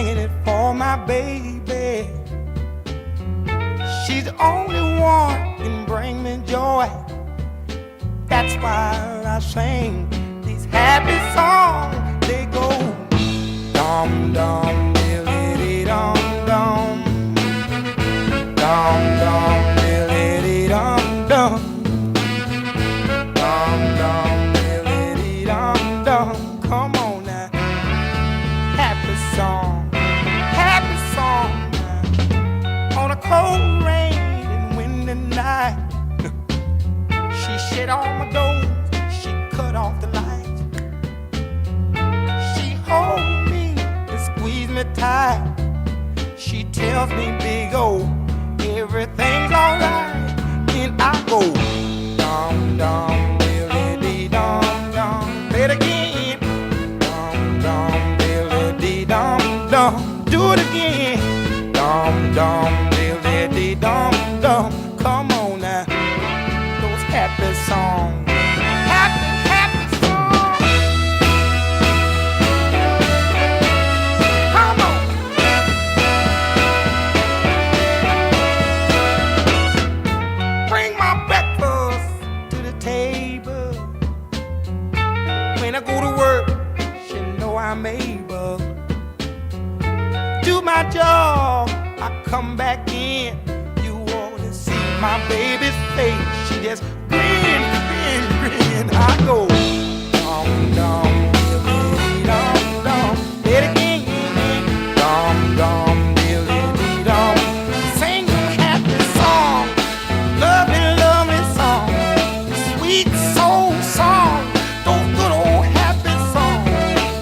singing it for my baby. She's the only one can bring me joy. That's why I sing these happy songs. They go dum dum diddly dum dum, dum dum diddly dum dum, dum dum diddly dum dum. Come on now, happy song now. On a cold rain and windy night, she shut all my doors, she cut off the lights. She hold me and squeeze me tight. She tells me, big O, everything's alright. Then I go dum dum diddly dum dum. Play it again. Dum dum diddly dum dum. Do it again. Dum dum diddly dum dum. Come on now. Happy song, happy song. Come on. Bring my breakfast to the table. When I go to work, she know I'm able. Do my job, I come back in. You ought to see my baby's face. She just grin, grin, grin. I go dum dum diddly dum dum. Let it again. Dum dum diddly dum. Sing a happy song, lovely, lovely song, sweet soul song. Those good old happy songs.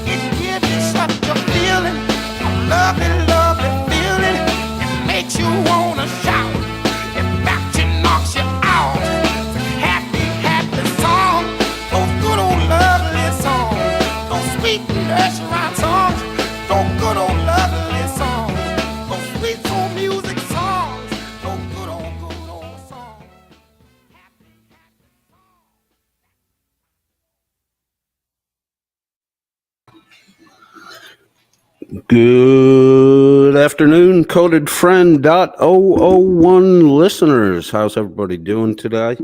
It gives you such a feeling, a lovely, lovely feeling. It makes you wanna shout. It backs you, knocks you out. Sweet nursery songs, those good old lovely songs, those sweet soul music songs, those good old songs. Good afternoon, Coded Friend .001 listeners. How's everybody doing today?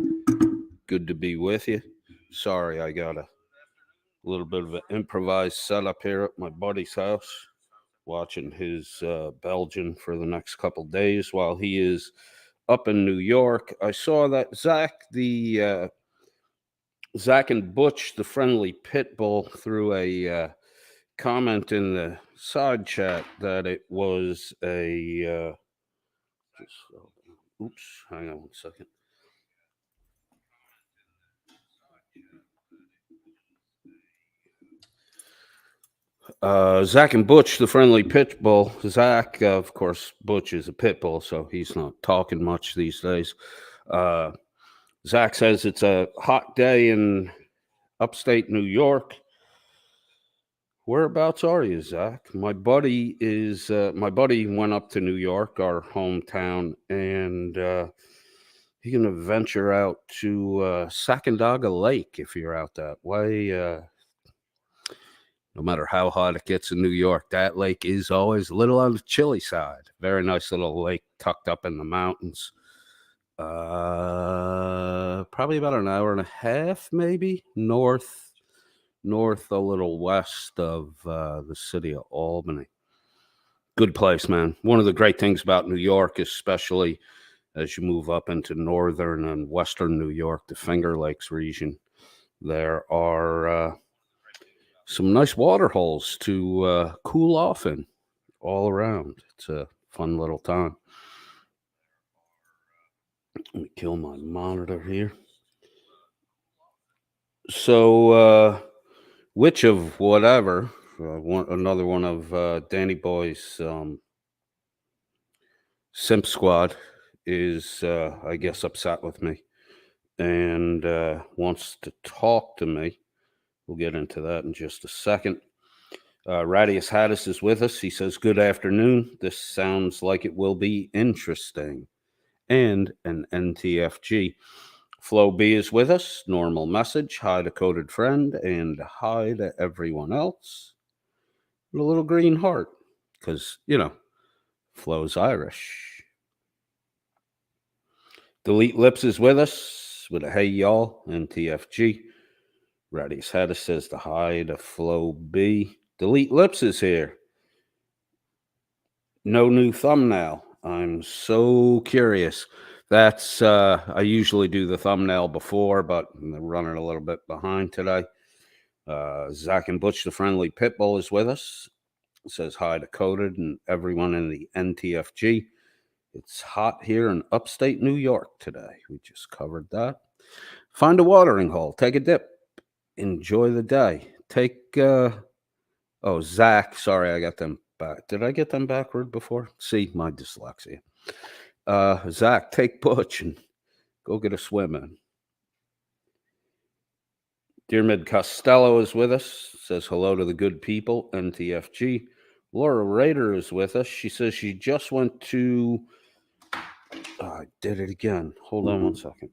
Good to be with you. Sorry, I got a little bit of an improvised setup here at my buddy's house, watching his Belgian for the next couple days while he is up in New York. I saw that Zach and Butch, the friendly pit bull, threw a comment in the side chat that it was a oops, hang on one second. Zach and Butch, the friendly pit bull. Zach, of course, Butch is a pit bull, so he's not talking much these days. Zach says it's a hot day in upstate New York. Whereabouts are you, Zach? My buddy went up to New York, our hometown, and he's gonna venture out to Sacandaga Lake if you're out that way. No matter how hot it gets in New York, that lake is always a little on the chilly side. Very nice little lake tucked up in the mountains. Probably about an hour and a half, maybe north, a little west of the city of Albany. Good place, man. One of the great things about New York, especially as you move up into northern and western New York, the Finger Lakes region, there are some nice water holes to cool off in all around. It's a fun little time. Let me kill my monitor here. So, which of whatever, another one of Danny Boy's simp squad is, I guess, upset with me and wants to talk to me. We'll get into that in just a second. Radius Haddis is with us. He says, good afternoon. This sounds like it will be interesting. And an NTFG. Flo B is with us. Normal message. Hi to Coded Friend and hi to everyone else. And a little green heart. because, Flo's Irish. Delete Lips is with us with a hey y'all and TFG. Reddy's Hedda says to hi to Flo B. Delete Lips is here. No new thumbnail. I'm so curious. That's I usually do the thumbnail before, but I'm running a little bit behind today. Zach and Butch, the friendly pitbull, is with us. It says hi to Coded and everyone in the NTFG. It's hot here in upstate New York today. We just covered that. Find a watering hole. Take a dip. Enjoy the day. Take, Zach. Sorry, I got them back. Did I get them backward before? See, my dyslexia. Zach, take Butch and go get a swim in. Dear Mid Costello is with us. Says hello to the good people. NTFG. Laura Rader is with us. She says she just went to. I did it again. Hold on one second.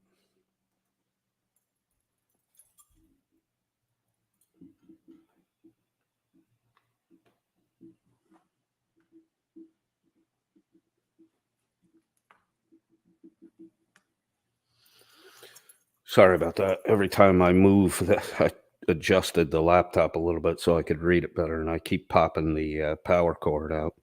Sorry about that. Every time I move, I adjusted the laptop a little bit so I could read it better, and I keep popping the power cord out.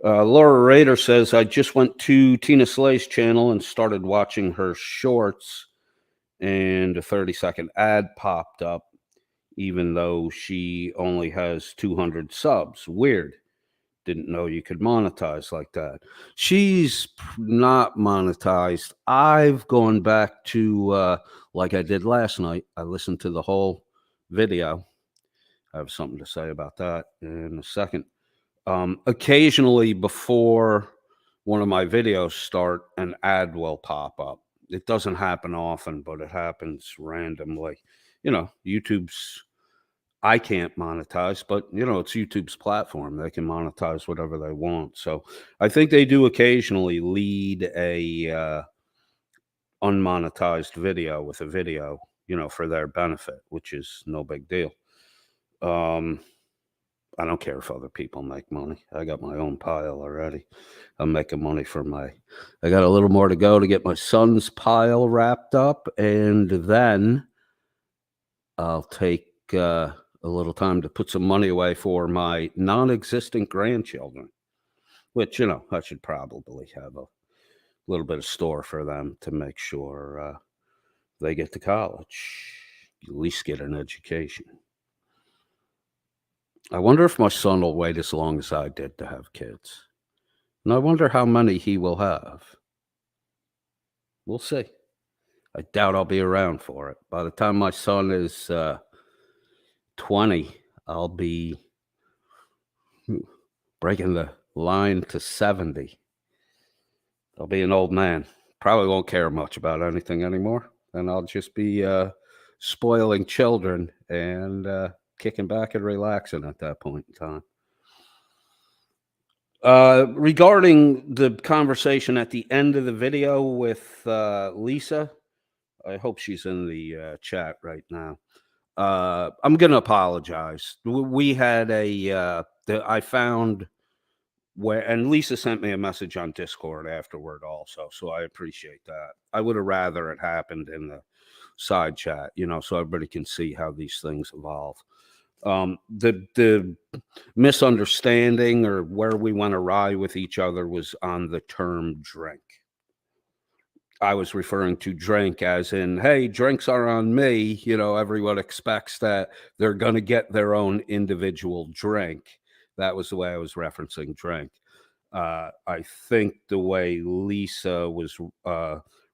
Laura Rader says, I just went to Tina Slay's channel and started watching her shorts, and a 30-second ad popped up, even though she only has 200 subs. Weird. Didn't know you could monetize like that. She's not monetized. I've gone back to, like I did last night, I listened to the whole video. I have something to say about that in a second. Occasionally before one of my videos start, an ad will pop up. It doesn't happen often, but it happens randomly. YouTube's, I can't monetize, but it's YouTube's platform. They can monetize whatever they want. So I think they do occasionally lead a unmonetized video with a video, for their benefit, which is no big deal. I don't care if other people make money. I got my own pile already. I'm making money for I got a little more to go to get my son's pile wrapped up, and then I'll take a little time to put some money away for my non-existent grandchildren, which, I should probably have a little bit of store for them to make sure they get to college, at least get an education. I wonder if my son will wait as long as I did to have kids. And I wonder how many he will have. We'll see. I doubt I'll be around for it. By the time my son is 20, I'll be breaking the line to 70. I'll be an old man. Probably won't care much about anything anymore. And I'll just be spoiling children and kicking back and relaxing at that point in time. Regarding the conversation at the end of the video with Lisa, I hope she's in the chat right now. I'm going to apologize. We had I found where, and Lisa sent me a message on Discord afterward also, so I appreciate that. I would have rather it happened in the side chat, so everybody can see how these things evolve. The misunderstanding or where we went awry with each other was on the term drink. I was referring to drink as in, hey, drinks are on me. Everyone expects that they're going to get their own individual drink. That was the way I was referencing drink. I think the way Lisa was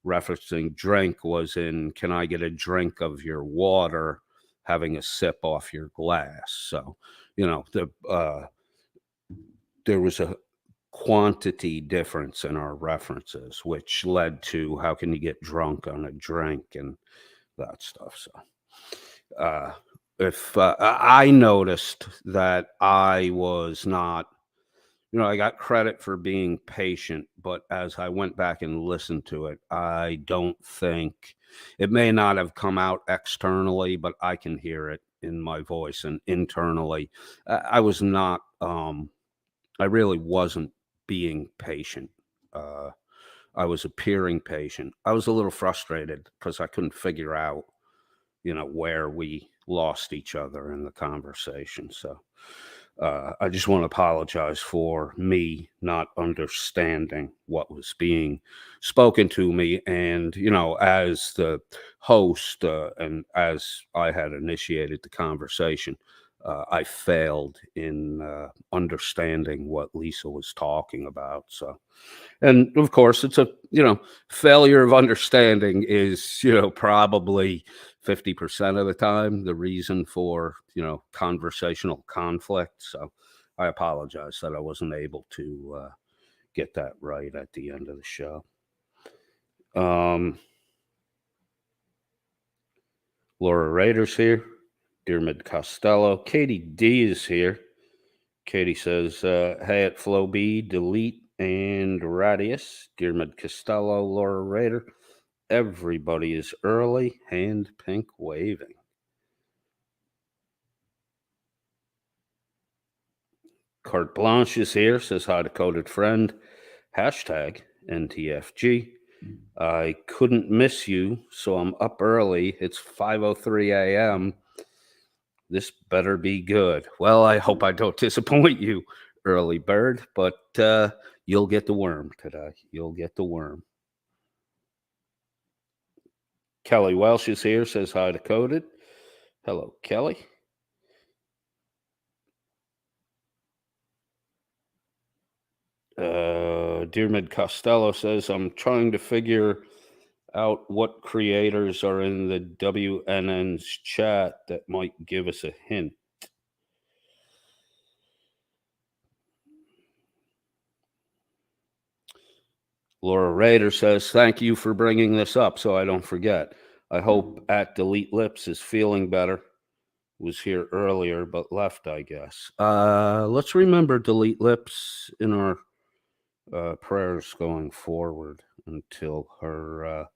referencing drink was in, can I get a drink of your water, having a sip off your glass? So, there was a quantity difference in our references, which led to how can you get drunk on a drink and that stuff. So if I noticed that I was not, I got credit for being patient, but as I went back and listened to it, I don't think it may not have come out externally, but I can hear it in my voice and internally. I was not I really wasn't being patient. I was appearing patient. I was a little frustrated because I couldn't figure out, where we lost each other in the conversation. So I just want to apologize for me not understanding what was being spoken to me. And, as the host and as I had initiated the conversation, I failed in understanding what Lisa was talking about. So, and of course, it's a, failure of understanding is, probably 50% of the time the reason for, conversational conflict. So I apologize that I wasn't able to get that right at the end of the show. Laura Rader's here. Dearmid Costello. Katie D is here. Katie says, hey, at Flow B, Delete, and Radius. Dearmid Costello, Laura Rader. Everybody is early, hand pink waving. Carte Blanche is here, says hi to Coded Friend. Hashtag NTFG. I couldn't miss you, so I'm up early. It's 5:03 a.m. This better be good. Well, I hope I don't disappoint you, early bird, but you'll get the worm today. You'll get the worm. Kelly Welsh is here, says hi to Coded. Hello, Kelly. Dearmid Costello says, I'm trying to figure out what creators are in the WNN's chat that might give us a hint. Laura Rader says, thank you for bringing this up so I don't forget. I hope at Delete Lips is feeling better. Was here earlier, but left, I guess. Let's remember Delete Lips in our prayers going forward until her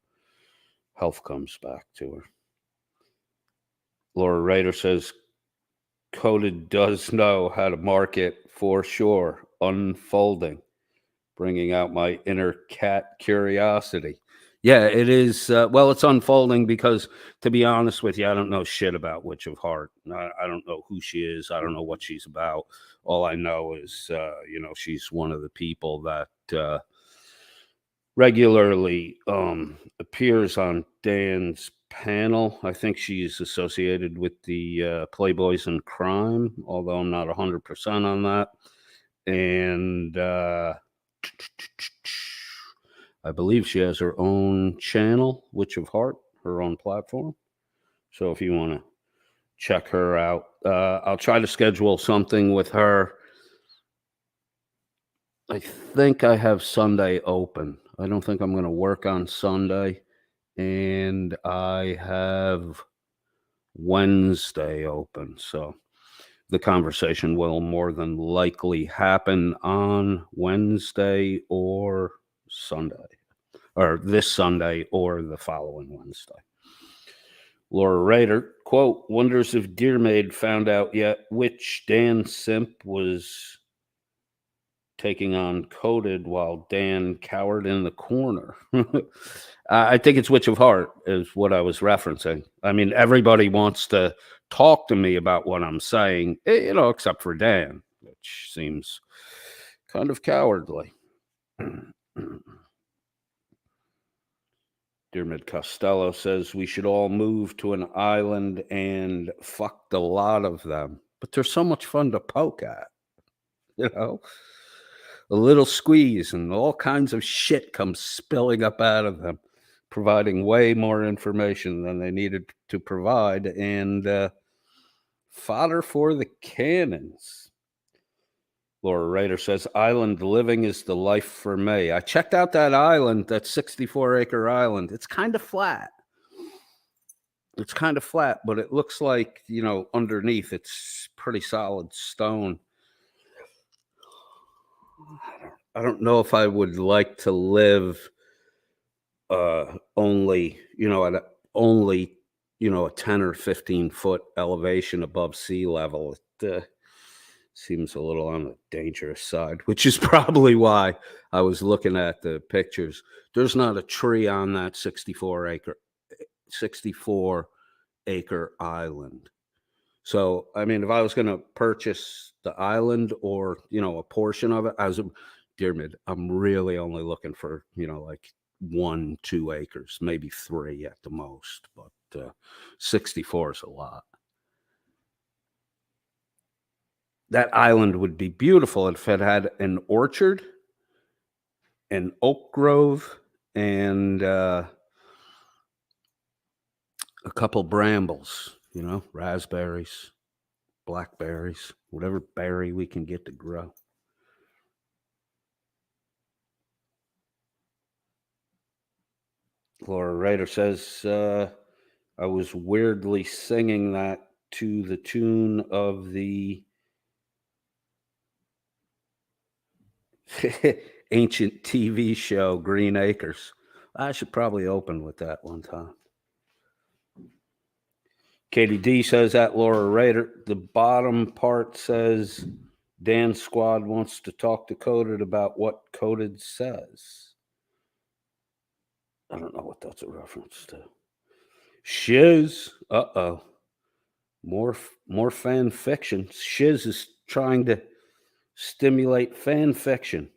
health comes back to her. Laura Rader says, Coded does know how to market for sure. Unfolding, bringing out my inner cat curiosity. Yeah, it is. Well, it's unfolding because, to be honest with you, I don't know shit about Witch of Heart. I don't know who she is. I don't know what she's about. All I know is, she's one of the people that regularly appears on Dan's panel. I think she's associated with the Playboys in Crime, although I'm not 100% on that. And I believe she has her own channel, Witch of Heart, her own platform. So if you want to check her out, I'll try to schedule something with her. I think I have Sunday open. I don't think I'm going to work on Sunday. And I have Wednesday open. So the conversation will more than likely happen on Wednesday or Sunday, or this Sunday or the following Wednesday. Laura Rader, quote, wonders if Dearmaid found out yet which Dan simp was taking on Coded while Dan cowered in the corner. I think it's Witch of Heart is what I was referencing. I mean, everybody wants to talk to me about what I'm saying, except for Dan, which seems kind of cowardly. Dearmid Costello says we should all move to an island and fuck the lot of them. But they're so much fun to poke at, A little squeeze and all kinds of shit comes spilling up out of them, providing way more information than they needed to provide, and fodder for the cannons. Laura Rader says, island living is the life for me. I checked out that island, that 64-acre island. It's kind of flat. But it looks like, underneath it's pretty solid stone. I don't know if I would like to live only, at a 10 or 15 foot elevation above sea level. seems a little on the dangerous side, which is probably why I was looking at the pictures. There's not a tree on that 64-acre island. So, I mean, if I was going to purchase the island or, a portion of it, dear mid, I'm really only looking for, like 1-2 acres, maybe 3 at the most, but 64 is a lot. That island would be beautiful if it had an orchard, an oak grove, and a couple brambles, raspberries, blackberries, whatever berry we can get to grow. Laura Rader says, I was weirdly singing that to the tune of the ancient TV show Green Acres. I should probably open with that one time. Katie D says at Laura Rader. The bottom part says Dan Squad wants to talk to Coded about what Coded says. I don't know what that's a reference to. Shiz. Uh-oh. More fan fiction. Shiz is trying to stimulate fan fiction.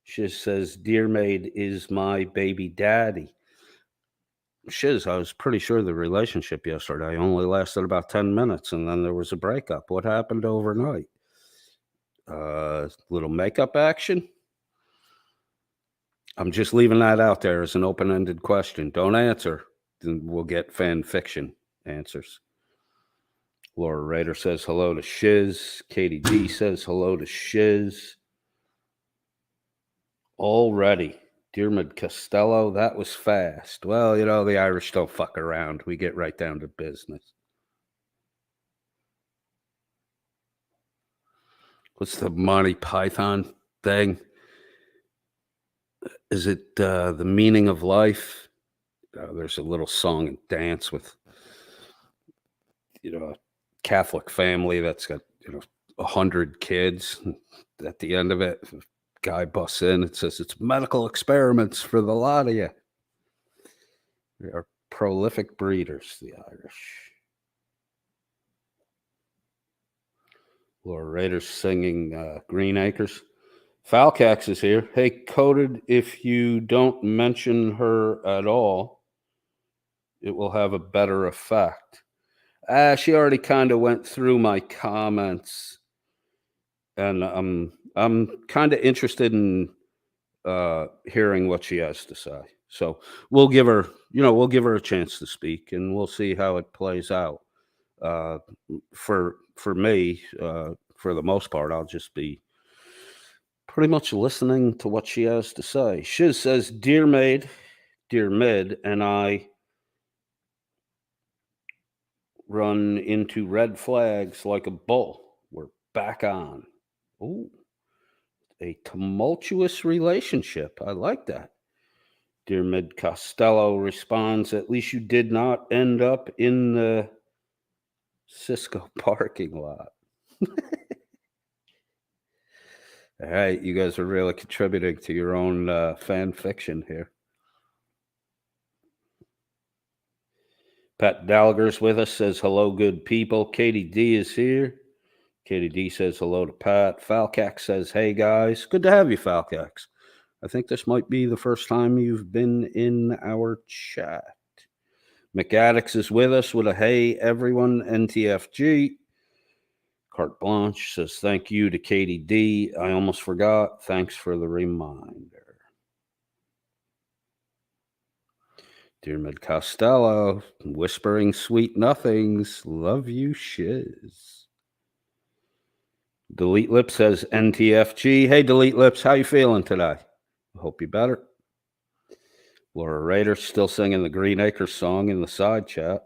Shiz says, Dear Maid is my baby daddy. Shiz, I was pretty sure the relationship yesterday only lasted about 10 minutes, and then there was a breakup. What happened overnight? Little makeup action? I'm just leaving that out there as an open-ended question. Don't answer, then we'll get fan fiction answers. Laura Rader says hello to Shiz. Katie D says hello to Shiz. Already. Diarmid Costello, that was fast. Well, the Irish don't fuck around. We get right down to business. What's the Monty Python thing? Is it the meaning of life? There's a little song and dance with, a Catholic family that's got, 100 kids. At the end of it, a guy busts in and says, it's medical experiments for the lot of you. They are prolific breeders, the Irish. Laura Rader's singing Green Acres. Falcax is here. Hey, Coded, if you don't mention her at all, it will have a better effect. She already kind of went through my comments, and I'm kind of interested in hearing what she has to say. So we'll give her a chance to speak, and we'll see how it plays out. For me, for the most part, I'll just be pretty much listening to what she has to say. Shiz says, Dear Maid, Dear Mid, and I run into red flags like a bull. We're back on. Ooh, a tumultuous relationship. I like that. Dear Mid Costello responds, at least you did not end up in the Cisco parking lot. All right, you guys are really contributing to your own fan fiction here. Pat Gallagher's with us, says hello, good people. Katie D is here. Katie D says hello to Pat. Falcax says, hey, guys. Good to have you, Falcax. I think this might be the first time you've been in our chat. McAddix is with us with a hey, everyone, NTFG. Carte Blanche says, thank you to Katie D. I almost forgot. Thanks for the reminder. Diarmid Costello, whispering sweet nothings. Love you, Shiz. Delete Lips says NTFG. Hey, Delete Lips, how you feeling today? I hope you're better. Laura Rader still singing the Green Acres song in the side chat.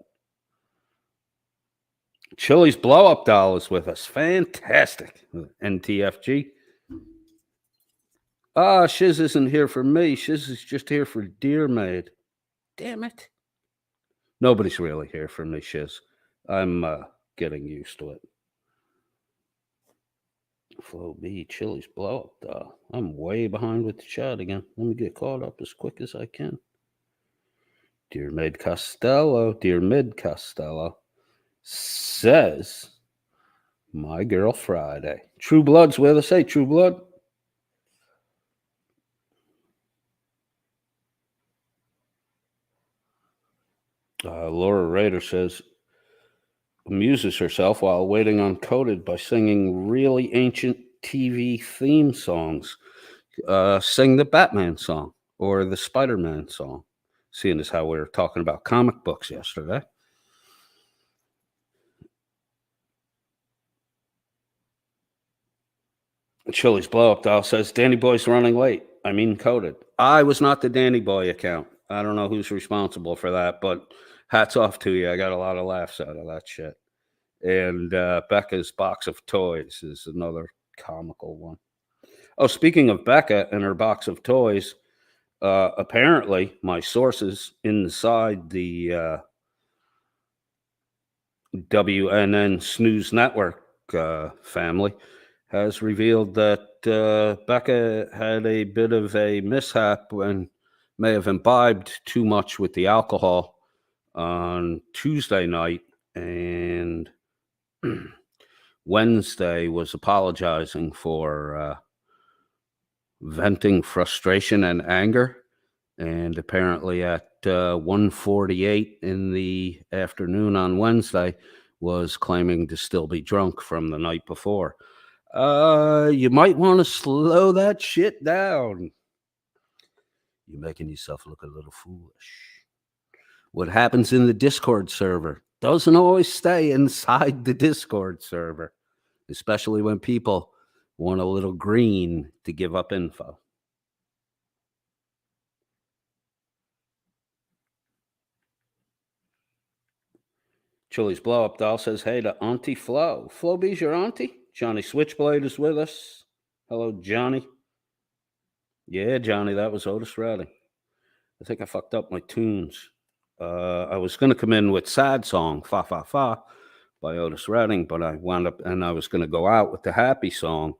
Chili's Blow Up Doll is with us. Fantastic. NTFG. Shiz isn't here for me. Shiz is just here for Dear Maid. Damn it. Nobody's really here for me, Shiz. I'm getting used to it. Flo B, Chili's blow up. I'm way behind with the chat again. Let me get caught up as quick as I can. Dear Mid Costello says, my girl Friday. True Blood's with us. Hey, True Blood. Laura Rader says, amuses herself while waiting on Coded by singing really ancient TV theme songs. Sing the Batman song or the Spider-Man song, seeing as how we were talking about comic books yesterday. Chili's blow up doll says, Danny Boy's running late. I mean, Coded. I was not the Danny Boy account. I don't know who's responsible for that, but hats off to you. I got a lot of laughs out of that shit. And Becca's box of toys is another comical one. Oh, speaking of Becca and her box of toys, apparently my sources inside the WNN Snooze Network family has revealed that Becca had a bit of a mishap and may have imbibed too much with the alcohol on Tuesday night, and Wednesday was apologizing for venting frustration and anger. And apparently at 1:48 in the afternoon on Wednesday was claiming to still be drunk from the night before. You might want to slow that shit down. You're making yourself look a little foolish. What happens in the Discord server doesn't always stay inside the Discord server, especially when people want a little green to give up info. Chili's blow up doll says, hey to Auntie Flo. Flo B's your auntie? Johnny Switchblade is with us. Hello, Johnny. Yeah, Johnny, that was Otis Redding. I think I fucked up my tunes. I was going to come in with Sad Song, Fa Fa Fa, by Otis Redding, but I wound up, and I was going to go out with the Happy Song.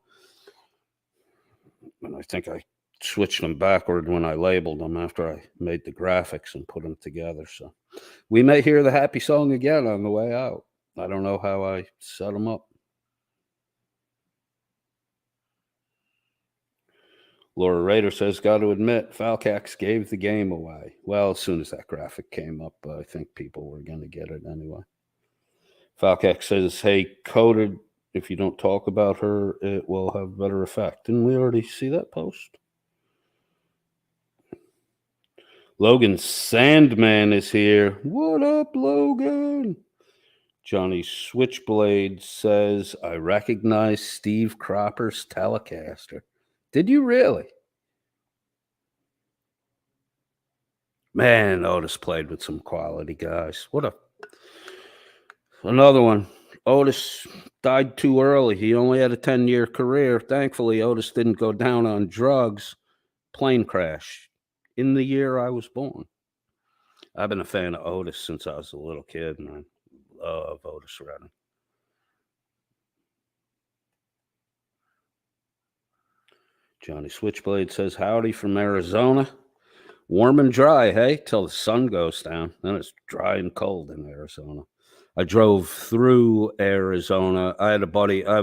And I think I switched them backward when I labeled them after I made the graphics and put them together. So we may hear the Happy Song again on the way out. I don't know how I set them up. Laura Rader says, got to admit, Falcax gave the game away. Well, as soon as that graphic came up, I think people were going to get it anyway. Falcax says, hey, Coded, if you don't talk about her, it will have better effect. Didn't we already see that post? Logan Sandman is here. What up, Logan? Johnny Switchblade says, I recognize Steve Cropper's Telecaster. Did you really? Man, Otis played with some quality guys. Another one. Otis died too early. He only had a 10-year career. Thankfully, Otis didn't go down on drugs. Plane crash in the year I was born. I've been a fan of Otis since I was a little kid, and I love Otis Redding. Johnny Switchblade says, howdy from Arizona. Warm and dry, hey, till the sun goes down. Then it's dry and cold in Arizona. I drove through Arizona. I have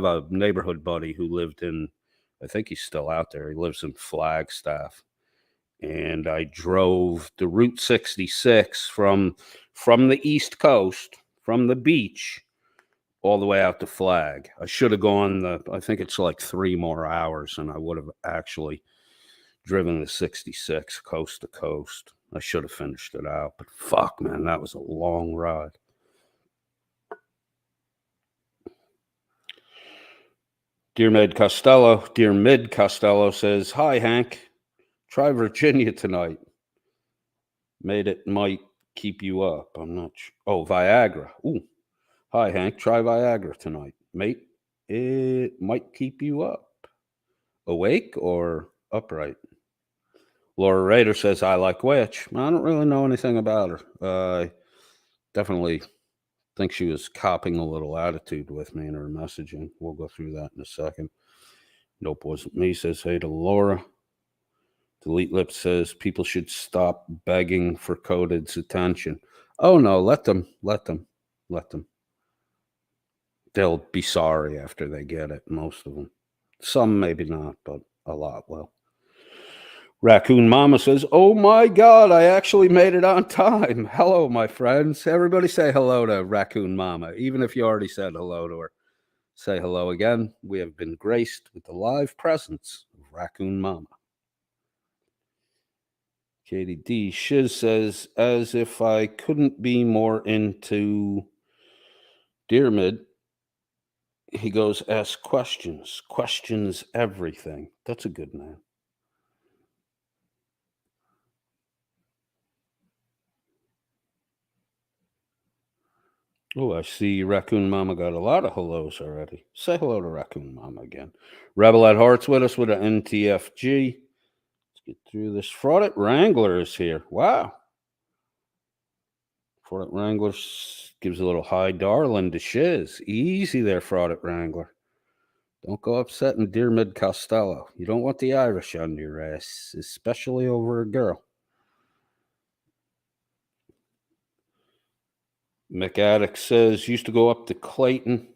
a neighborhood buddy who lived in, I think he's still out there. He lives in Flagstaff. And I drove the Route 66 from the East Coast, from the beach, all the way out to Flag. I should have gone I think it's like 3 more hours, and I would have actually driven the 66 coast to coast. I should have finished it out, but fuck, man, that was a long ride. Dear Mid Costello says, hi, Hank. Try Virginia tonight. Made it might keep you up. I'm not sure. Oh, Viagra. Ooh. Hi, Hank. Try Viagra tonight. Mate, it might keep you up. Awake or upright? Laura Rader says, I like which. I don't really know anything about her. I definitely think she was copping a little attitude with me in her messaging. We'll go through that in a second. Nope, wasn't me. Says hey to Laura. Delete Lips says people should stop begging for Coded's attention. Oh no, let them. They'll be sorry after they get it, most of them. Some maybe not, but a lot will. Raccoon Mama says, oh my God, I actually made it on time. Hello, my friends. Everybody say hello to Raccoon Mama. Even if you already said hello to her, say hello again. We have been graced with the live presence of Raccoon Mama. Katie D. Shiz says, as if I couldn't be more into Dearmid. He goes, ask questions. Questions everything. That's a good name. Oh, I see Raccoon Mama got a lot of hellos already. Say hello to Raccoon Mama again. Rebel at Hearts with us with an NTFG. Let's get through this. Fraudit Wrangler is here. Wow. Fraudit Wrangler gives a little hi, darling, to Shiz. Easy there, Fraudit Wrangler. Don't go upsetting Dear Mid Costello. You don't want the Irish on your ass, especially over a girl. McAddick says, used to go up to Clayton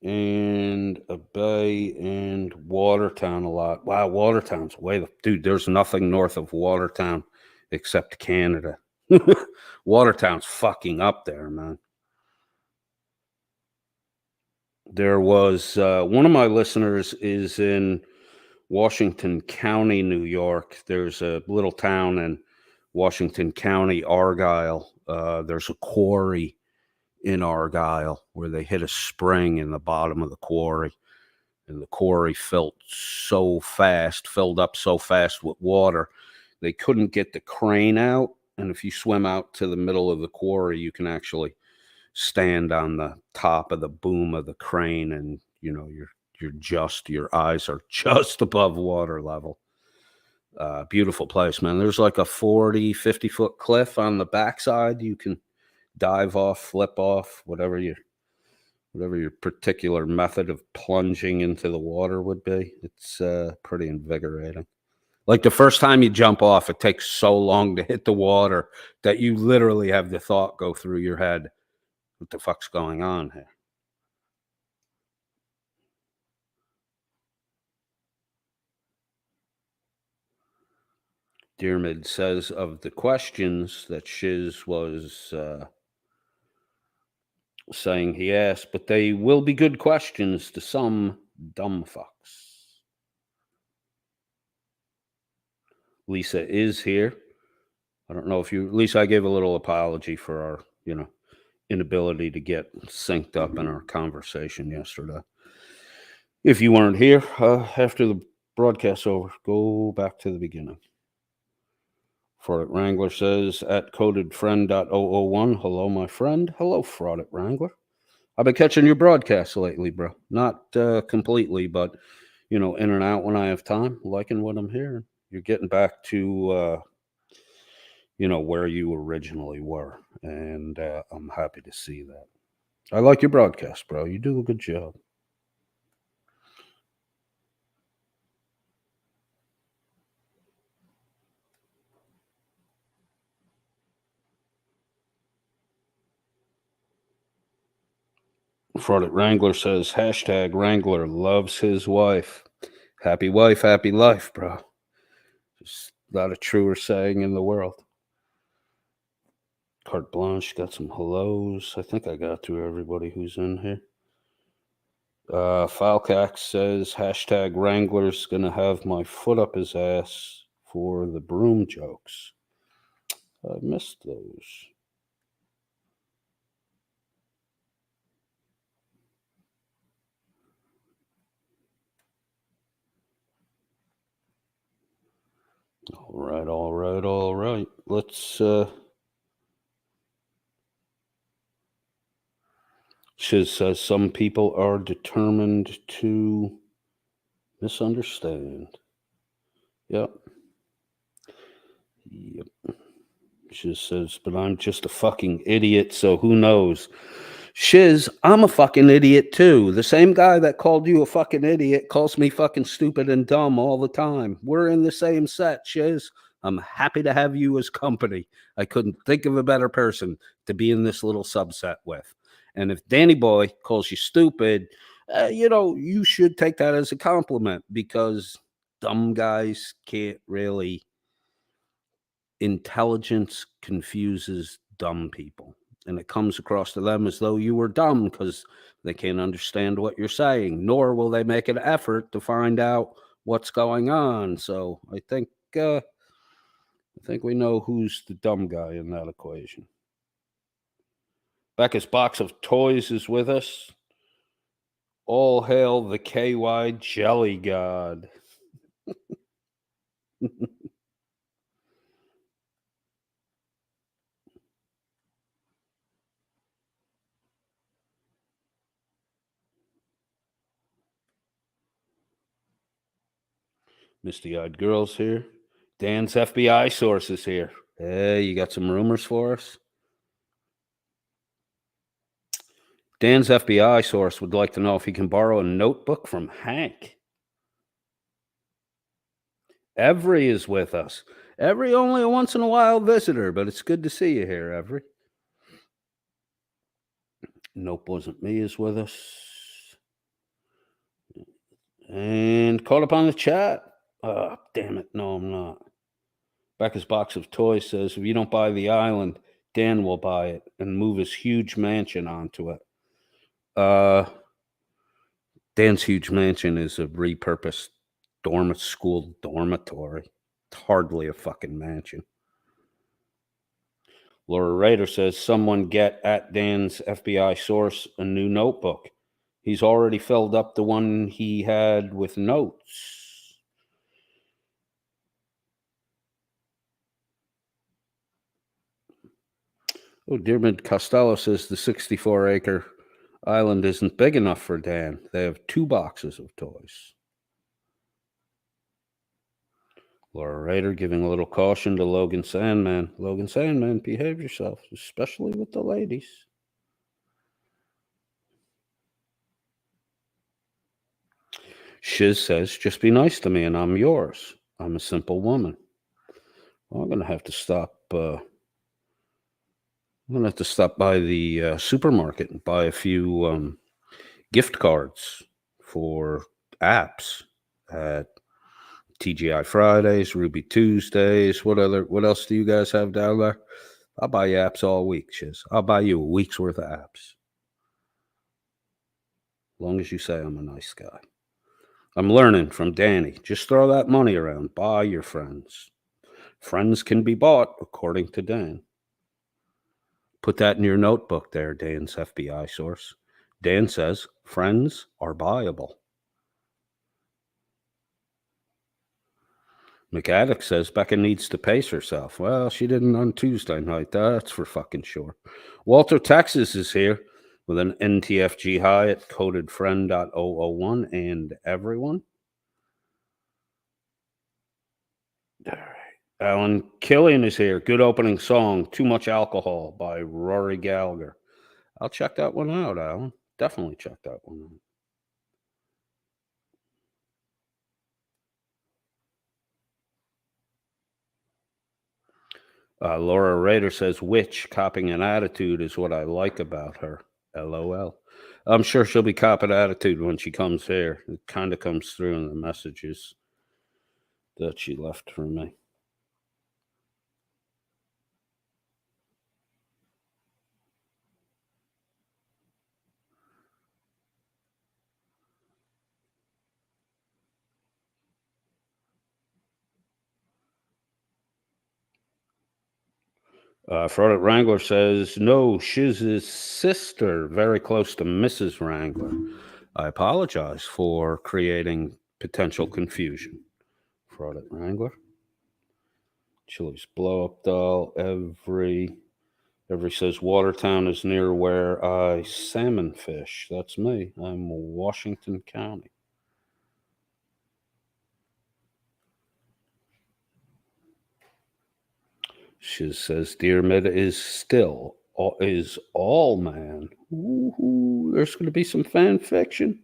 and a Bay and Watertown a lot. Wow, Watertown's way the dude. There's nothing north of Watertown except Canada. Watertown's fucking up there, man. There was one of my listeners is in Washington County, New York. There's a little town in Washington County, Argyle. There's a quarry in Argyle where they hit a spring in the bottom of the quarry, and the quarry filled up so fast with water, they couldn't get the crane out. And if you swim out to the middle of the quarry, you can actually stand on the top of the boom of the crane, and you know your eyes are just above water level. Beautiful place, man. There's like a 40-50 foot cliff on the backside. You can dive off, flip off, whatever your particular method of plunging into the water would be. It's pretty invigorating. Like the first time you jump off, it takes so long to hit the water that you literally have the thought go through your head, what the fuck's going on here? Dearmid says of the questions that Shiz was saying he asked, but they will be good questions to some dumb fucks. Lisa is here. I don't know if Lisa, I gave a little apology for our, inability to get synced up in our conversation yesterday. If you weren't here, after the broadcast over, go back to the beginning. Fraudit Wrangler says, at codedfriend.001, hello, my friend. Hello, Fraudit Wrangler. I've been catching your broadcasts lately, bro. Not completely, but, in and out when I have time, liking what I'm hearing. You're getting back to, where you originally were, and I'm happy to see that. I like your broadcast, bro. You do a good job. Fraudit Wrangler says, hashtag Wrangler loves his wife. Happy wife, happy life, bro. Just not a truer saying in the world. Carte Blanche got some hellos. I think I got through everybody who's in here. Falcax says, hashtag Wrangler's gonna have my foot up his ass for the broom jokes. I missed those. All right. Let's Shiz says some people are determined to misunderstand. Yep. Shiz says, but I'm just a fucking idiot, so who knows? Shiz, I'm a fucking idiot too. The same guy that called you a fucking idiot calls me fucking stupid and dumb all the time. We're in the same set, Shiz. I'm happy to have you as company. I couldn't think of a better person to be in this little subset with. And if Danny Boy calls you stupid, you should take that as a compliment because dumb guys can't really. Intelligence confuses dumb people. And it comes across to them as though you were dumb because they can't understand what you're saying, nor will they make an effort to find out what's going on. So I think we know who's the dumb guy in that equation. Becca's box of toys is with us. All hail the KY Jelly God. Misty-eyed girls here. Dan's FBI sources here. Hey, you got some rumors for us? Dan's FBI source would like to know if he can borrow a notebook from Hank. Every is with us. Every only a once in a while visitor, but it's good to see you here, Every. Nope, wasn't me is with us. And caught up on the chat. Oh, damn it. No, I'm not. Becca's box of toys says if you don't buy the island, Dan will buy it and move his huge mansion onto it. Dan's huge mansion is a repurposed school dormitory. It's hardly a fucking mansion. Laura Rader says, someone get at Dan's FBI source a new notebook. He's already filled up the one he had with notes. Oh, Dearmid Costello says the 64-acre island isn't big enough for Dan. They have 2 boxes of toys. Laura Rader giving a little caution to Logan Sandman. Logan Sandman, behave yourself, especially with the ladies. Shiz says, just be nice to me and I'm yours. I'm a simple woman. Well, I'm going to have to stop. I'm going to have to stop by the supermarket and buy a few gift cards for apps at TGI Fridays, Ruby Tuesdays. What else do you guys have down there? I'll buy you apps all week, Shiz. I'll buy you a week's worth of apps. As long as you say I'm a nice guy. I'm learning from Danny. Just throw that money around. Buy your friends. Friends can be bought, according to Dan. Put that in your notebook there, Dan's FBI source. Dan says friends are buyable. McAddick says Becca needs to pace herself. Well, she didn't on Tuesday night. That's for fucking sure. Walter Texas is here with an NTFG high at codedfriend.001 and everyone. All right. Alan Killian is here. Good opening song, Too Much Alcohol by Rory Gallagher. I'll check that one out, Alan. Definitely check that one out. Laura Rader says, which copying an attitude is what I like about her. LOL. I'm sure she'll be copying attitude when she comes here. It kind of comes through in the messages that she left for me. Frodit Wrangler says, no, Shiz's sister, very close to Mrs. Wrangler. I apologize for creating potential confusion. Frodit Wrangler. Chili's blow up doll. Every says Watertown is near where I salmon fish. That's me. I'm Washington County. She says, Dear Mid is still is all man. Ooh, there's going to be some fan fiction.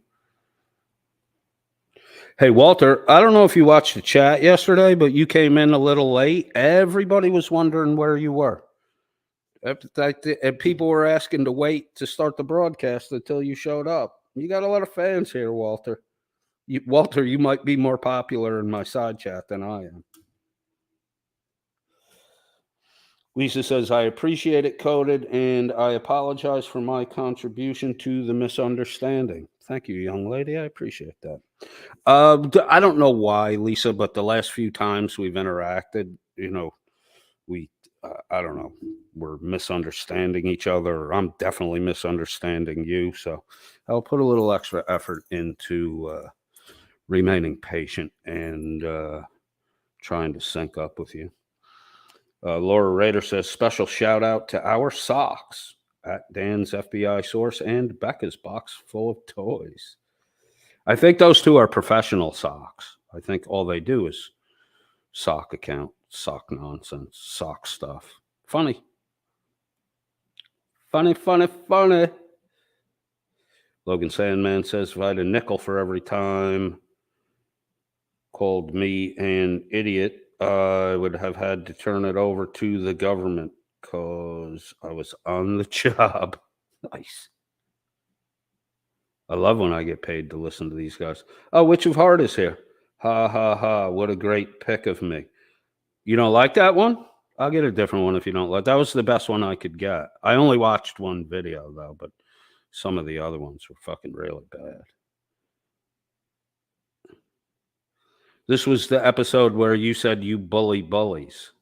Hey, Walter, I don't know if you watched the chat yesterday, but you came in a little late. Everybody was wondering where you were. And people were asking to wait to start the broadcast until you showed up. You got a lot of fans here, Walter. Walter, you might be more popular in my side chat than I am. Lisa says, I appreciate it, Coded, and I apologize for my contribution to the misunderstanding. Thank you, young lady. I appreciate that. I don't know why, Lisa, but the last few times we've interacted, I don't know, we're misunderstanding each other. Or I'm definitely misunderstanding you. So I'll put a little extra effort into remaining patient and trying to sync up with you. Laura Rader says, special shout out to our socks at Dan's FBI source and Becca's box full of toys. I think those two are professional socks. I think all they do is sock account, sock nonsense, sock stuff. Funny. Funny. Logan Sandman says, if I had a nickel for every time called me an idiot, I would have had to turn it over to the government because I was on the job. Nice. I love when I get paid to listen to these guys. Oh, Witch of Heart is here. Ha, ha, ha. What a great pick of me. You don't like that one? I'll get a different one if you don't like. That was the best one I could get. I only watched one video, though, but some of the other ones were fucking really bad. This was the episode where you said you bully bullies.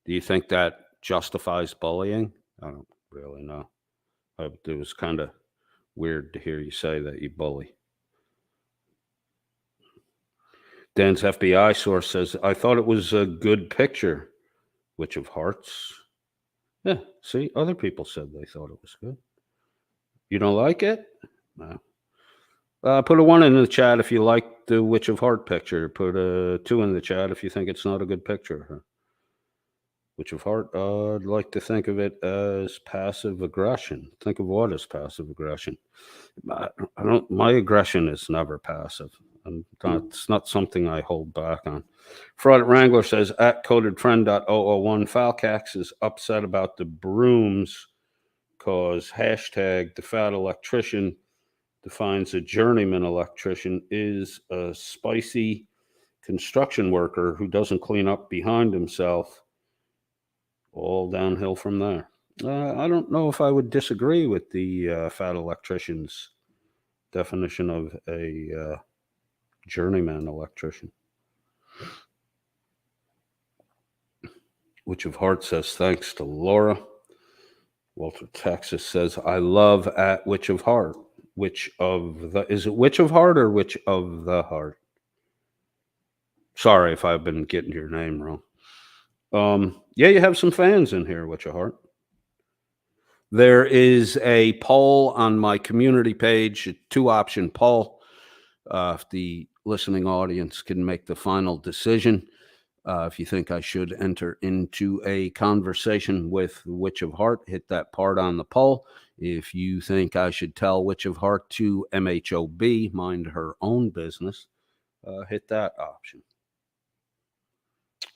Do you think that justifies bullying? I don't really know. It was kind of weird to hear you say that you bully. Dan's FBI source says, I thought it was a good picture. Witch of Hearts. Yeah, see, other people said they thought it was good. You don't like it? No. Put a 1 in the chat if you like the Witch of Heart picture. Put a 2 in the chat if you think it's not a good picture. Witch of Heart, I'd like to think of it as passive aggression. Think of what as passive aggression? My aggression is never passive. It's not something I hold back on. Fraud Wrangler says, at codedfriend.001, Falcax is upset about the brooms because hashtag the fat electrician defines a journeyman electrician is a spicy construction worker who doesn't clean up behind himself. All downhill from there. I don't know if I would disagree with the fat electrician's definition of a journeyman electrician. Witch of Heart says, thanks to Laura. Walter Texas says, I love at Witch of Heart. Is it Witch of Heart or Witch of the Heart? Sorry if I've been getting your name wrong. Yeah, you have some fans in here, Witch of Heart. There is a poll on my community page, a 2-option poll. If the listening audience can make the final decision, if you think I should enter into a conversation with Witch of Heart, hit that part on the poll. If you think I should tell Witch of Heart to MHOB, mind her own business, hit that option.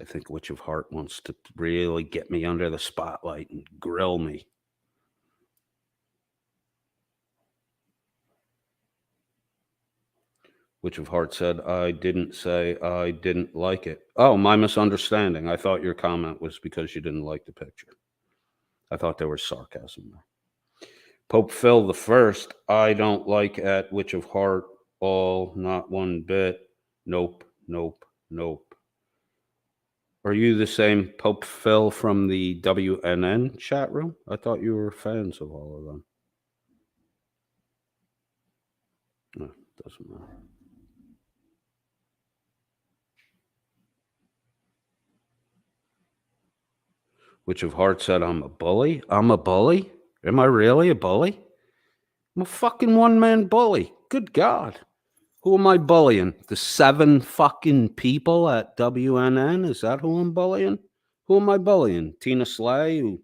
I think Witch of Heart wants to really get me under the spotlight and grill me. Witch of Heart said, I didn't say I didn't like it. Oh, my misunderstanding. I thought your comment was because you didn't like the picture. I thought there was sarcasm there. Pope Phil the First, I don't like at Witch of Heart all, not one bit. Nope. Are you the same Pope Phil from the WNN chat room? I thought you were fans of all of them. No, doesn't matter. Witch of Heart said, I'm a bully. I'm a bully? Am I really a bully? I'm a fucking one-man bully. Good God. Who am I bullying? The 7 fucking people at WNN? Is that who I'm bullying? Who am I bullying? Tina Slay, who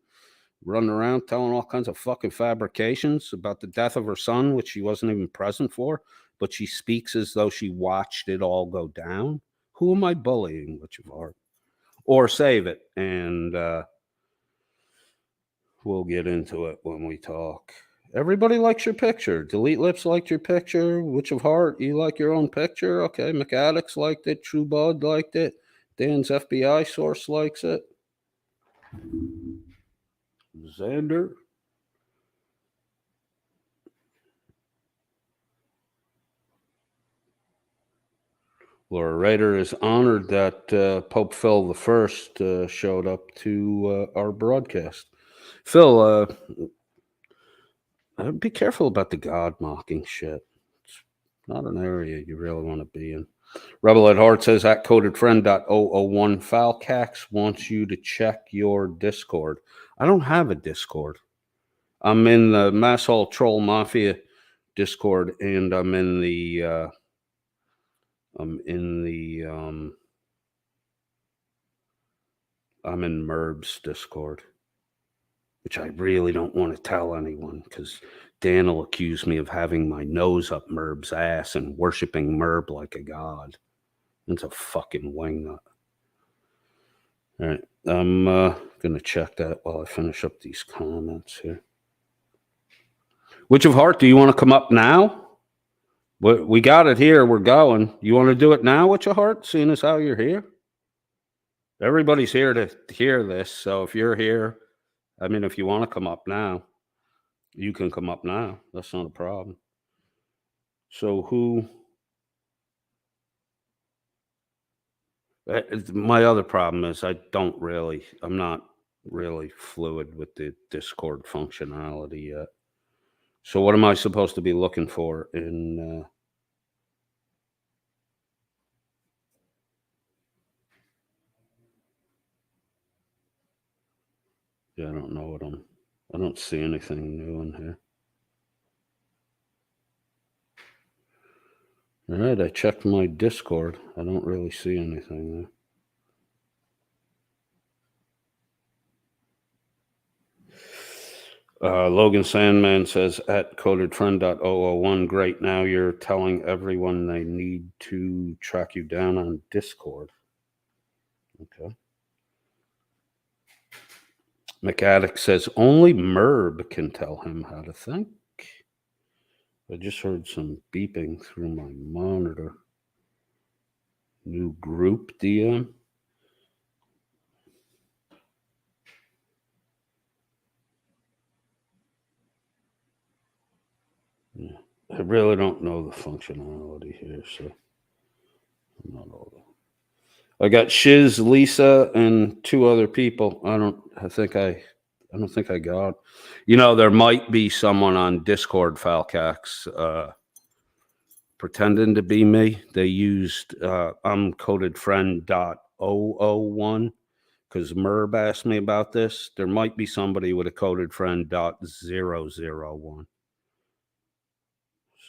running around telling all kinds of fucking fabrications about the death of her son, which she wasn't even present for, but she speaks as though she watched it all go down. Who am I bullying, Witch of Heart? Or save it, and we'll get into it when we talk. Everybody likes your picture. Delete Lips liked your picture. Witch of Heart, you like your own picture. Okay, McAddicts liked it. True Bud liked it. Dan's FBI source likes it. Xander. Laura Rader is honored that Pope Phil I showed up to our broadcast. Phil, be careful about the God mocking shit. It's not an area you really want to be in. Rebel at Heart says at codedfriend.001 Falcax wants you to check your Discord. I don't have a Discord. I'm in the Masshole Troll Mafia Discord, and I'm in Merb's Discord, which I really don't want to tell anyone because Dan will accuse me of having my nose up Merb's ass and worshiping Merb like a god. It's a fucking wingnut. All right, I'm going to check that while I finish up these comments here. Witch of Heart, do you want to come up now? We got it here. We're going. You want to do it now, Witch of Heart, seeing as how you're here? Everybody's here to hear this, so if you're here, I mean, if you want to come up now, you can come up now. That's not a problem. So my other problem is I'm not really fluid with the Discord functionality yet. So what am I supposed to be looking for in... Yeah, I don't know what I don't see anything new in here. All right, I checked my Discord. I don't really see anything there. Logan Sandman says at codedfriend.001, great. Now you're telling everyone they need to track you down on Discord. Okay. McAddict says only Merb can tell him how to think. I just heard some beeping through my monitor. New group DM. Yeah. I really don't know the functionality here, so I'm not all that. I got Shiz, Lisa, and two other people. I don't think I got. You know, there might be someone on Discord, Falcax, pretending to be me. They used I'm codedfriend.001 because Merb asked me about this. There might be somebody with a codedfriend.001.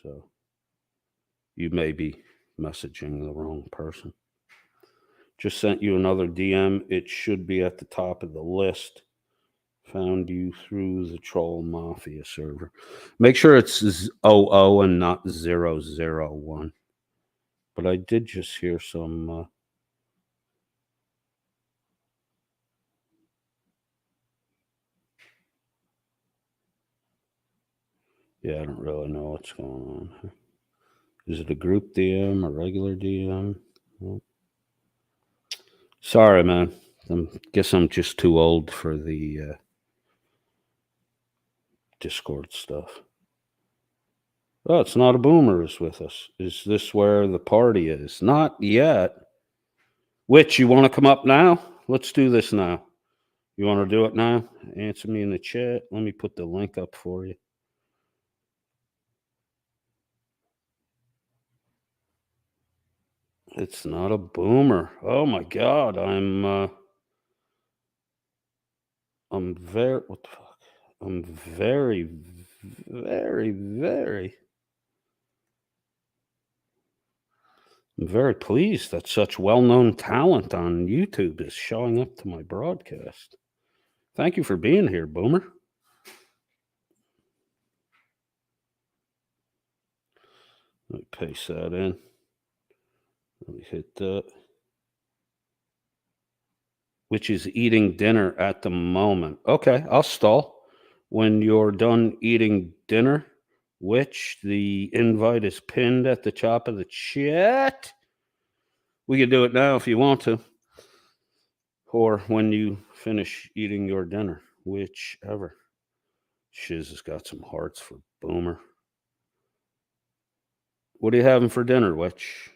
So you may be messaging the wrong person. Just sent you another DM. It should be at the top of the list. Found you through the Troll Mafia server. Make sure it's 00 and not 001. But I did just hear some... Yeah, I don't really know what's going on here. Is it a group DM, a regular DM? Well, sorry, man. I guess I'm just too old for the Discord stuff. Oh, it's not a boomer is with us. Is this where the party is? Not yet. Which, you want to come up now? Let's do this now. You want to do it now? Answer me in the chat. Let me put the link up for you. It's not a boomer. Oh my God. I'm very, what the fuck? I'm very, I'm very pleased that such well-known talent on YouTube is showing up to my broadcast. Thank you for being here, Boomer. Let me paste that in. Let me hit that. Which is eating dinner at the moment. Okay, I'll stall. When you're done eating dinner, which the invite is pinned at the top of the chat. We can do it now if you want to. Or when you finish eating your dinner, whichever. Shiz has got some hearts for Boomer. What are you having for dinner, Witch?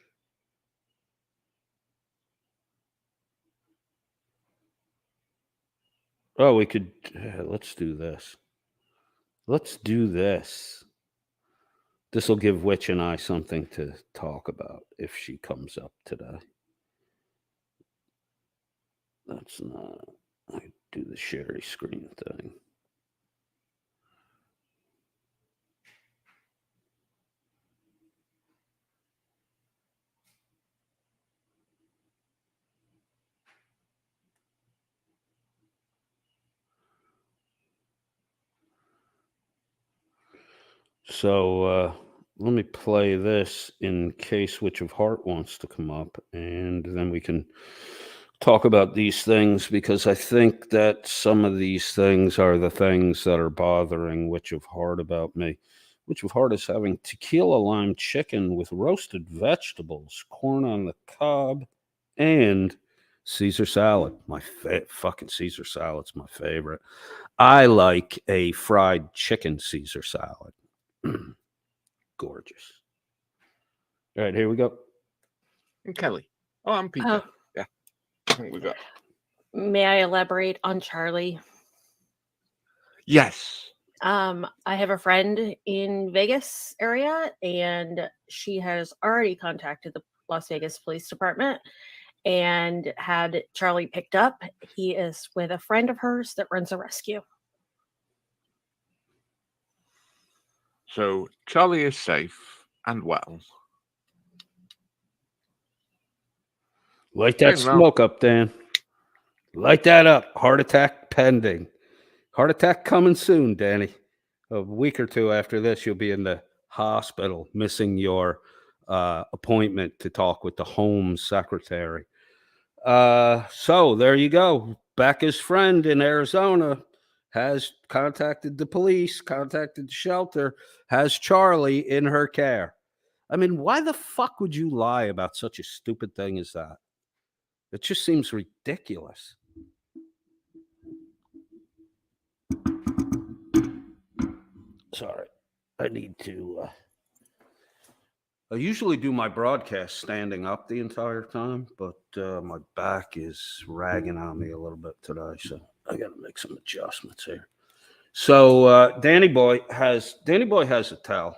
Oh, we could. Let's do this. Let's do this. This will give Witch and I something to talk about if she comes up today. That's not. I do the Sherry screen thing. So let me play this in case Witch of Heart wants to come up, and then we can talk about these things, because I think that some of these things are the things that are bothering Witch of Heart about me. Witch of Heart is having tequila lime chicken with roasted vegetables, corn on the cob, and Caesar salad. My fucking Caesar salad's my favorite. I like a fried chicken Caesar salad. Gorgeous. All right, here we go. And Kelly. Oh, I'm Peter. Yeah. I think we got. May I elaborate on Charlie? Yes. I have a friend in Vegas area, and she has already contacted the Las Vegas Police Department and had Charlie picked up. He is with a friend of hers that runs a rescue. So Charlie is safe and well. Light that smoke up, Dan. Light that up. Heart attack pending. Heart attack coming soon, Danny. A week or two after this, you'll be in the hospital, missing your appointment to talk with the Home Secretary. So there you go. Becca's friend in Arizona has contacted the police, contacted the shelter, has Charlie in her care. I mean, why the fuck would you lie about such a stupid thing as that? It just seems ridiculous. Sorry, I need to. I usually do my broadcast standing up the entire time, but my back is ragging on me a little bit today, so I got to make some adjustments here. So Danny Boy has a towel.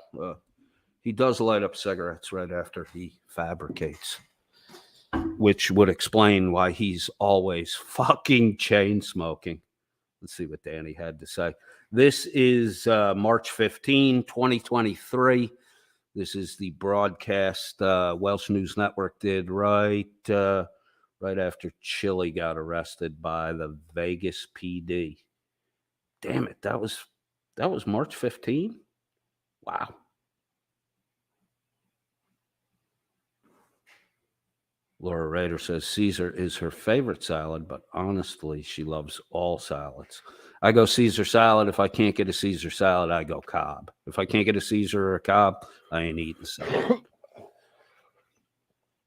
He does light up cigarettes right after he fabricates, which would explain why he's always fucking chain smoking. Let's see what Danny had to say. This is March 15, 2023. This is the broadcast Welsh News Network did right after Chili got arrested by the Vegas PD. Damn it, that was March 15? Wow. Laura Rader says Caesar is her favorite salad, but honestly, she loves all salads. I go Caesar salad. If I can't get a Caesar salad, I go Cobb. If I can't get a Caesar or a Cobb, I ain't eating salad.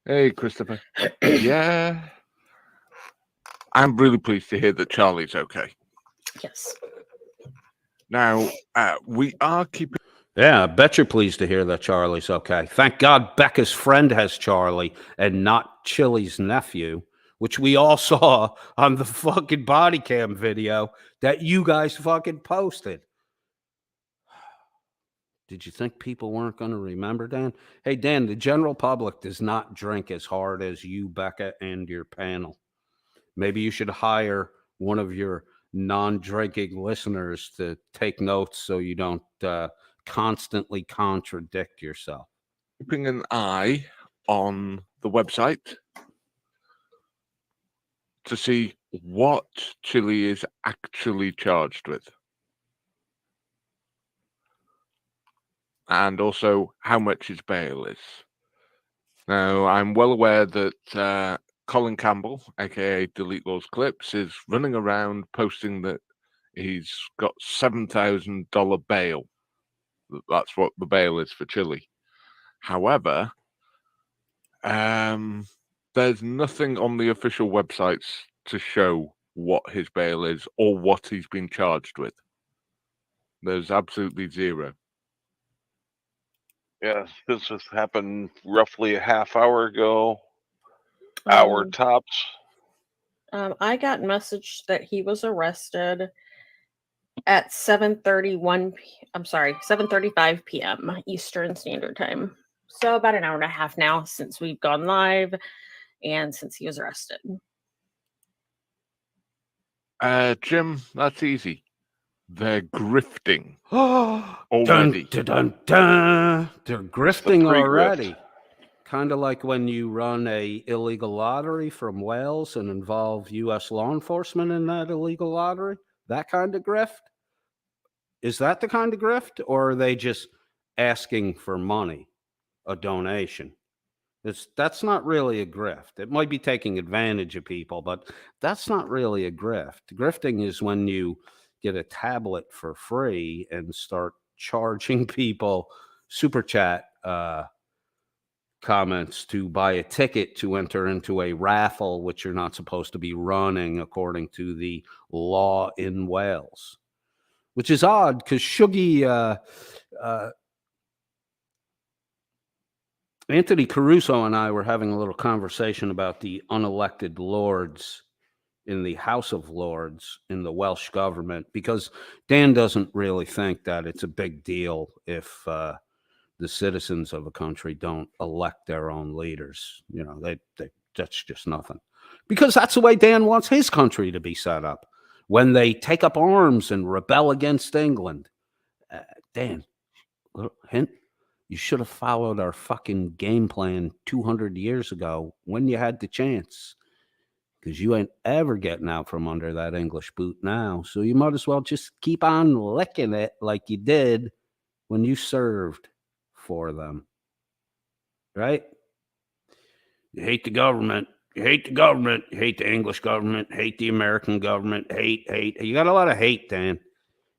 Hey, Christopher. Yeah. I'm really pleased to hear that Charlie's okay. Yes. Now, we are keeping... Yeah, I bet you're pleased to hear that Charlie's okay. Thank God Becca's friend has Charlie and not Chili's nephew, which we all saw on the fucking body cam video that you guys fucking posted. Did you think people weren't going to remember, Dan? Hey, Dan, the general public does not drink as hard as you, Becca, and your panel. Maybe you should hire one of your non-drinking listeners to take notes so you don't constantly contradict yourself. Keeping an eye on the website to see what Chile is actually charged with. And also how much his bail is. Now, I'm well aware that Colin Campbell, aka Delete Those Clips, is running around posting that he's got $7,000 bail. That's what the bail is for Chile. However, there's nothing on the official websites to show what his bail is or what he's been charged with. There's absolutely zero. Yeah, this just happened roughly a half hour ago. Hour tops. I got messaged that he was arrested at 7:35 p.m. Eastern Standard Time. So about an hour and a half now since we've gone live and since he was arrested. Jim, that's easy. They're grifting Already. Dun, dun, dun. They're grifting already. pre-grift. Kind of like when you run a illegal lottery from Wales and involve U.S. law enforcement in that illegal lottery. That kind of grift. Is that the kind of grift, or are they just asking for money, a donation? That's not really a grift. It might be taking advantage of people, but that's not really a grift. Grifting is when you get a tablet for free and start charging people super chat comments to buy a ticket to enter into a raffle, which you're not supposed to be running according to the law in Wales, which is odd because Shuggy, Anthony Caruso and I were having a little conversation about the unelected lords in the House of Lords in the Welsh government, because Dan doesn't really think that it's a big deal if the citizens of a country don't elect their own leaders. You know, that's just nothing, because that's the way Dan wants his country to be set up. When they take up arms and rebel against England, Dan, little hint, you should have followed our fucking game plan 200 years ago when you had the chance, because you ain't ever getting out from under that English boot now. So you might as well just keep on licking it like you did when you served for them. Right? You hate the government. You hate the government. You hate the English government. Hate the American government. Hate. You got a lot of hate, Dan.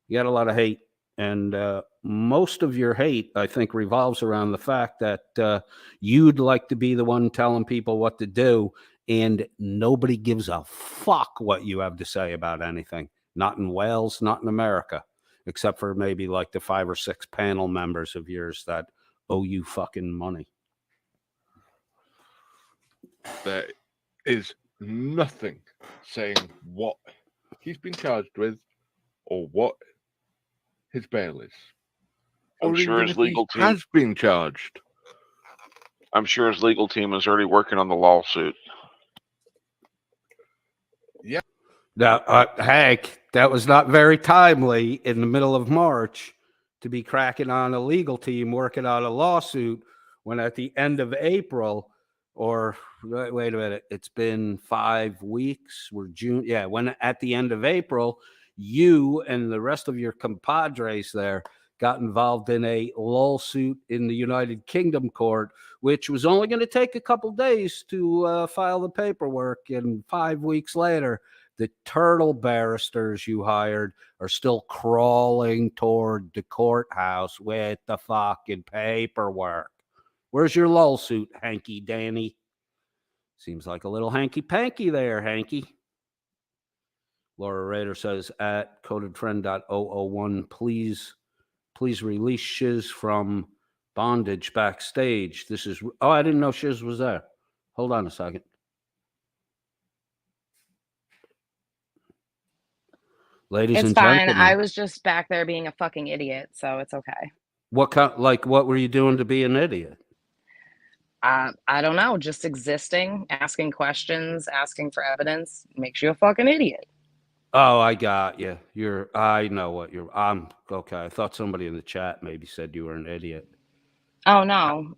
You got a lot of hate. And most of your hate, I think, revolves around the fact that you'd like to be the one telling people what to do, and nobody gives a fuck what you have to say about anything. Not in Wales, not in America, except for maybe like the 5 or 6 panel members of yours that owe you fucking money. There is nothing saying what he's been charged with or what his bail is. I'm sure his legal team has been charged. I'm sure his legal team is already working on the lawsuit. Yeah. Now, Hank, that was not very timely in the middle of March to be cracking on a legal team working on a lawsuit when at the end of April, or wait a minute, it's been 5 weeks. We're June. Yeah, when at the end of April, you and the rest of your compadres there got involved in a lawsuit in the United Kingdom court, which was only going to take a couple days to file the paperwork. And 5 weeks later, the turtle barristers you hired are still crawling toward the courthouse with the fucking paperwork. Where's your lawsuit, Hanky Danny? Seems like a little hanky-panky there, Hanky. Laura Rader says, at codedfriend.001, please release Shiz from bondage backstage. This is, oh, I didn't know Shiz was there. Hold on a second. Ladies It's and fine. gentlemen. I was just back there being a fucking idiot, so it's okay. What were you doing to be an idiot? I don't know. Just existing, asking questions, asking for evidence makes you a fucking idiot. Oh, I got you. I know what I'm okay. I thought somebody in the chat maybe said you were an idiot. Oh, no.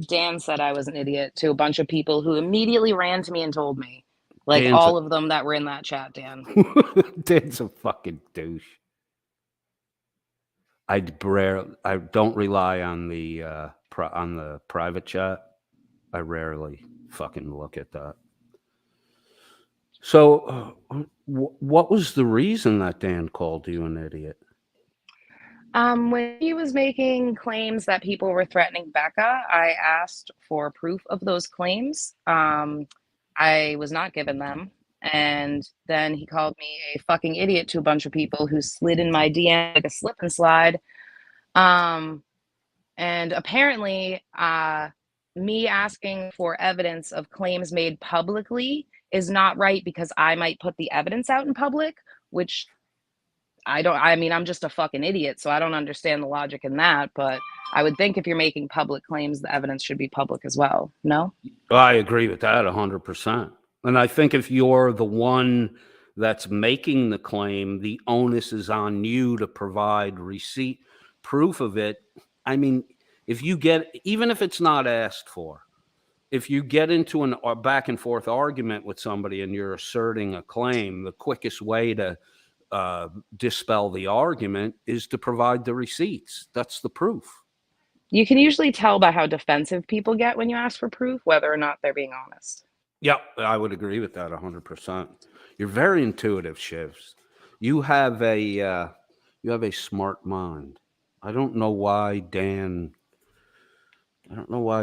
Dan said I was an idiot to a bunch of people who immediately ran to me and told me. Like Dan's all of them that were in that chat, Dan. Dan's a fucking douche. I don't rely on the private chat. I rarely fucking look at that. So, what was the reason that Dan called you an idiot? When he was making claims that people were threatening Becca, I asked for proof of those claims. I was not given them. And then he called me a fucking idiot to a bunch of people who slid in my DM like a slip and slide. And apparently, me asking for evidence of claims made publicly is not right because I might put the evidence out in public, which I mean, I'm just a fucking idiot, so I don't understand the logic in that. But I would think if you're making public claims, the evidence should be public as well. No? I agree with that 100%. And I think if you're the one that's making the claim, the onus is on you to provide receipt proof of it. I mean, if you get, even if it's not asked for, if you get into a back and forth argument with somebody and you're asserting a claim, the quickest way to dispel the argument is to provide the receipts. That's the proof. You can usually tell by how defensive people get when you ask for proof, whether or not they're being honest. Yeah, I would agree with that 100%. You're very intuitive, Shiz. You have a smart mind. I don't know why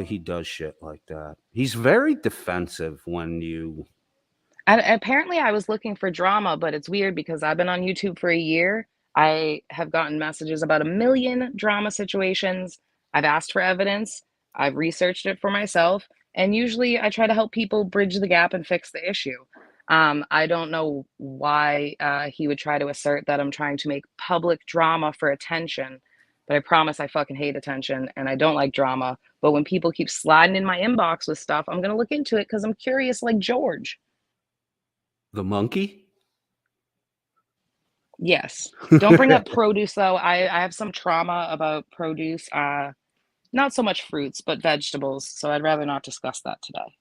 he does shit like that. He's very defensive when you... Apparently, I was looking for drama, but it's weird because I've been on YouTube for a year. I have gotten messages about 1 million drama situations. I've asked for evidence. I've researched it for myself. And usually I try to help people bridge the gap and fix the issue. I don't know why he would try to assert that I'm trying to make public drama for attention. But I promise I fucking hate attention and I don't like drama. But when people keep sliding in my inbox with stuff, I'm going to look into it because I'm curious like George. The monkey? Yes. Don't bring up produce, though. I have some trauma about produce. Not so much fruits, but vegetables. So I'd rather not discuss that today.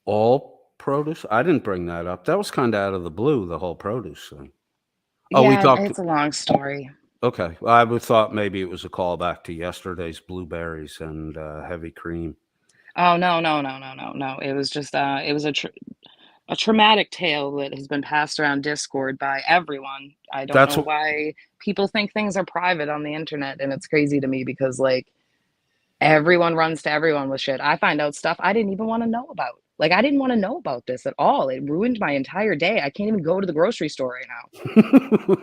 All produce? I didn't bring that up. That was kind of out of the blue, the whole produce thing. Oh, yeah, it's a long story. Okay. Well, I would thought maybe it was a callback to yesterday's blueberries and heavy cream. Oh, no. It was just, it was a traumatic tale that has been passed around Discord by everyone. I don't know why people think things are private on the internet, and it's crazy to me because, like, everyone runs to everyone with shit. I find out stuff I didn't even want to know about. Like, I didn't want to know about this at all. It ruined my entire day. I can't even go to the grocery store right now.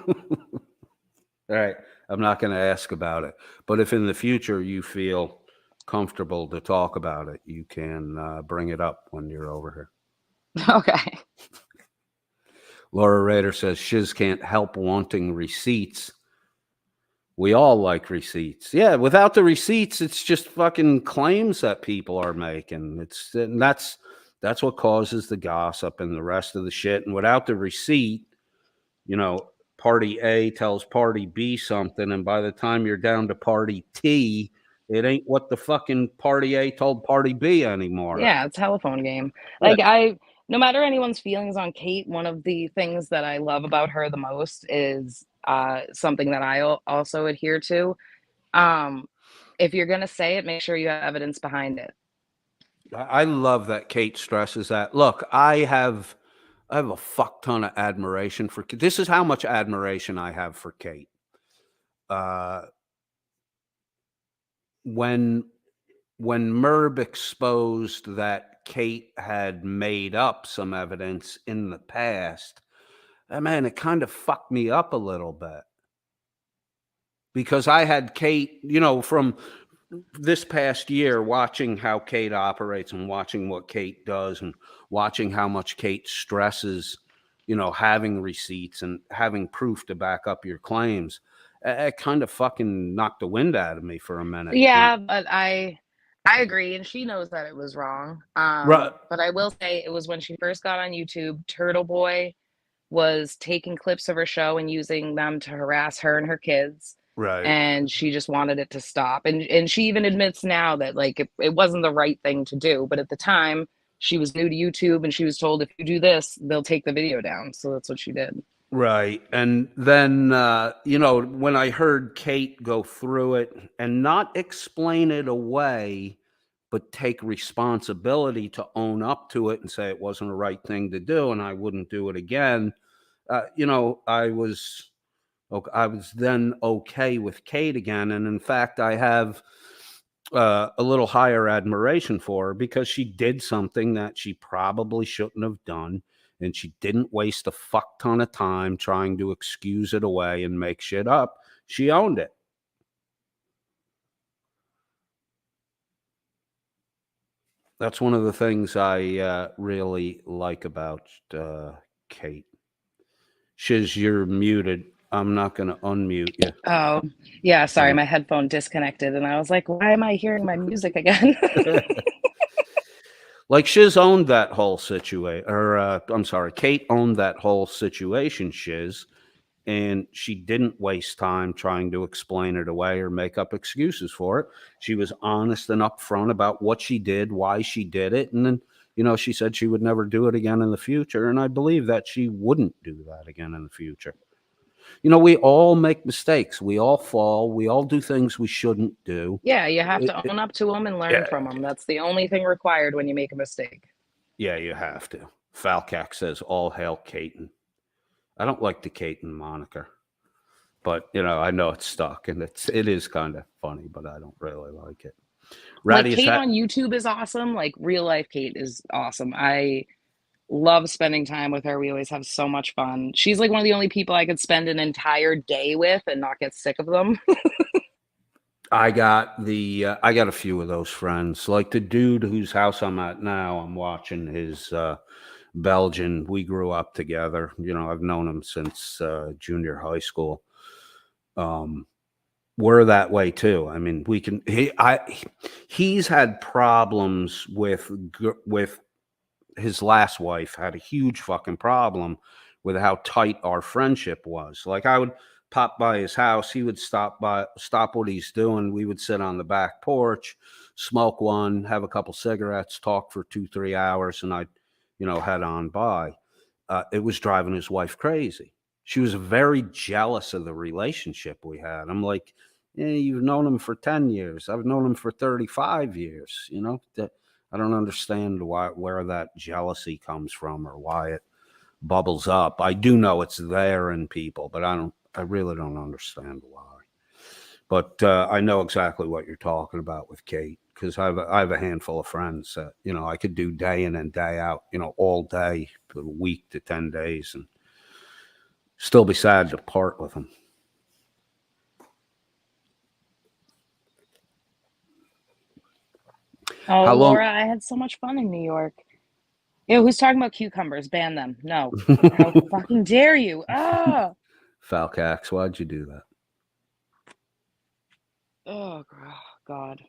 All right. I'm not going to ask about it. But if in the future you feel comfortable to talk about it, you can bring it up when you're over here. Okay. Laura Rader says Shiz can't help wanting receipts. We all like receipts. Yeah, without the receipts, it's just fucking claims that people are making. That's what causes the gossip and the rest of the shit. And without the receipt, you know, party A tells party B something, and by the time you're down to party T, it ain't what the fucking party A told party B anymore. Yeah, it's a telephone game. Yeah. Like, no matter anyone's feelings on Kate, one of the things that I love about her the most is something that I also adhere to. If you're going to say it, make sure you have evidence behind it. I love that Kate stresses that. Look, I have a fuck ton of admiration for Kate. This is how much admiration I have for Kate. When Merb exposed that Kate had made up some evidence in the past, man, it kind of fucked me up a little bit. Because I had Kate, you know, from this past year, watching how Kate operates and watching what Kate does and watching how much Kate stresses, you know, having receipts and having proof to back up your claims. It kind of fucking knocked the wind out of me for a minute. Yeah, but I agree, and she knows that it was wrong. Right. But I will say it was when she first got on YouTube, Turtle Boy was taking clips of her show and using them to harass her and her kids. Right. And she just wanted it to stop. And she even admits now that, like, it wasn't the right thing to do. But at the time, she was new to YouTube and she was told, if you do this, they'll take the video down. So that's what she did. Right. And then, when I heard Kate go through it and not explain it away, but take responsibility to own up to it and say it wasn't the right thing to do and I wouldn't do it again, I was then okay with Kate again. And in fact, I have a little higher admiration for her because she did something that she probably shouldn't have done. And she didn't waste a fuck ton of time trying to excuse it away and make shit up. She owned it. That's one of the things I really like about Kate. Shiz, you're muted. I'm not going to unmute you. Oh, yeah. Sorry, my headphone disconnected. And I was like, why am I hearing my music again? Like Shiz owned that whole situation, or I'm sorry, Kate owned that whole situation, Shiz, and she didn't waste time trying to explain it away or make up excuses for it. She was honest and upfront about what she did, why she did it, and then, she said she would never do it again in the future, and I believe that she wouldn't do that again in the future. We all make mistakes. We all fall. We all do things we shouldn't do. Yeah, you have to own up to them and learn from them. That's the only thing required when you make a mistake. Yeah, you have to. Falcac says, all hail Caton. I don't like the Caton moniker, but, I know it's stuck, and it is kind of funny, but I don't really like it. Like Kate on YouTube is awesome. Like real life Kate is awesome. I love spending time with her. We always have so much fun. She's like one of the only people I could spend an entire day with and not get sick of them. I got a few of those friends. Like the dude whose house I'm at now, I'm watching his Belgian. We grew up together. I've known him since junior high school. We're that way too. I mean, he's had problems with his last wife, had a huge fucking problem with how tight our friendship was. Like I would pop by his house, he would stop what he's doing. We would sit on the back porch, smoke one, have a couple cigarettes, talk for 2-3 hours, and I'd, head on by. It was driving his wife crazy. She was very jealous of the relationship we had. I'm like, you've known him for 10 years. I've known him for 35 years. I don't understand where that jealousy comes from or why it bubbles up. I do know it's there in people, but I really don't understand why. But I know exactly what you're talking about with Kate, because I have a handful of friends that, I could do day in and day out, all day, a week to 10 days, and still be sad to part with them. Oh, Laura, I had so much fun in New York. Who's talking about cucumbers? Ban them. No. How fucking dare you? Ah! Falcax, why'd you do that? Oh, God.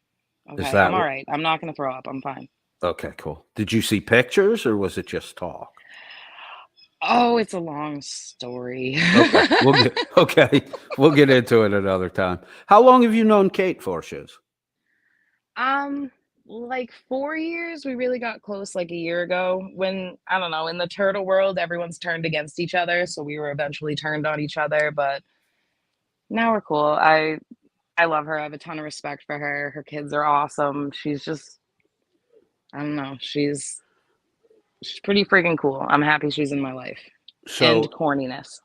Okay, I'm all right. I'm not going to throw up. I'm fine. Okay, cool. Did you see pictures or was it just talk? Oh, it's a long story. Okay, we'll get into it another time. How long have you known Kate for, Shiz? Like 4 years. We really got close like a year ago when, I don't know, in the turtle world, everyone's turned against each other. So we were eventually turned on each other, but now we're cool. I love her. I have a ton of respect for her. Her kids are awesome. She's just, I don't know. She's pretty freaking cool. I'm happy she's in my life. And corniness.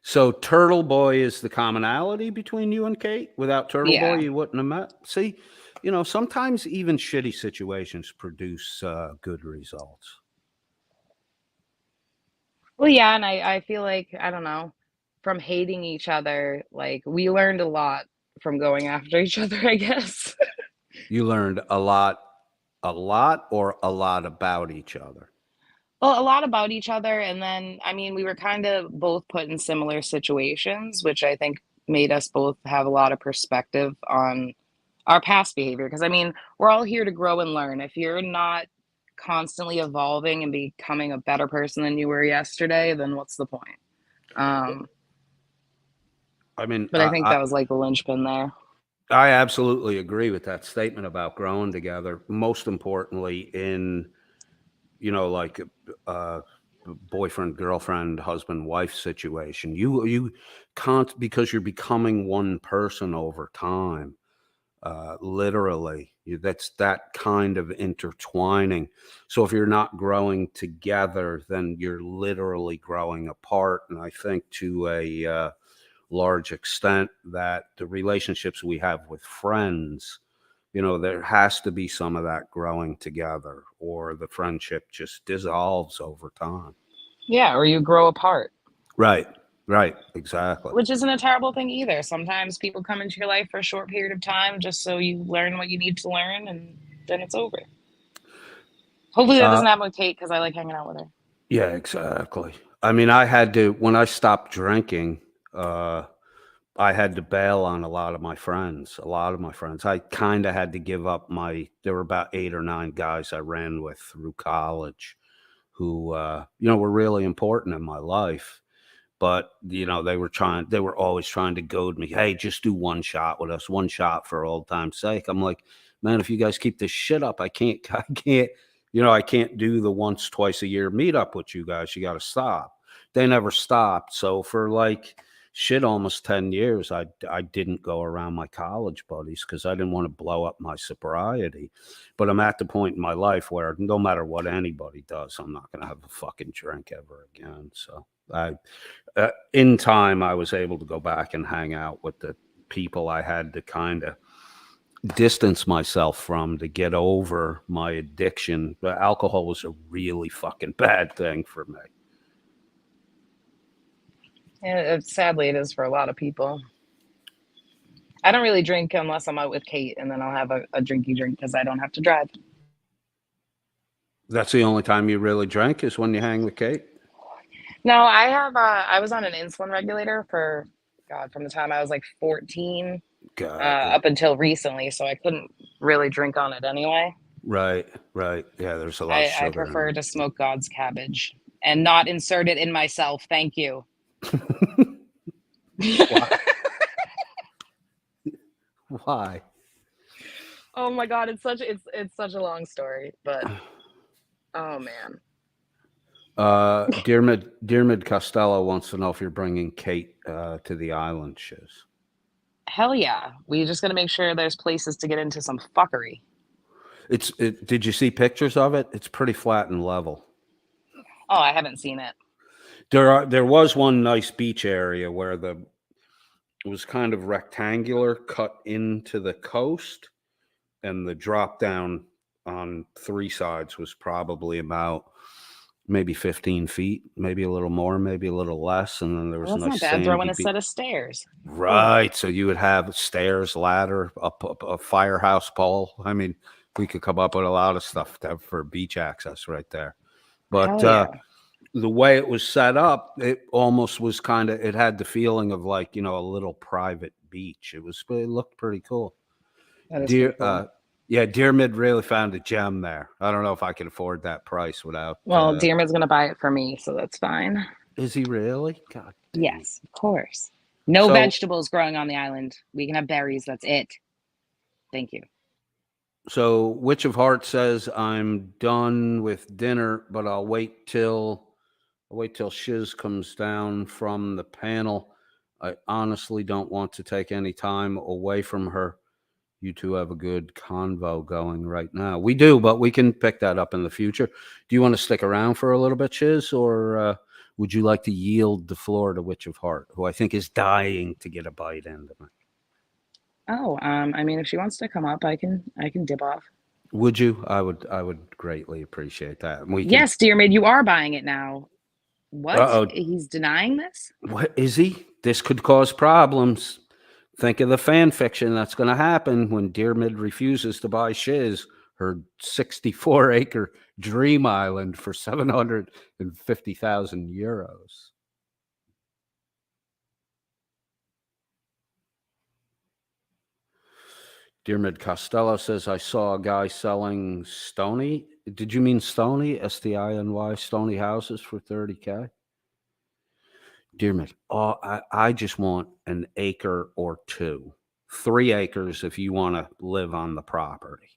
So Turtle Boy is the commonality between you and Kate? Without Turtle Boy, you wouldn't have met? See, sometimes even shitty situations produce good results. Well, yeah, and I feel like, I don't know, from hating each other, like we learned a lot from going after each other, I guess. You learned a lot or a lot about each other? Well, a lot about each other. And then, I mean, we were kind of both put in similar situations, which I think made us both have a lot of perspective on our past behavior. Because, I mean, we're all here to grow and learn. If you're not constantly evolving and becoming a better person than you were yesterday, then what's the point? I mean, but I think that was like the linchpin there. I absolutely agree with that statement about growing together. Most importantly, in, like boyfriend, girlfriend, husband, wife situation, you can't, because you're becoming one person over time. Literally, that's that kind of intertwining. So if you're not growing together, then you're literally growing apart. And I think to a large extent that the relationships we have with friends, there has to be some of that growing together, or the friendship just dissolves over time. Yeah, or you grow apart. Right, exactly. Which isn't a terrible thing either. Sometimes people come into your life for a short period of time just so you learn what you need to learn, and then it's over. Hopefully that doesn't happen with Kate, because I like hanging out with her. Yeah, exactly. I mean, I had to, when I stopped drinking, I had to bail on a lot of my friends. I kind of had to give up there were about 8 or 9 guys I ran with through college who, were really important in my life. But, they were always trying to goad me. Hey, just do one shot with us, one shot for old time's sake. I'm like, man, if you guys keep this shit up, I can't, I can't do the once, twice a year meetup with you guys. You got to stop. They never stopped. So for almost 10 years, I didn't go around my college buddies because I didn't want to blow up my sobriety. But I'm at the point in my life where no matter what anybody does, I'm not going to have a fucking drink ever again. So in time, I was able to go back and hang out with the people I had to kind of distance myself from to get over my addiction. But alcohol was a really fucking bad thing for me. Yeah, sadly, it is for a lot of people. I don't really drink unless I'm out with Kate, and then I'll have a drinky drink because I don't have to drive. That's the only time you really drink, is when you hang with Kate? No, I was on an insulin regulator for, from the time I was like 14 up until recently, so I couldn't really drink on it anyway. Right. Yeah, there's a lot of sugar. I prefer to smoke God's cabbage and not insert it in myself. Thank you. Why? Oh my God, it's such a long story, but oh man. Dearmid Costello wants to know if you're bringing Kate to the island, Shiz. Hell yeah. We just got to make sure there's places to get into some fuckery. Did you see pictures of it? It's pretty flat and level. Oh, I haven't seen it. There was one nice beach area where it was kind of rectangular, cut into the coast, and the drop down on 3 sides was probably about maybe 15 feet, maybe a little more, maybe a little less, and then there was that's a nice not bad. Throw in a set of stairs. Right. So you would have stairs, ladder, up a firehouse pole. I mean, we could come up with a lot of stuff for beach access right there. But the way it was set up, it almost was it had the feeling of like, a little private beach. It looked pretty cool. That is pretty cool. Yeah, Dearmid really found a gem there. I don't know if I can afford that price without. Well, Dearmid's going to buy it for me, so that's fine. Is he really? God damn. Yes, of course. No vegetables growing on the island. We can have berries. That's it. Thank you. So Witch of Heart says, I'm done with dinner, but I'll wait till Shiz comes down from the panel. I honestly don't want to take any time away from her. You two have a good convo going right now. We do, but we can pick that up in the future. Do you want to stick around for a little bit, Shiz, or would you like to yield the floor to Witch of Heart, who I think is dying to get a bite into me? Oh, I mean, if she wants to come up, I can dip off. Would you? I would greatly appreciate that. Yes, Dearmid, you are buying it now. What? Uh-oh. He's denying this? What is he? This could cause problems. Think of the fan fiction that's going to happen when Dearmid refuses to buy Shiz her 64-acre dream island for 750,000 euros. Dearmid Costello says, I saw a guy selling Stony. Did you mean Stony? S-T-I-N-Y, Stony houses for 30K? Dearmid, I just want an acre or 2 3 acres if you want to live on the property.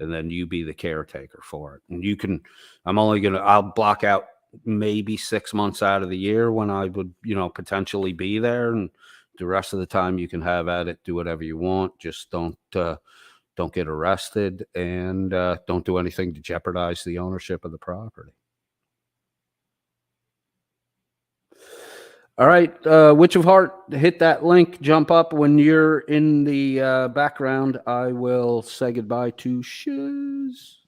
And then you be the caretaker for it. And you can, I'll block out maybe 6 months out of the year when I would, potentially be there. And the rest of the time you can have at it, do whatever you want. Just don't get arrested, and don't do anything to jeopardize the ownership of the property. All right, Witch of Heart, hit that link, jump up. When you're in the background, I will say goodbye to Shiz.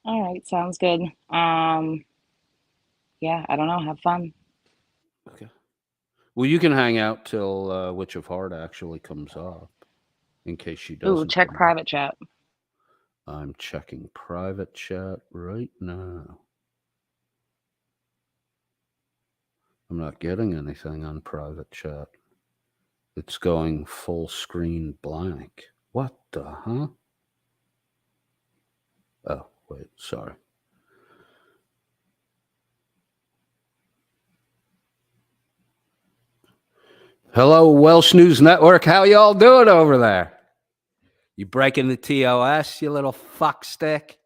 All right, sounds good. Yeah, I don't know. Have fun. Okay. Well, you can hang out till Witch of Heart actually comes up, in case she doesn't. Ooh, check private chat. I'm checking private chat right now. I'm not getting anything on private chat. It's going full screen blank. What the huh? Oh, wait, sorry. Hello, Welsh News Network. How y'all doing over there? You breaking the TOS, you little fuckstick?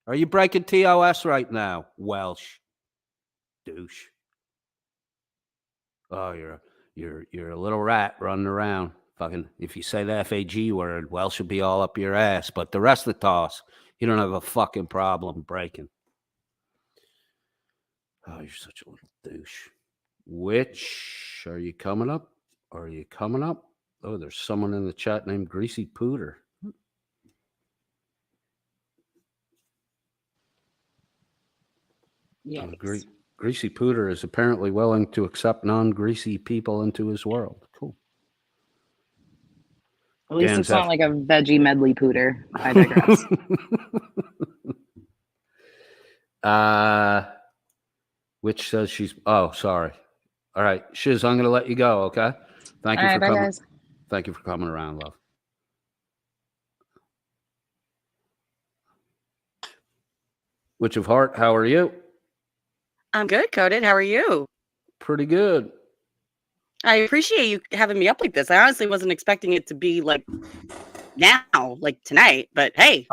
Are you breaking TOS right now, Welsh douche? Oh, you're a little rat running around. Fucking, if you say the FAG word, Welsh will be all up your ass. But the rest of the toss, you don't have a fucking problem breaking. Oh, you're such a little douche. Which, are you coming up? Are you coming up? Oh, there's someone in the chat named Greasy Pooter. Yeah. Greasy Pooter is apparently willing to accept non-greasy people into his world. Cool. At least it's not like a veggie medley pooter. I digress. Which says she's. Oh, sorry. All right, Shiz, I'm going to let you go. Okay. Thank you for coming. Guys. Thank you for coming around, love. Witch of Heart, how are you? I'm good, Coded. How are you? Pretty good. I appreciate you having me up like this. I honestly wasn't expecting it to be like now, like tonight, but hey.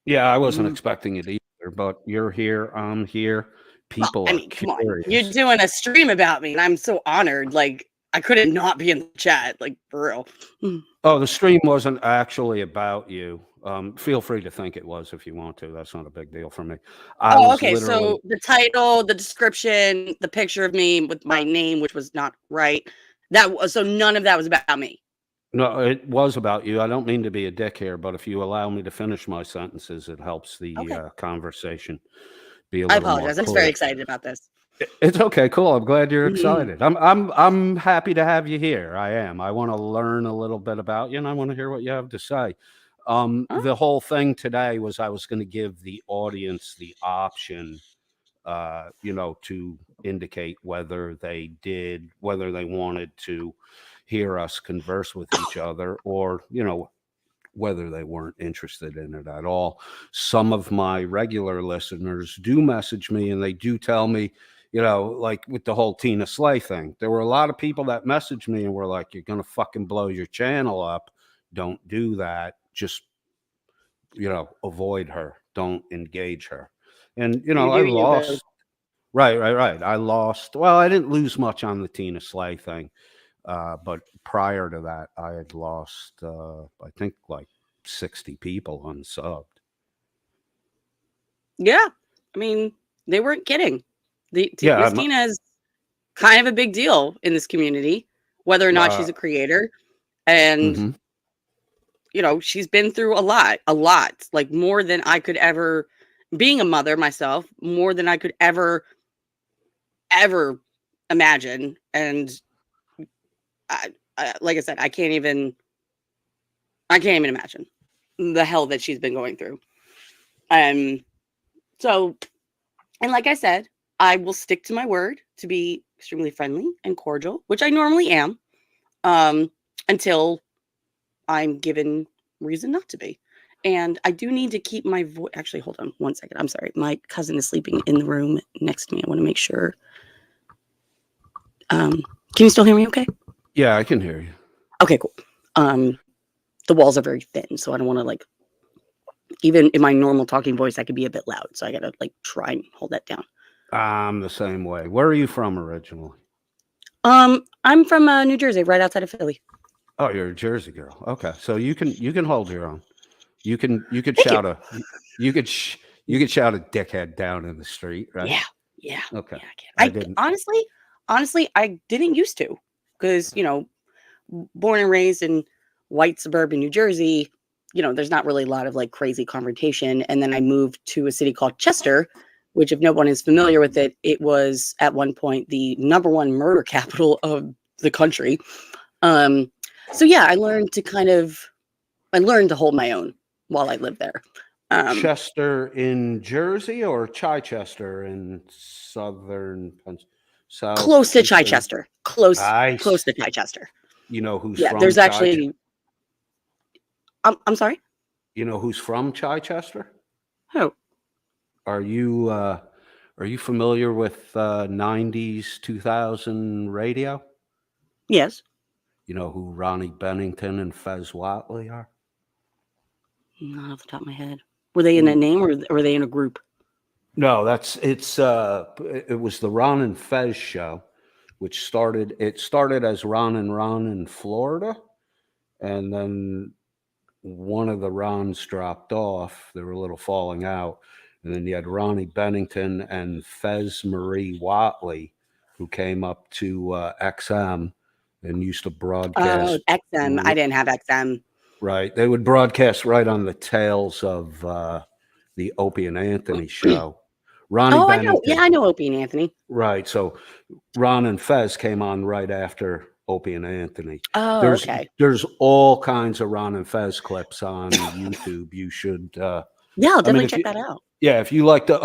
Yeah, I wasn't expecting it either, but you're here. I'm here. People are come on. You're doing a stream about me, and I'm so honored. Like, I couldn't not be in the chat, like, for real. Oh, the stream wasn't actually about you. Feel free to think it was if you want to. That's not a big deal for me. Okay. So the title, the description, the picture of me with my name, which was not right. So none of that was about me. No, it was about you. I don't mean to be a dick here, but if you allow me to finish my sentences, it helps the conversation be a little more. I apologize. I'm very excited about this. It's okay. Cool. I'm glad you're excited. I'm happy to have you here. I am. I want to learn a little bit about you, and I want to hear what you have to say. The whole thing today was I was going to give the audience the option, to indicate whether they wanted to hear us converse with each other, or, whether they weren't interested in it at all. Some of my regular listeners do message me, and they do tell me, like with the whole Tina Slay thing, there were a lot of people that messaged me and were like, you're going to fucking blow your channel up. Don't do that. Just, avoid her. Don't engage her. And, I lost. Right. I lost. Well, I didn't lose much on the Tina Slay thing. But prior to that, I had lost, I think, like 60 people unsubbed. Yeah. I mean, they weren't kidding. Miss Tina is kind of a big deal in this community, whether or not she's a creator. And, she's been through a lot, like more than I could ever, being a mother myself, more than I could ever imagine. And I, like I said, I can't even imagine the hell that she's been going through. So, and like I said, I will stick to my word to be extremely friendly and cordial, which I normally am, until I'm given reason not to be. And I do need to keep my voice. Actually, hold on 1 second. I'm sorry. My cousin is sleeping in the room next to me. I want to make sure. Can you still hear me okay? Yeah, I can hear you. Okay, cool. The walls are very thin, so I don't want to like. Even in my normal talking voice, I could be a bit loud, so I gotta like try and hold that down. I'm the same way. Where are you from originally? I'm from New Jersey, right outside of Philly. Oh, you're a Jersey girl. Okay, so you can hold your own. You could Thank shout you could shout a dickhead down in the street, right? Yeah. Okay. Yeah, I I didn't. honestly, I didn't used to, because born and raised in white suburban New Jersey, there's not really a lot of like crazy confrontation. And then I moved to a city called Chester, which, if no one is familiar with it, it was at one point the #1 murder capital of the country. So yeah, I learned to hold my own while I lived there. Chester in Jersey or Chichester in southern south? Close to eastern? Chichester. Close Nice. to Chichester. You know who's Yeah, from there's Chichester? actually. I'm sorry. You know who's from Chichester? Who? Are you familiar with 90s 2000 radio? Yes. You know who Ronnie Bennington and Fez Watley are? Not off the top of my head. Were they in a name, or were they in a group? No, it was the Ron and Fez show, which started as Ron in Florida, and then one of the Rons dropped off. They were a little falling out. And then you had Ronnie Bennington and Fez Marie Watley, who came up to XM and used to broadcast. Oh, XM. I didn't have XM. Right. They would broadcast right on the tails of the Opie and Anthony show. Ronnie Bennington. I know. Yeah, I know Opie and Anthony. Right. So Ron and Fez came on right after Opie and Anthony. Oh, okay. There's all kinds of Ron and Fez clips on YouTube. You should. Yeah, I'll definitely check that out. Yeah, if you like the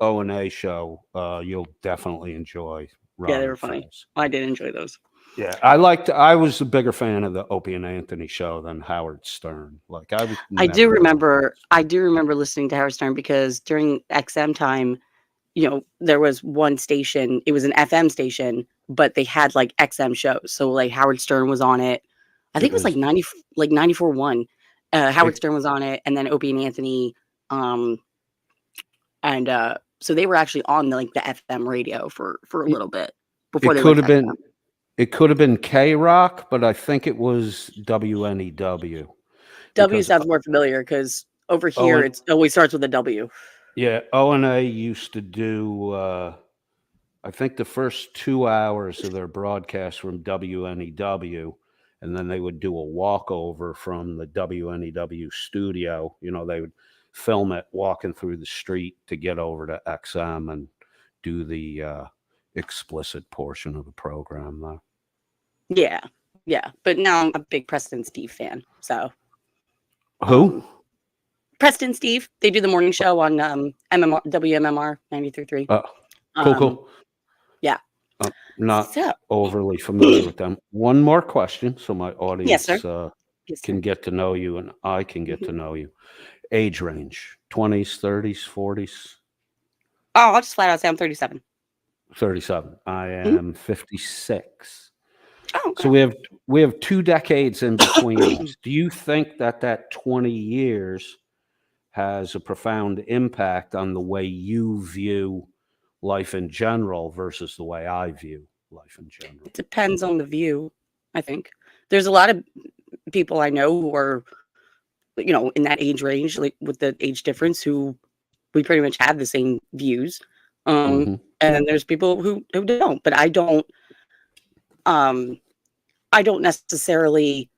O&A show, you'll definitely enjoy Ron. Yeah, they were funny. Fez. I did enjoy those. Yeah, I was a bigger fan of the Opie and Anthony show than Howard Stern. Like I do remember listening to Howard Stern, because during XM time, there was one station. It was an FM station, but they had like XM shows. So like Howard Stern was on it. I think it was like 94.1. Howard Stern was on it, and then Opie and Anthony. So they were actually on the FM radio for a little bit before they could have went to been. XM. It could have been K-Rock, but I think it was WNEW. W sounds more familiar, because over here it always starts with a W. Yeah, O&A used to do, I think, the first 2 hours of their broadcast from WNEW, and then they would do a walkover from the WNEW studio. They would film it walking through the street to get over to XM and do the explicit portion of the program, though. Yeah. But now I'm a big Preston Steve fan. So who? Preston Steve. They do the morning show on WMMR 93.3. Cool. Yeah. Not overly familiar with them. One more question, so my audience Yes, sir. can get to know you, and I can get to know you. Age range: 20s, 30s, 40s. Oh, I'll just flat out say I'm 37. 37. I am 56. Oh, okay. So we have 2 decades in between us. Do you think that 20 years has a profound impact on the way you view life in general versus the way I view life in general? It depends on the view, I think. There's a lot of people I know who are, in that age range, like with the age difference, who we pretty much have the same views. And then there's people who don't, but I don't necessarily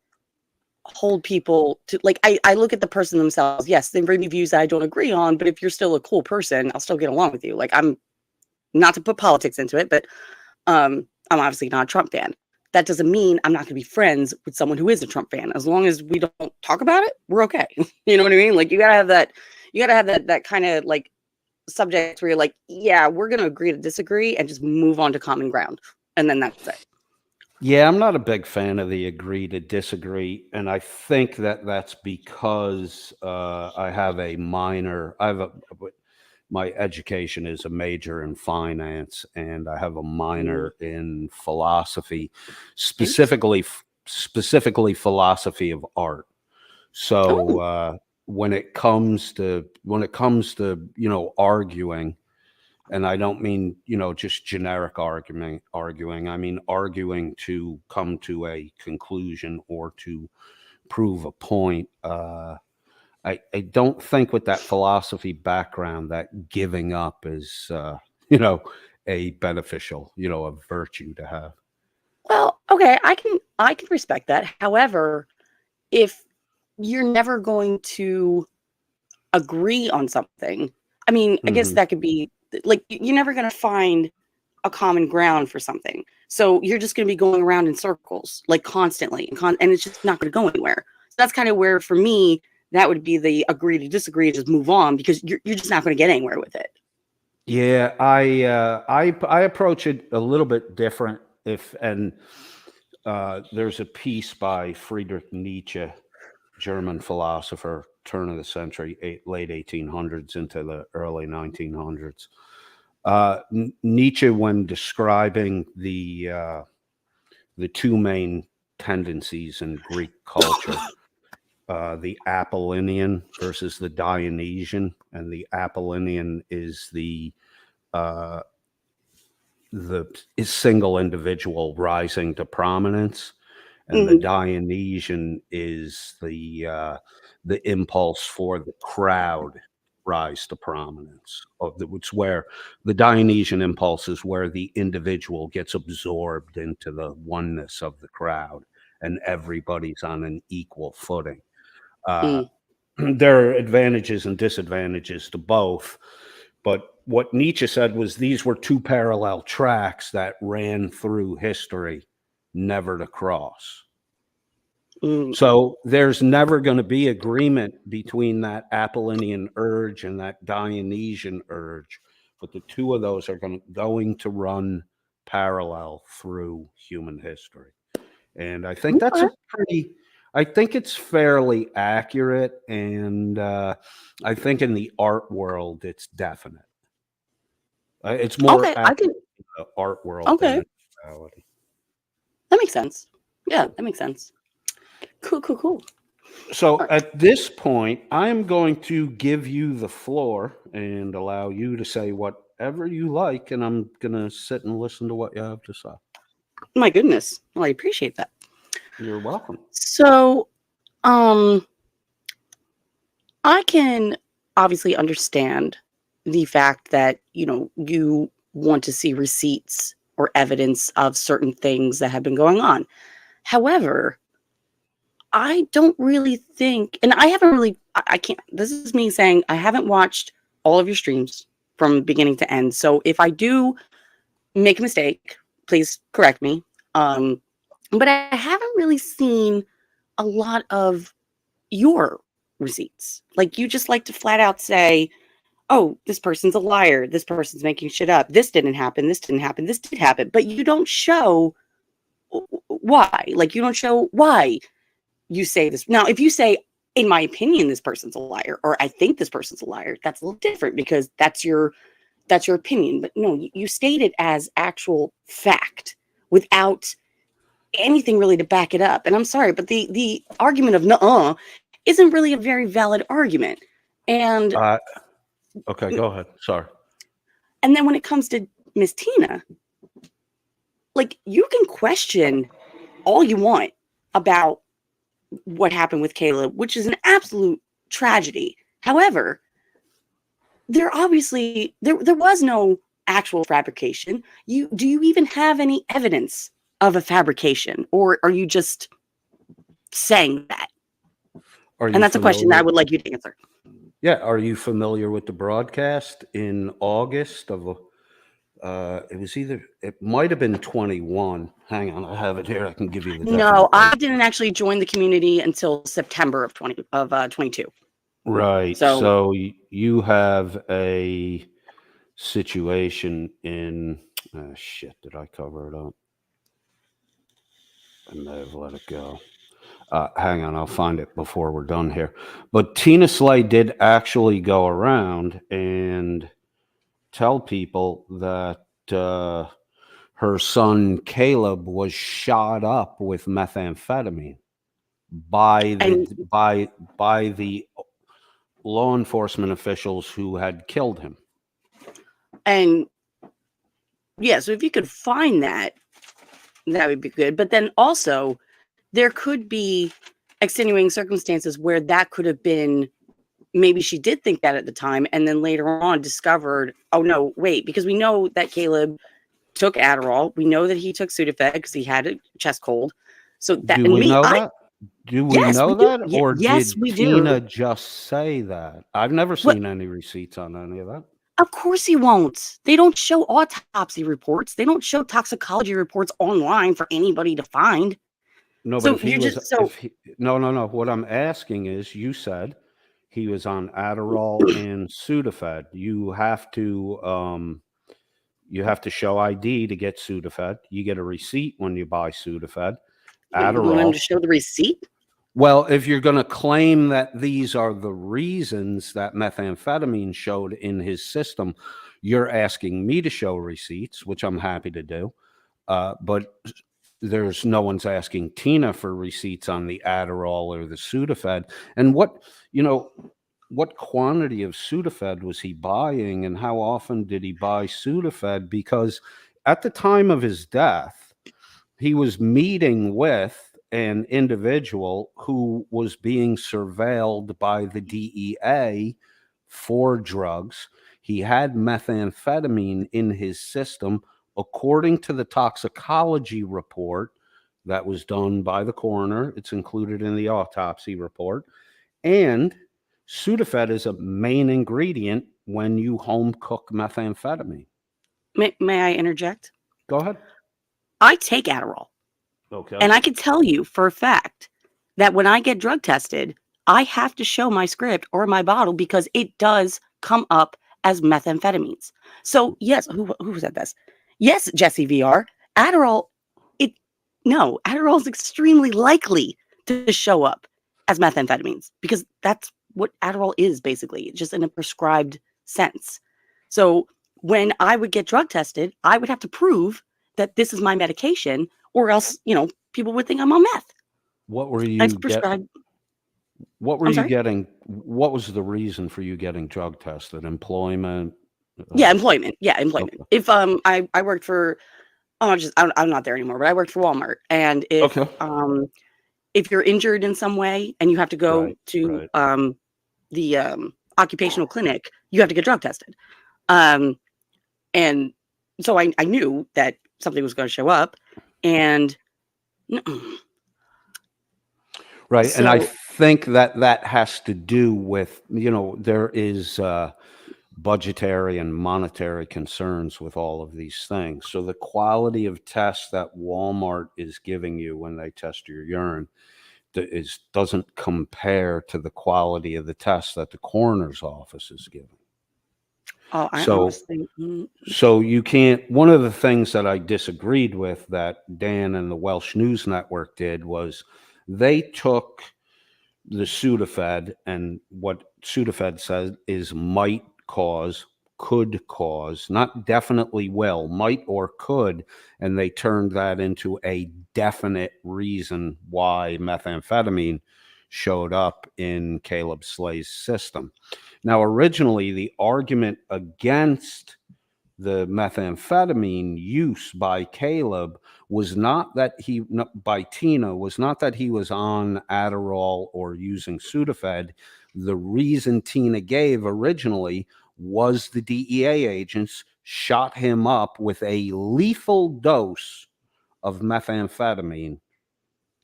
hold people to, like, I look at the person themselves. Yes, they bring me views that I don't agree on, but if you're still a cool person, I'll still get along with you. Like, I'm not to put politics into it, but I'm obviously not a Trump fan. That doesn't mean I'm not going to be friends with someone who is a Trump fan. As long as we don't talk about it, we're okay. You know what I mean? Like, you gotta have that kind of like subject where you're like, yeah, we're going to agree to disagree and just move on to common ground. And then that's it. Yeah, I'm not a big fan of the agree to disagree. And I think that's because I have my education is a major in finance, and I have a minor in philosophy, specifically philosophy of art. So when it comes to arguing, and I don't mean just generic arguing. I mean arguing to come to a conclusion or to prove a point. I don't think with that philosophy background that giving up is a beneficial, a virtue to have. Well, okay, I can respect that. However, if you're never going to agree on something, I mean, I guess that could be like you're never going to find a common ground for something. So you're just going to be going around in circles like constantly, and it's just not going to go anywhere. So that's kind of where, for me, that would be the agree to disagree, just move on, because you're just not going to get anywhere with it. Yeah, I approach it a little bit different. There's a piece by Friedrich Nietzsche, German philosopher, turn of the century, late 1800s into the early 1900s. Nietzsche, when describing the two main tendencies in Greek culture, the Apollinian versus the Dionysian, and the Apollinian is the single individual rising to prominence, and the Dionysian is the impulse for the crowd rise to prominence. It's where the Dionysian impulse is where the individual gets absorbed into the oneness of the crowd, and everybody's on an equal footing. There are advantages and disadvantages to both, but what Nietzsche said was these were two parallel tracks that ran through history, never to cross. So there's never going to be agreement between that Apollinian urge and that Dionysian urge, but the two of those are going to run parallel through human history. And I think that's I think it's fairly accurate, and I think in the art world it's definite. It's more accurate in the art world than in reality. That makes sense. Yeah, that makes sense. Cool. So at this point, I'm going to give you the floor and allow you to say whatever you like, and I'm going to sit and listen to what you have to say. My goodness. Well, I appreciate that. You're welcome. So, I can obviously understand the fact that, you want to see receipts or evidence of certain things that have been going on. However, I don't really think, and I haven't really, I can't, this is me saying I haven't watched all of your streams from beginning to end. So if I do make a mistake, please correct me. But I haven't really seen a lot of your receipts. Like, you just like to flat out say, oh, this person's a liar. This person's making shit up. This didn't happen. This didn't happen. This did happen. But you don't show why. Like, you don't show why you say this. Now, if you say, in my opinion, this person's a liar, or I think this person's a liar, that's a little different because that's your opinion. But no, you state it as actual fact without anything really to back it up. And I'm sorry, but the argument of nuh-uh isn't really a very valid argument. And okay, go ahead. Sorry. And then when it comes to Miss Tina, like, you can question all you want about what happened with Caleb, which is an absolute tragedy. However, there was no actual fabrication. Do you even have any evidence of a fabrication, or are you just saying that? And that's a question that I would like you to answer. Yeah. Are you familiar with the broadcast in August of it might have been 21. Hang on, I have it here. I can give you the No, I didn't actually join the community until September of 22. Right. So you have a situation in shit, did I cover it up? I may have let it go. Hang on, I'll find it before we're done here. But Tina Slay did actually go around and tell people that her son Caleb was shot up with methamphetamine by the law enforcement officials who had killed him. And yeah, so if you could find that would be good. But then also, there could be extenuating circumstances where that could have been, maybe she did think that at the time, and then later on discovered, oh no, wait, because we know that Caleb took Adderall. We know that he took Sudafed because he had a chest cold. So that, Do we know that? Do we know that? Or yes, did we Tina do. just say that? I've never seen any receipts on any of that. Of course he won't. They don't show autopsy reports. They don't show toxicology reports online for anybody to find. No, but no. What I'm asking is, you said he was on Adderall and Sudafed. You have to show ID to get Sudafed. You get a receipt when you buy Sudafed. Adderall. You want him to show the receipt? Well, if you're going to claim that these are the reasons that methamphetamine showed in his system, you're asking me to show receipts, which I'm happy to do. But there's no one's asking Tina for receipts on the Adderall or the Sudafed. And what quantity of Sudafed was he buying, and how often did he buy Sudafed? Because at the time of his death, he was meeting with an individual who was being surveilled by the DEA for drugs. He had methamphetamine in his system, according to the toxicology report that was done by the coroner. It's included in the autopsy report. And Sudafed is a main ingredient when you home cook methamphetamine. May I interject? Go ahead. I take Adderall. Okay. And I can tell you for a fact that when I get drug tested, I have to show my script or my bottle because it does come up as methamphetamines. So yes, who said this? Yes, Jesse VR, Adderall, Adderall is extremely likely to show up as methamphetamines because that's what Adderall is basically, just in a prescribed sense. So when I would get drug tested, I would have to prove that this is my medication, or else, people would think I'm on meth. What were you getting? What were you getting? What was the reason for you getting drug tested? Employment? Employment. Yeah, employment. Okay. If I worked for, I'm not there anymore, but I worked for Walmart, and if you're injured in some way and you have to go to the occupational clinic, you have to get drug tested. And so I knew that something was going to show up, and right. So, and I think that has to do with, there is budgetary and monetary concerns with all of these things. So the quality of tests that Walmart is giving you when they test your urine doesn't compare to the quality of the tests that the coroner's office is giving. Oh, so you can't. One of the things that I disagreed with that Dan and the Welsh News Network did was they took the Sudafed, and what Sudafed says is might cause, could cause, not definitely will, might or could, and they turned that into a definite reason why methamphetamine showed up in Caleb Slay's system. Now, originally, the argument against the methamphetamine use by Caleb was not that by Tina, was not that he was on Adderall or using Sudafed. The reason Tina gave originally was the DEA agents shot him up with a lethal dose of methamphetamine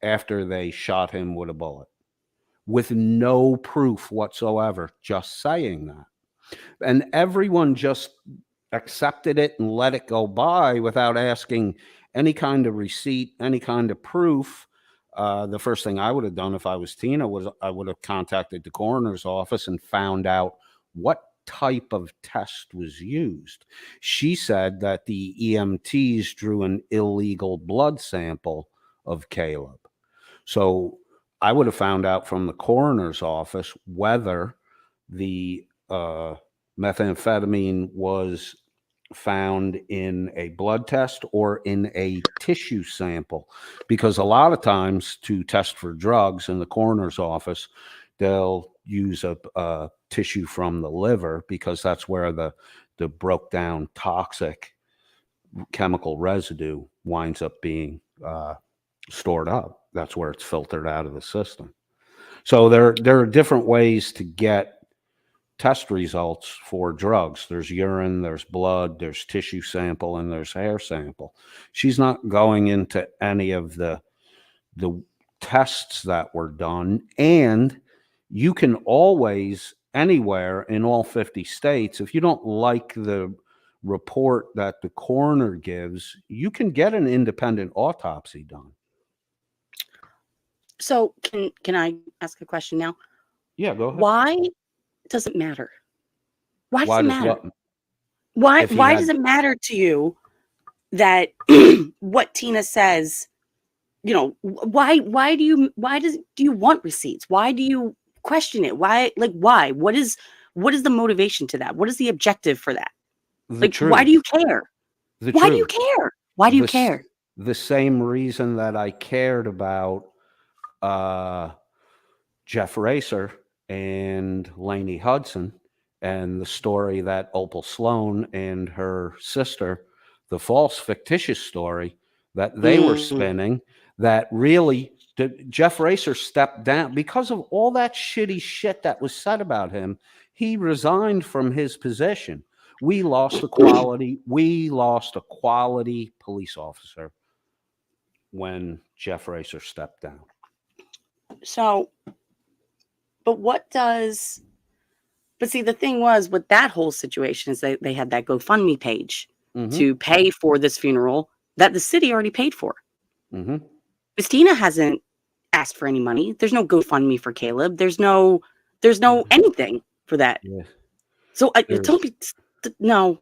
after they shot him with a bullet, with no proof whatsoever, just saying that. And everyone just accepted it and let it go by without asking any kind of receipt, any kind of proof. The first thing I would have done if I was Tina was I would have contacted the coroner's office and found out what type of test was used. She said that the EMTs drew an illegal blood sample of Caleb. So I would have found out from the coroner's office whether the methamphetamine was found in a blood test or in a tissue sample, because a lot of times to test for drugs in the coroner's office, they'll use a tissue from the liver, because that's where the broke down toxic chemical residue winds up being stored up. That's where it's filtered out of the system. So there are different ways to get test results for drugs. There's urine, there's blood, there's tissue sample, and there's hair sample. She's not going into any of the tests that were done. And you can always, anywhere in all 50 states, if you don't like the report that the coroner gives, you can get an independent autopsy done. So can I ask a question now? Yeah, go ahead. Why does it matter? Why does it matter? What? Why does it matter to you that what Tina says? You know, why do you want receipts? Why do you question it? Why? What is the motivation to that? What is the objective for that? Why do you care? Why do you care? Why do you care? The same reason that I cared about Jeff Racer and Lainey Hudson, and the story that Opal Sloan and her sister, the false fictitious story that they were spinning, that really Jeff Racer stepped down because of all that shitty shit that was said about him. He resigned from his position. We lost a quality police officer when Jeff Racer stepped down. So, but see, the thing was with that whole situation is they had that GoFundMe page to pay for this funeral that the city already paid for. Christina hasn't asked for any money. There's no GoFundMe for Caleb. There's no anything for that. Yeah. So don't be, no.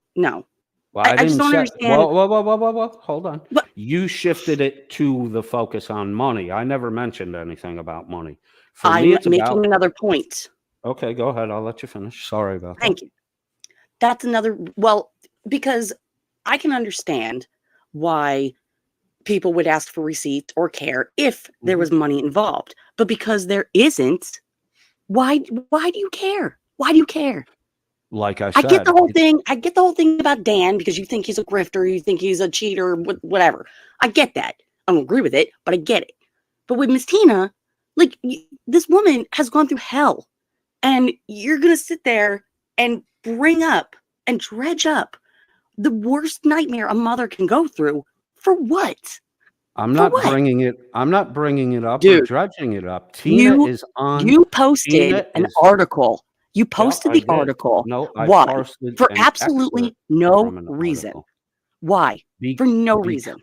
Well, I just don't understand. Whoa, hold on. You shifted it to the focus on money. I never mentioned anything about money. I'm making another point. Okay, go ahead. I'll let you finish. Sorry about that. Thank you. That's another, because I can understand why people would ask for receipts or care if there was money involved. But because there isn't, why do you care? Why do you care? Like I said, I get the whole thing about Dan because you think he's a grifter, you think he's a cheater, whatever. I get that. I don't agree with it, but I get it. But with Miss Tina, this woman has gone through hell, and you're gonna sit there and bring up and dredge up the worst nightmare a mother can go through for what? I'm not bringing it up, dude, or dredging it up. Tina is on. You posted an article. You posted the article. No, why? For absolutely no reason. Why? For no reason.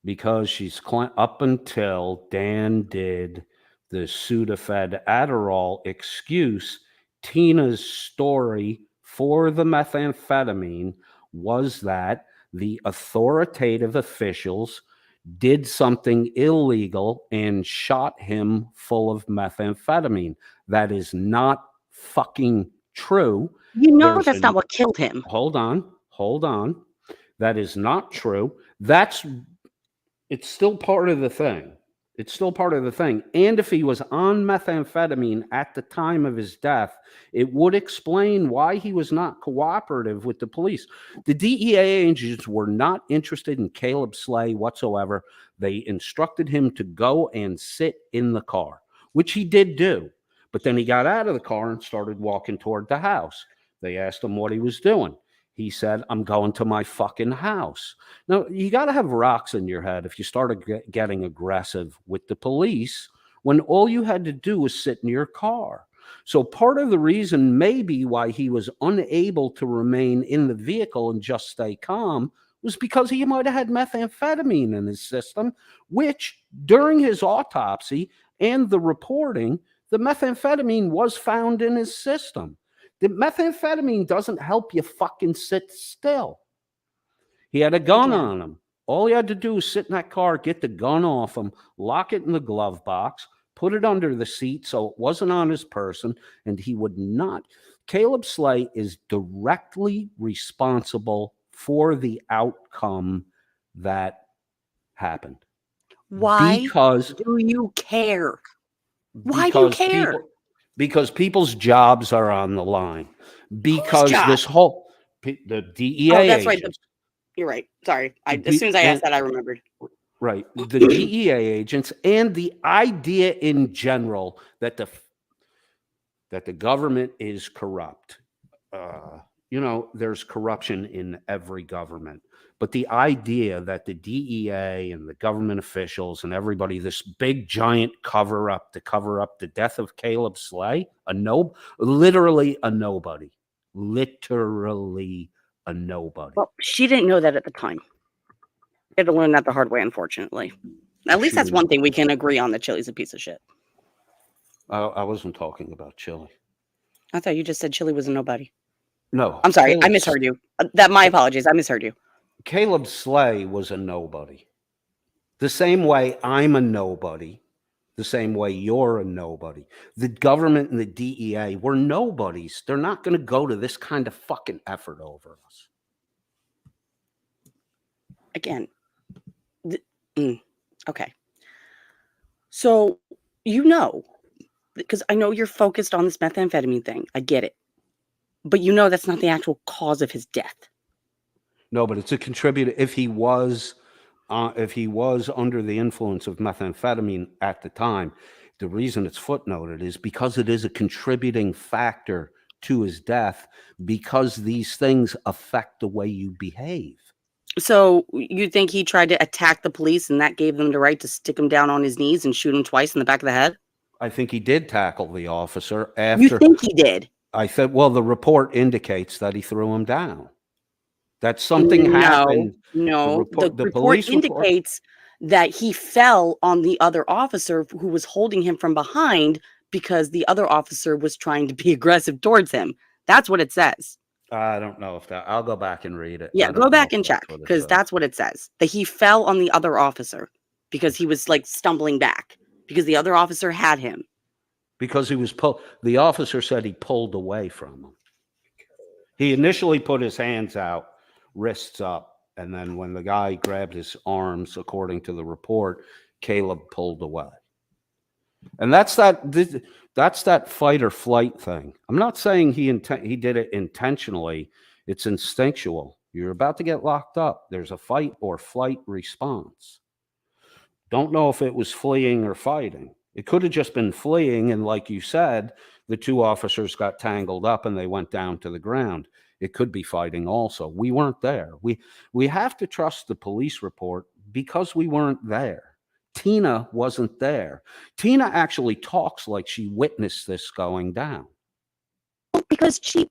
Because she's up until Dan did the Sudafed Adderall excuse, Tina's story for the methamphetamine was that the authoritative officials did something illegal and shot him full of methamphetamine. That is not fucking true. You know that's not what killed him. Hold on. That is not true. It's still part of the thing. And if he was on methamphetamine at the time of his death, it would explain why he was not cooperative with the police. The DEA agents were not interested in Caleb Slay whatsoever. They instructed him to go and sit in the car, which he did do. But then he got out of the car and started walking toward the house. They asked him what he was doing. He said, I'm going to my fucking house. Now, you got to have rocks in your head if you started getting aggressive with the police when all you had to do was sit in your car. So part of the reason maybe why he was unable to remain in the vehicle and just stay calm was because he might have had methamphetamine in his system, which during his autopsy and the reporting, the methamphetamine was found in his system. The methamphetamine doesn't help you fucking sit still. He had a gun on him. All he had to do was sit in that car, get the gun off him, lock it in the glove box, put it under the seat so it wasn't on his person, and he would not. Caleb Slay is directly responsible for the outcome that happened. Why Because do you care? Why do you care? Because people's jobs are on the line. Because job? this whole the DEA Oh, that's right. agents, You're right. Sorry. As soon as I asked that, I remembered. right, the DEA agents and the idea in general that the government is corrupt. You know, there's corruption in every government. But the idea that the DEA and the government officials and everybody, this big giant cover up to cover up the death of Caleb Slay, literally a nobody. Literally a nobody. Well, she didn't know that at the time. She had to learn that the hard way, unfortunately. At least that's one thing we can agree on, that Chili's a piece of shit. I wasn't talking about Chili. I thought you just said Chili was a nobody. No. I'm sorry. I misheard you. My apologies. I misheard you. Caleb Slay was a nobody. The same way I'm a nobody, the same way you're a nobody. The government and the DEA were nobodies. They're not going to go to this kind of fucking effort over us. Again. Okay. So, you know, because I know you're focused on this methamphetamine thing. I get it. But you know that's not the actual cause of his death. No, but it's a contributor. If he was under the influence of methamphetamine at the time, the reason it's footnoted is because it is a contributing factor to his death, because these things affect the way you behave. So you think he tried to attack the police and that gave them the right to stick him down on his knees and shoot him twice in the back of the head? I think he did tackle the officer after. You think he did? I said, well, the report indicates that he threw him down. That something happened. No, the report indicates that he fell on the other officer who was holding him from behind because the other officer was trying to be aggressive towards him. That's what it says. I don't know if that. I'll go back and read it. Yeah, go back and check, because that's what it says. That he fell on the other officer because he was like stumbling back because the other officer had him. Because he was the officer said he pulled away from him. He initially put his hands out, wrists up, and then when the guy grabbed his arms, according to the report, Caleb pulled away. And that's that fight or flight thing. I'm not saying he did it intentionally. It's instinctual. You're about to get locked up. There's a fight or flight response. Don't know if it was fleeing or fighting. It could have just been fleeing, and like you said, the two officers got tangled up and they went down to the ground. It could be fighting also. We weren't there. We have to trust the police report because we weren't there. Tina wasn't there. Tina actually talks like she witnessed this going down. Because she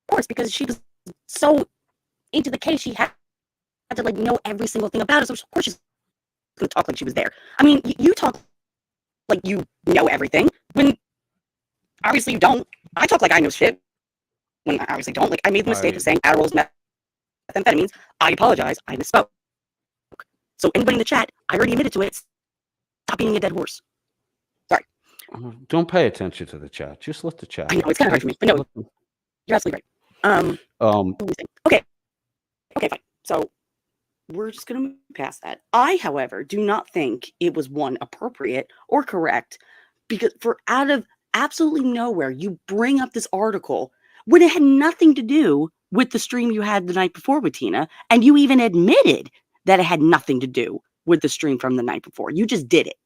was so into the case, she had to like know every single thing about it. So of course she's going to talk like she was there. I mean, you talk like you know everything when obviously you don't. I talk like I know shit when I obviously don't. Like, I made the mistake of saying Adderall's methamphetamines. I apologize. I misspoke. So anybody in the chat, I already admitted to it. Stop being a dead horse. Sorry. Don't pay attention to the chat. Just let the chat. I know it's kind of hard for me, but no, you're absolutely right. Okay, fine. So we're just going to move past that. I, however, do not think it was one appropriate or correct, because for out of absolutely nowhere, you bring up this article when it had nothing to do with the stream you had the night before with Tina, and you even admitted that it had nothing to do with the stream from the night before. You just did it.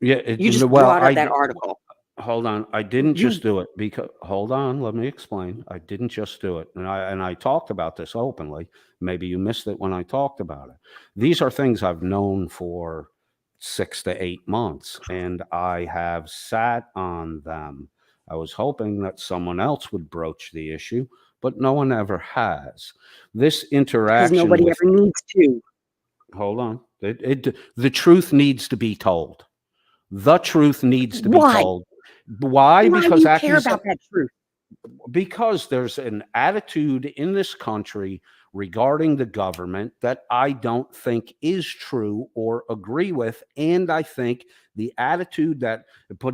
Yeah, you just brought up that article. Hold on, I didn't just do it because. Hold on, let me explain. I didn't just do it, and I talked about this openly. Maybe you missed it when I talked about it. These are things I've known for 6 to 8 months, and I have sat on them. I was hoping that someone else would broach the issue, but no one ever has. This interaction. Because nobody ever needs to. Hold on. The truth needs to be told. The truth needs to be told. Why? Because do you care about that truth? Because there's an attitude in this country regarding the government that I don't think is true or agree with. And I think the attitude that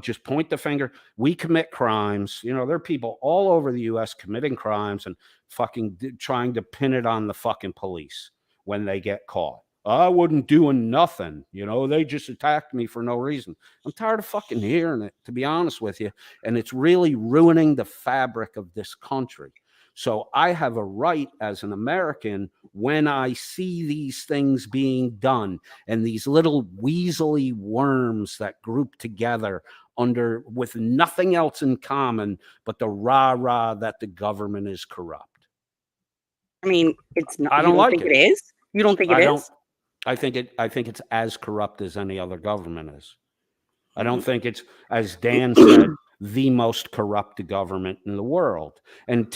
just point the finger, we commit crimes. You know, there are people all over the U.S. committing crimes and fucking trying to pin it on the fucking police when they get caught. I wasn't doing nothing. You know, they just attacked me for no reason. I'm tired of fucking hearing it, to be honest with you. And it's really ruining the fabric of this country. So I have a right as an American, when I see these things being done and these little weaselly worms that group together with nothing else in common but the rah-rah that the government is corrupt. I mean, it's not. I don't like think it. it is. You don't think it is? I think it's as corrupt as any other government is. I don't think it's, as Dan said, the most corrupt government in the world. And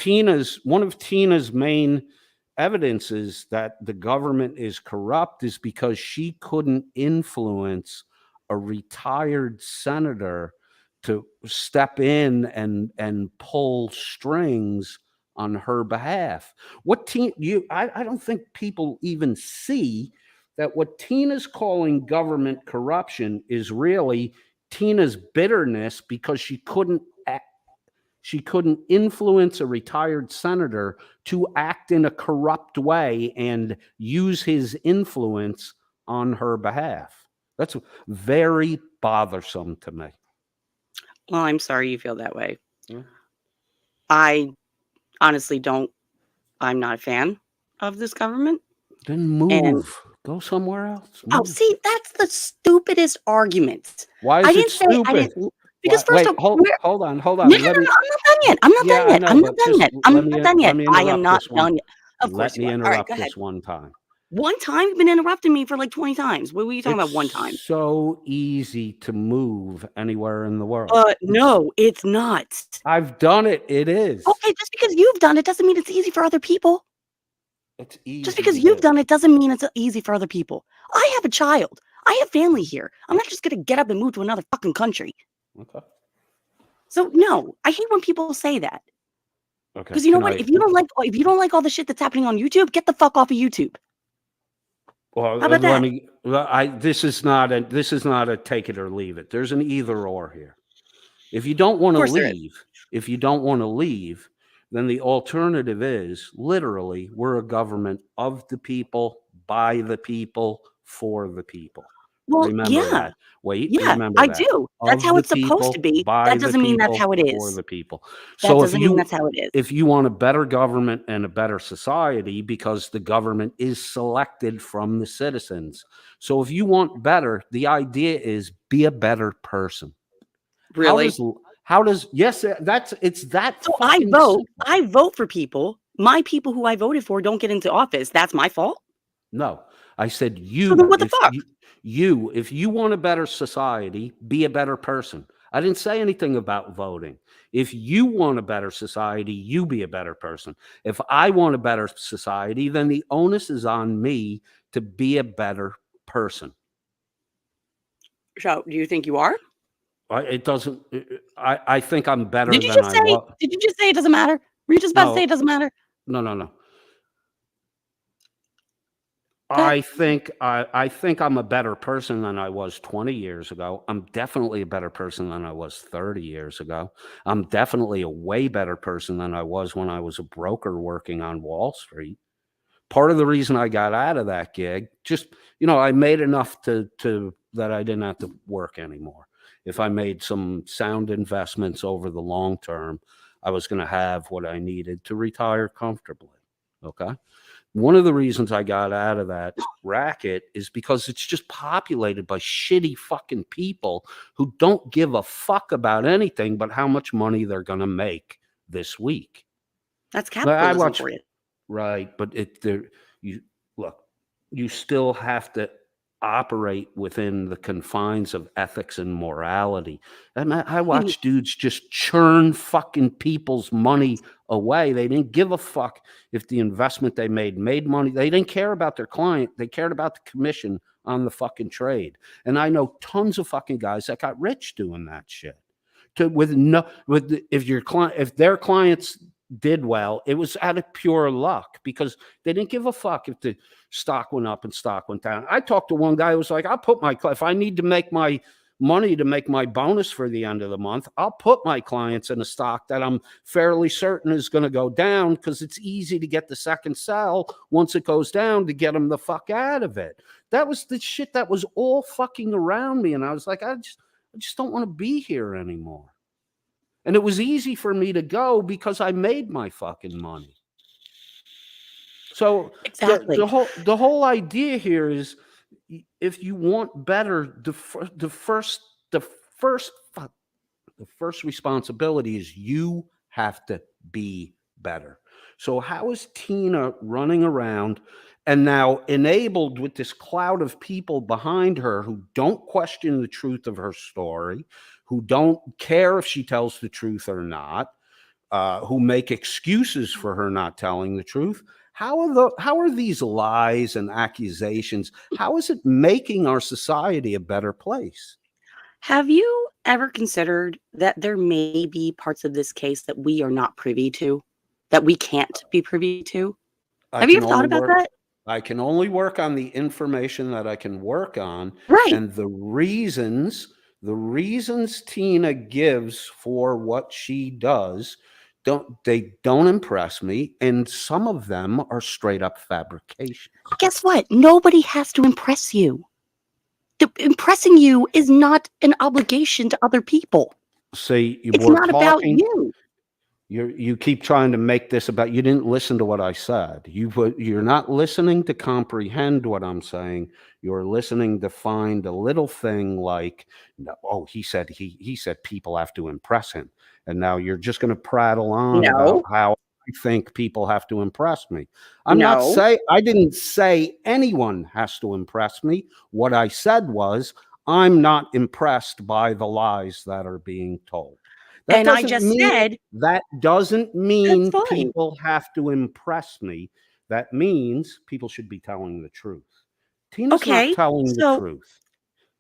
one of Tina's main evidences that the government is corrupt is because she couldn't influence a retired senator to step in and pull strings on her behalf. I don't think people even see that what Tina's calling government corruption is really Tina's bitterness because she couldn't influence a retired senator to act in a corrupt way and use his influence on her behalf. That's very bothersome to me. Well, I'm sorry you feel that way. Yeah. I honestly don't. I'm not a fan of this government. Then move. Go somewhere else. Oh, Move. see, that's the stupidest argument. Why is I it didn't say stupid? I didn't. Because Wait, first of hold on. no, I'm not done yet. I'm not done yet. I'm not done yet. I'm not done yet. I am not done yet. Of course Let me you are. All right, interrupt go ahead. this one time. One time? You've been interrupting me for like 20 times. What were you talking about one time? So easy to move anywhere in the world. No, it's not. I've done it. It is. Okay, just because you've done it doesn't mean it's easy for other people. It's easy. Just because you've done it doesn't mean it's easy for other people. I have a child. I have family here. I'm not just going to get up and move to another fucking country. Okay. So no, I hate when people say that. Okay. Because you know what? If you don't like all the shit that's happening on YouTube, get the fuck off of YouTube. Well, how about that? This is not a take it or leave it. There's an either or here. If you don't want to leave, then the alternative is literally we're a government of the people, by the people, for the people. Well, remember that. I do. That's how it's supposed to be. That doesn't mean that's how it is. For the people. That doesn't mean that's how it is. If you want a better government and a better society, because the government is selected from the citizens. So if you want better, the idea is be a better person. Really? How does yes, it's that. So I vote for people. My people who I voted for don't get into office. That's my fault? No. I said you. So then what the fuck? If you want a better society, be a better person. I didn't say anything about voting. If you want a better society, you be a better person. If I want a better society, then the onus is on me to be a better person. So do you think you are? It doesn't. I think I'm better Did you than just I say? was. Did you just say it doesn't matter? Were you just about to say it doesn't matter? No. I think I'm a better person than I was 20 years ago. I'm definitely a better person than I was 30 years ago. I'm definitely a way better person than I was when I was a broker working on Wall Street. Part of the reason I got out of that gig, I made enough to that I didn't have to work anymore. If I made some sound investments over the long term, I was going to have what I needed to retire comfortably. Okay. One of the reasons I got out of that racket is because it's just populated by shitty fucking people who don't give a fuck about anything but how much money they're going to make this week. That's capitalism for you. Right. But you still have to operate within the confines of ethics and morality. I watch dudes just churn fucking people's money away. They didn't give a fuck if the investment they made money. They didn't care about their client. They cared about the commission on the fucking trade. And I know tons of fucking guys that got rich doing that shit. If their clients did well, it was out of pure luck because they didn't give a fuck if the stock went up and stock went down. I talked to one guy who was like, I'll put if I need to make my money to make my bonus for the end of the month, I'll put my clients in a stock that I'm fairly certain is going to go down because it's easy to get the second sell once it goes down to get them the fuck out of it. That was the shit that was all fucking around me. And I was like, I just don't want to be here anymore. And it was easy for me to go because I made my fucking money. So Exactly. the whole idea here is, if you want better, the first responsibility is you have to be better. So how is Tina running around and now enabled with this cloud of people behind her who don't question the truth of her story, who don't care if she tells the truth or not, who make excuses for her not telling the truth? How are these lies and accusations? How is it making our society a better place? Have you ever considered that there may be parts of this case that we are not privy to, that we can't be privy to? Have you ever thought about that? I can only work on the information that I can work on. Right. And the reasons Tina gives for what she does don't impress me, and some of them are straight up fabrication. Guess what? Nobody has to impress you. Impressing you is not an obligation to other people. See, it's not about you. You keep trying to make this about, you didn't listen to what I said. You're not listening to comprehend what I'm saying. You're listening to find a little thing like, oh, he said people have to impress him. And now you're just going to prattle on about how I think people have to impress me. I didn't say anyone has to impress me. What I said was, I'm not impressed by the lies that are being told. That doesn't mean people have to impress me. That means people should be telling the truth. Tina's not telling the truth.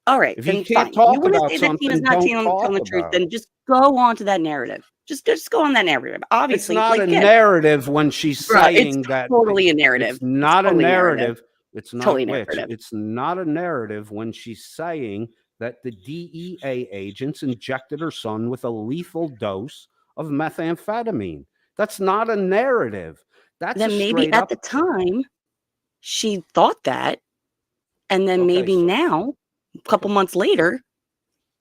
All right. If you can't talk about something, Tina's not telling the truth, then just go on to that narrative. Just go on that narrative. Obviously, it's not a narrative when she's saying that. It's totally a narrative. It's not a narrative. It's not totally narrative. It's not a narrative when she's saying that the DEA agents injected her son with a lethal dose of methamphetamine. That's not a narrative. That's then maybe at the time she thought that, and then maybe now, a couple months later,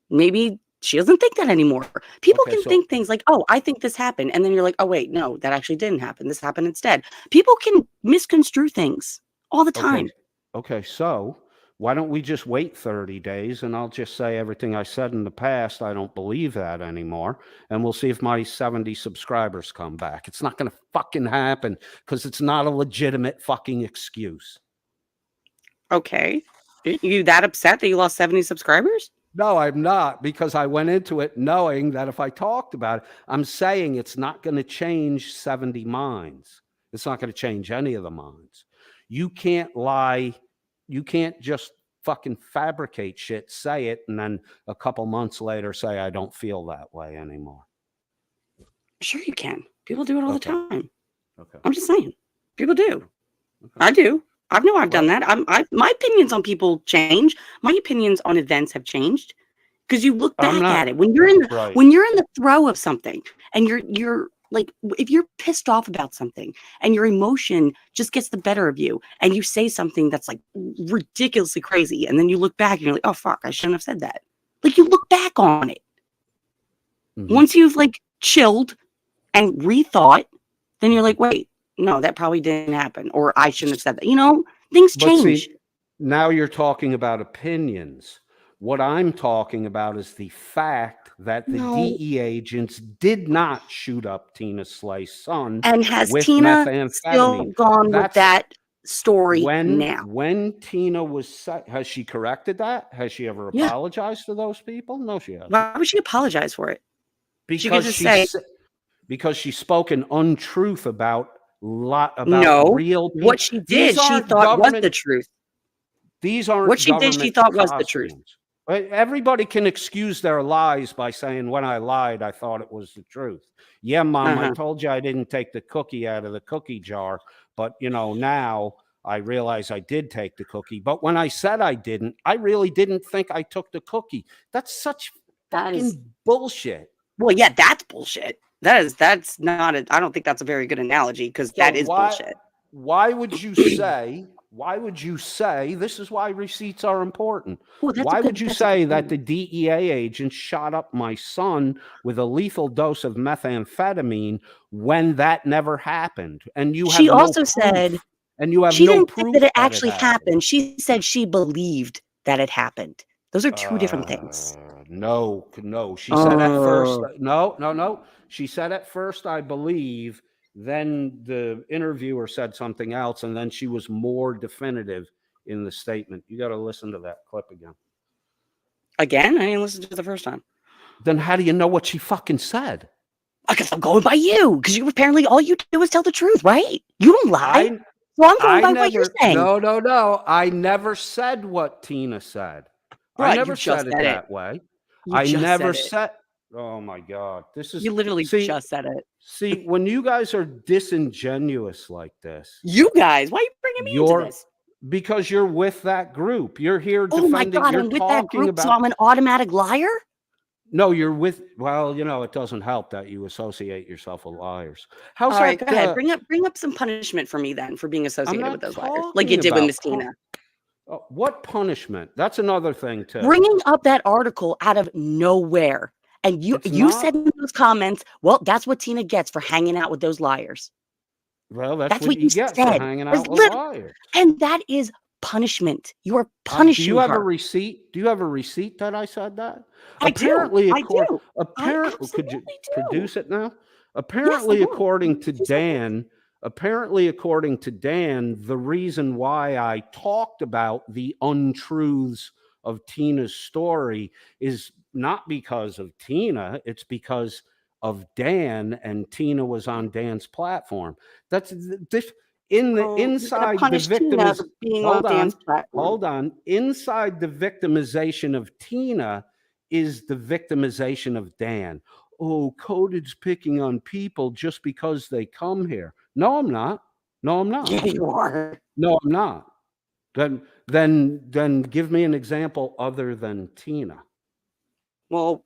maybe she doesn't think that anymore. People can think things like, oh, I think this happened. And then you're like, oh, wait, no, that actually didn't happen. This happened instead. People can misconstrue things all the time. Okay, so why don't we just wait 30 days and I'll just say everything I said in the past, I don't believe that anymore. And we'll see if my 70 subscribers come back. It's not going to fucking happen because it's not a legitimate fucking excuse. Okay. Are you that upset that you lost 70 subscribers? No, I'm not, because I went into it knowing that if I talked about it, I'm saying it's not going to change 70 minds. It's not going to change any of the minds. You can't lie. You can't just fucking fabricate shit, say it, and then a couple months later say, I don't feel that way anymore. Sure you can. People do it all the time. Okay. I'm just saying. People do. Okay. I do. I've done that. My opinions on people change. My opinions on events have changed because you look back at it when you're in the throw of something, and you're like, if you're pissed off about something and your emotion just gets the better of you and you say something that's like ridiculously crazy, and then you look back and you're like, oh fuck, I shouldn't have said that. Like, you look back on it. Mm-hmm. Once you've like chilled and rethought, then you're like, wait, no, that probably didn't happen, or I shouldn't have said that. You know, things change. See, now you're talking about opinions. What I'm talking about is the fact that the DEA agents did not shoot up Tina Slay's son. And has Tina still gone with that story now? When Tina was, has she corrected that? Has she ever apologized to those people? No, she hasn't. Why would she apologize for it? Because she spoke an untruth about real people. What she did, she thought was the truth. These aren't what she did, she thought was the truth. Everybody can excuse their lies by saying, when I lied, I thought it was the truth. Yeah, Mom, I told you I didn't take the cookie out of the cookie jar, but, you know, now I realize I did take the cookie. But when I said I didn't, I really didn't think I took the cookie. That's such fucking bullshit. Well, yeah, that's bullshit. That's not a, I don't think that's a very good analogy, because that is bullshit. Why would you say, this is why receipts are important. Well, why would you say that the DEA agent shot up my son with a lethal dose of methamphetamine when that never happened? And you she have also no said, proof, and you have she no didn't proof say that it that actually happened. She said she believed that it happened. Those are two different things. No. She said at first, no. She said at first, I believe. Then the interviewer said something else, and then she was more definitive in the statement. You got to listen to that clip again. Again? I didn't listen to it the first time. Then how do you know what she fucking said? Because I'm going by you. Because you apparently all you do is tell the truth, right? You don't lie. So I'm going by what you're saying. No. I never said what Tina said. Right, I never said it that way. I never said. Oh my God. This is. You literally just said it. See, when you guys are disingenuous like this. You guys, why are you bringing me into this? Because you're with that group. You're here defending. Oh my God, I'm with that group, so I'm an automatic liar? No, you're with, well, you know, it doesn't help that you associate yourself with liars. How's All right, that? go ahead. Bring up some punishment for me then for being associated with those liars, like talking you did with about Miss Tina. What punishment? That's another thing too. Bringing up that article out of nowhere. And you said in those comments, well, that's what Tina gets for hanging out with those liars. Well, that's what you get for hanging out with liars. And that is punishment. You are punishing Do you have her. a receipt? Do you have a receipt that I said that? I do. Apparently, Apparently, could you produce it now? Apparently, according to Dan, the reason why I talked about the untruths of Tina's story is not because of Tina, it's because of Dan, and Tina was on Dan's platform. That's this inside the victimization. Hold on. Inside the victimization of Tina is the victimization of Dan. Oh, Coded's picking on people just because they come here. No, I'm not. Yeah, you are. No, I'm not. Then give me an example other than Tina. Well,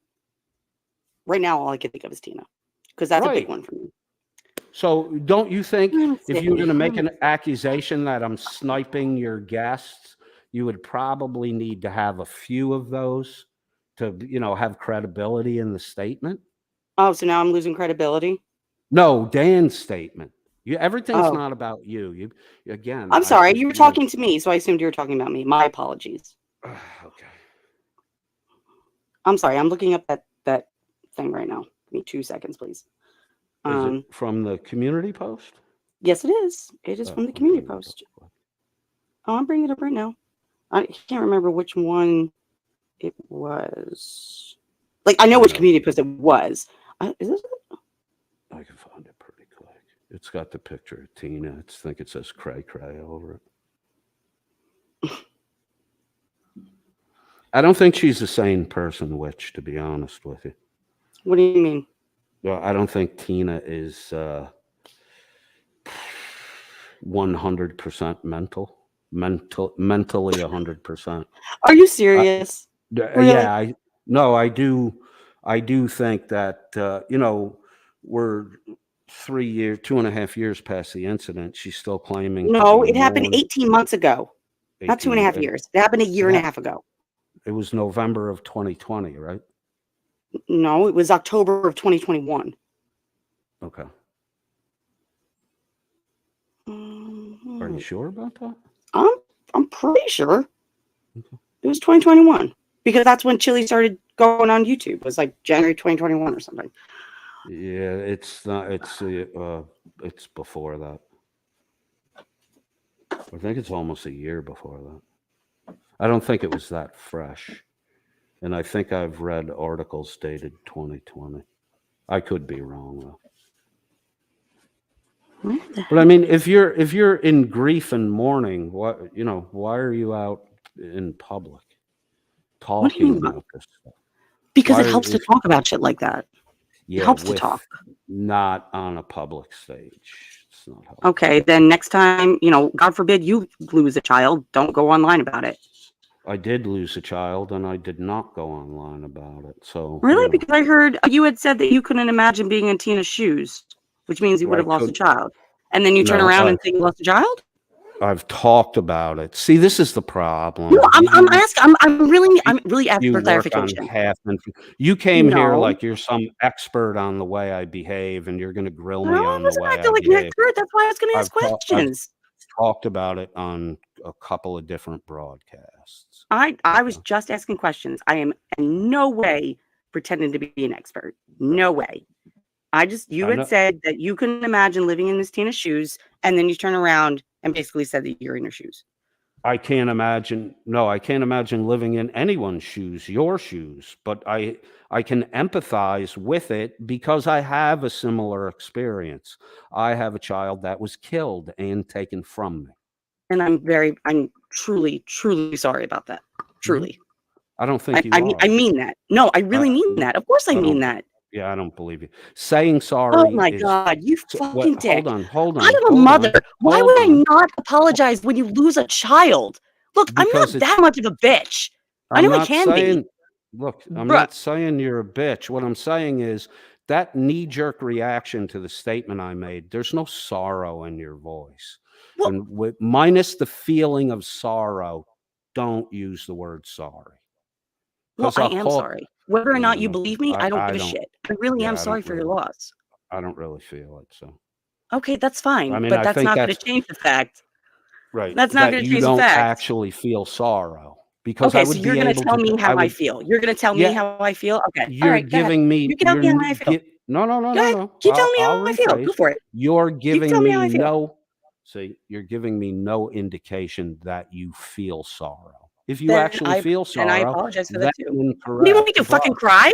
right now all I can think of is Tina, because that's a big one for me. So don't you think if you're going to make an accusation that I'm sniping your guests, you would probably need to have a few of those to, you know, have credibility in the statement? Oh, so now I'm losing credibility? No, Dan's statement. Everything's not about you. Again. I'm sorry. You were talking to me, so I assumed you were talking about me. My apologies. Okay. I'm sorry. I'm looking up that thing right now. Give me 2 seconds, please. Is it from the community post? Yes, it is. It is from the community post. Oh, I'm bringing it up right now. I can't remember which one it was. Like, I know which community post it was. Is this it? I can find it pretty quick. It's got the picture of Tina. I think it says cray cray over it. I don't think she's a sane person, Witch, to be honest with you. What do you mean? Well, I don't think Tina is 100% mentally 100%. Are you serious? Really? Yeah, I do think that, you know, we're 2.5 years past the incident. She's still claiming. No, it happened 18 months ago. Not 2.5 years. It happened a year and a half ago. It was November of 2020, right? No, it was October of 2021. Okay. Are you sure about that? I'm pretty sure. Okay. It was 2021 because that's when Chili started going on YouTube. It was like January 2021 or something. Yeah, it's not. It's before that. I think it's almost a year before that. I don't think it was that fresh. And I think I've read articles dated 2020. I could be wrong though. But I mean, if you're in grief and mourning, why are you out in public What do you talking mean? about this stuff. Because Why it helps to if- talk about shit like that. It Yeah, helps to with talk. not on a public stage. It's not helpful. Okay, then next time, God forbid you lose a child, don't go online about it. I did lose a child, and I did not go online about it. So Really? Because I heard you had said that you couldn't imagine being in Tina's shoes, which means you would have lost a child. And then you turn around and say you lost a child? I've talked about it. See, this is the problem. No, I'm asking. I'm really asking You for work on clarification. half. You came here No. like you're some expert on the way I behave, and you're going to grill me No, I on the wasn't way I acting like an behave. expert. That's why I was going to ask I've questions. talked about it on a couple of different broadcasts. I was just asking questions. I am in no way pretending to be an expert. No way. You had said that you couldn't imagine living in Miss Tina's shoes, and then you turn around and basically said that you're in her shoes. I can't imagine. No, I can't imagine living in anyone's shoes, your shoes. But I can empathize with it because I have a similar experience. I have a child that was killed and taken from me. And I'm truly, truly sorry about that. Truly. I don't think I mean that. No, I really mean that. Of course I mean that. Yeah, I don't believe you. Saying sorry. Oh my God, you fucking dick. Hold on. I am a mother. Why would I not apologize when you lose a child? Look, I'm not that much of a bitch. I know I can be. Look, I'm not saying you're a bitch. What I'm saying is that knee-jerk reaction to the statement I made, there's no sorrow in your voice. Well, and minus the feeling of sorrow, don't use the word sorry. Well, I am sorry. Whether or not you believe me, I don't give a shit. I really am sorry for your loss. I don't really feel it. So. Okay, that's fine. I mean, but that's not going to change the fact. Right. That's not going to change the fact. You don't actually feel sorrow. Because okay, so you're going to tell me how I feel. You're going to tell me how I feel? Okay. You're giving me. You can tell me how I feel. No. Keep telling me how I feel. Go for it. You're giving me no. See, you're giving me no indication that you feel sorrow. If you actually feel sorrow, and I apologize for that too. Incorrect. What do you want me to fucking cry?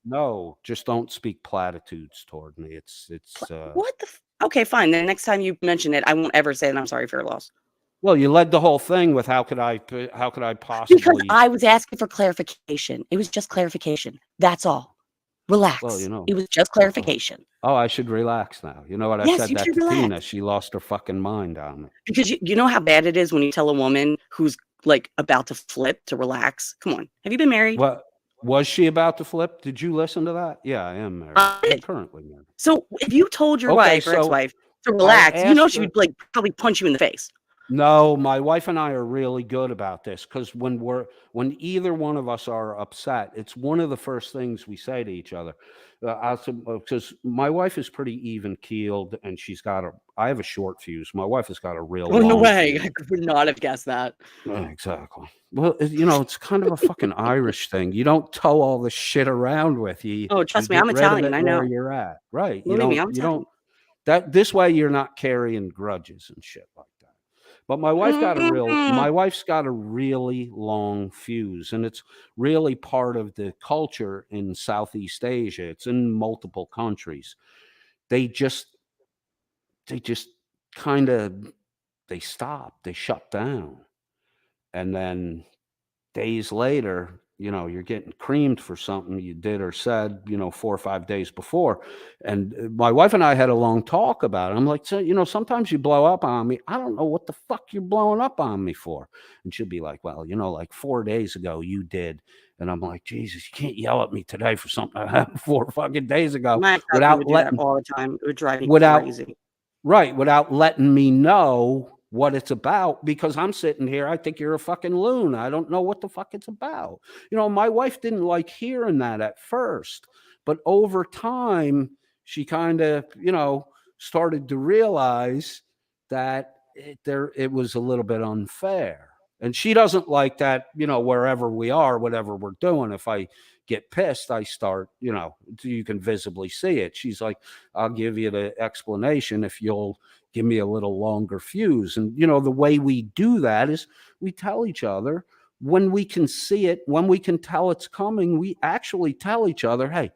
No, just don't speak platitudes toward me. It's what the? Okay, fine. Then next time you mention it, I won't ever say that I'm sorry for your loss. Well, you led the whole thing with how could I possibly? Because I was asking for clarification. It was just clarification. That's all. Relax. Well, it was just clarification. Oh, I should relax now. You know what? I said that to Tina. She lost her fucking mind on me. Because you know how bad it is when you tell a woman who's like about to flip to relax. Come on. Have you been married? What? Was she about to flip? Did you listen to that? Yeah, I am married. I'm currently married. So if you told your wife or ex-wife to relax, you know she would like probably punch you in the face. No, my wife and I are really good about this because when either one of us are upset, it's one of the first things we say to each other. Because my wife is pretty even keeled and I have a short fuse. My wife has got a real long no way. fuse. I could not have guessed that. Exactly. Well, it's kind of a fucking Irish thing. You don't tow all this shit around with you. Oh, trust me, I'm Italian. I know where you're at. Right. Believe me, I'm Italian. This way you're not carrying grudges and shit like that. But my wife's got a really long fuse, and it's really part of the culture in Southeast Asia. It's in multiple countries. They just kind of stop, they shut down. And then days later, you're getting creamed for something you did or said, 4 or 5 days before. And my wife and I had a long talk about it. I'm like, so, sometimes you blow up on me. I don't know what the fuck you're blowing up on me for. And she'll be like, well, like 4 days ago you did. And I'm like, Jesus, you can't yell at me today for something that happened 4 fucking days ago. Without letting all the time. It would drive me crazy. Right. Without letting me know what it's about, because I'm sitting here, I think you're a fucking loon. I don't know what the fuck it's about. My wife didn't like hearing that at first, but over time, she kind of, started to realize that it was a little bit unfair. And she doesn't like that, wherever we are, whatever we're doing. If I get pissed, I start, you can visibly see it. She's like, I'll give you the explanation if you'll give me a little longer fuse. And, the way we do that is we tell each other when we can see it, when we can tell it's coming, we actually tell each other, hey,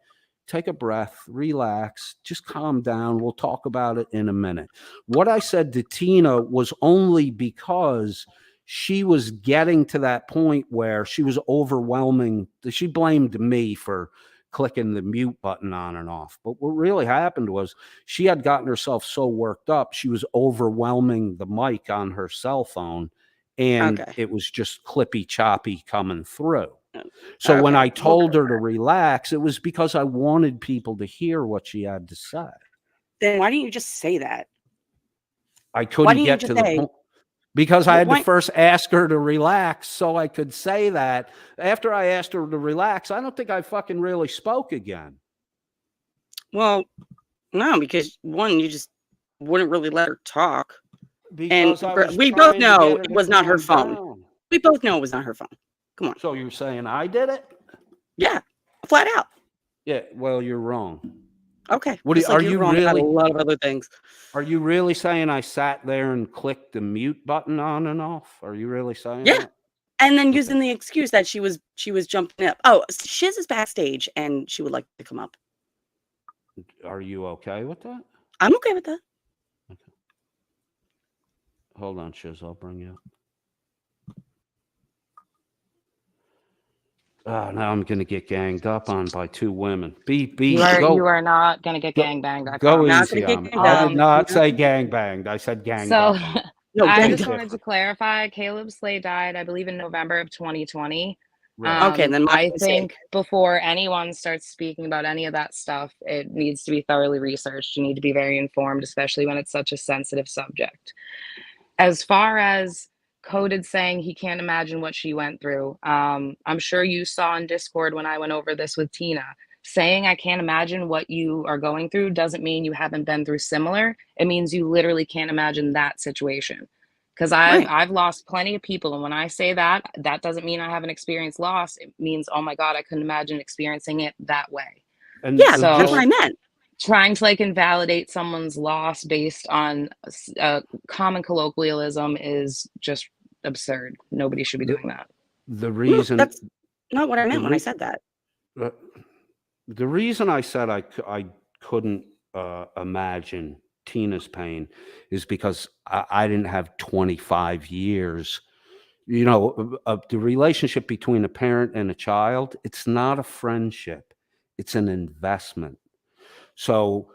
take a breath, relax, just calm down. We'll talk about it in a minute. What I said to Tina was only because she was getting to that point where she was overwhelming. She blamed me for clicking the mute button on and off. But what really happened was she had gotten herself so worked up, she was overwhelming the mic on her cell phone, and Okay. it was just clippy choppy coming through. So when I told her to relax, it was because I wanted people to hear what she had to say. Then why didn't you just say that? I couldn't get to the point. Because I had to first ask her to relax so I could say that. After I asked her to relax, I don't think I fucking really spoke again. Well, no, because one, you just wouldn't really let her talk. Because and we both know it was not her phone. Down. We both know it was not her phone. Come on. So you're saying I did it? Yeah, flat out. Yeah, well, you're wrong. Okay. What are you wrong really? about a lot of other things. Are you really saying I sat there and clicked the mute button on and off? Are you really saying that? And then using the excuse that she was jumping up. Oh, Shiz is backstage and she would like to come up. Are you okay with that? I'm okay with that. Okay. Hold on, Shiz. I'll bring you up. Oh, now I'm going to get ganged up on by two women. You are not going to get gangbanged. Go easy on me. I did not say gangbanged. I said ganged up. I just wanted to clarify. Caleb Slay died, I believe, in November of 2020. Right. Okay, then I think before anyone starts speaking about any of that stuff, it needs to be thoroughly researched. You need to be very informed, especially when it's such a sensitive subject. As far as Coded saying he can't imagine what she went through, I'm sure you saw in Discord when I went over this with Tina. Saying I can't imagine what you are going through doesn't mean you haven't been through similar. It means you literally can't imagine that situation. Because I've lost plenty of people. And when I say that, that doesn't mean I haven't experienced loss. It means, oh my God, I couldn't imagine experiencing it that way. And yeah, so that's what I meant. Trying to like invalidate someone's loss based on common colloquialism is just absurd. Nobody should be doing that. The reason that's not what I meant when I said that. The reason I said I couldn't imagine Tina's pain is because I didn't have 25 years. You know, the relationship between a parent and a child, it's not a friendship. It's an investment. So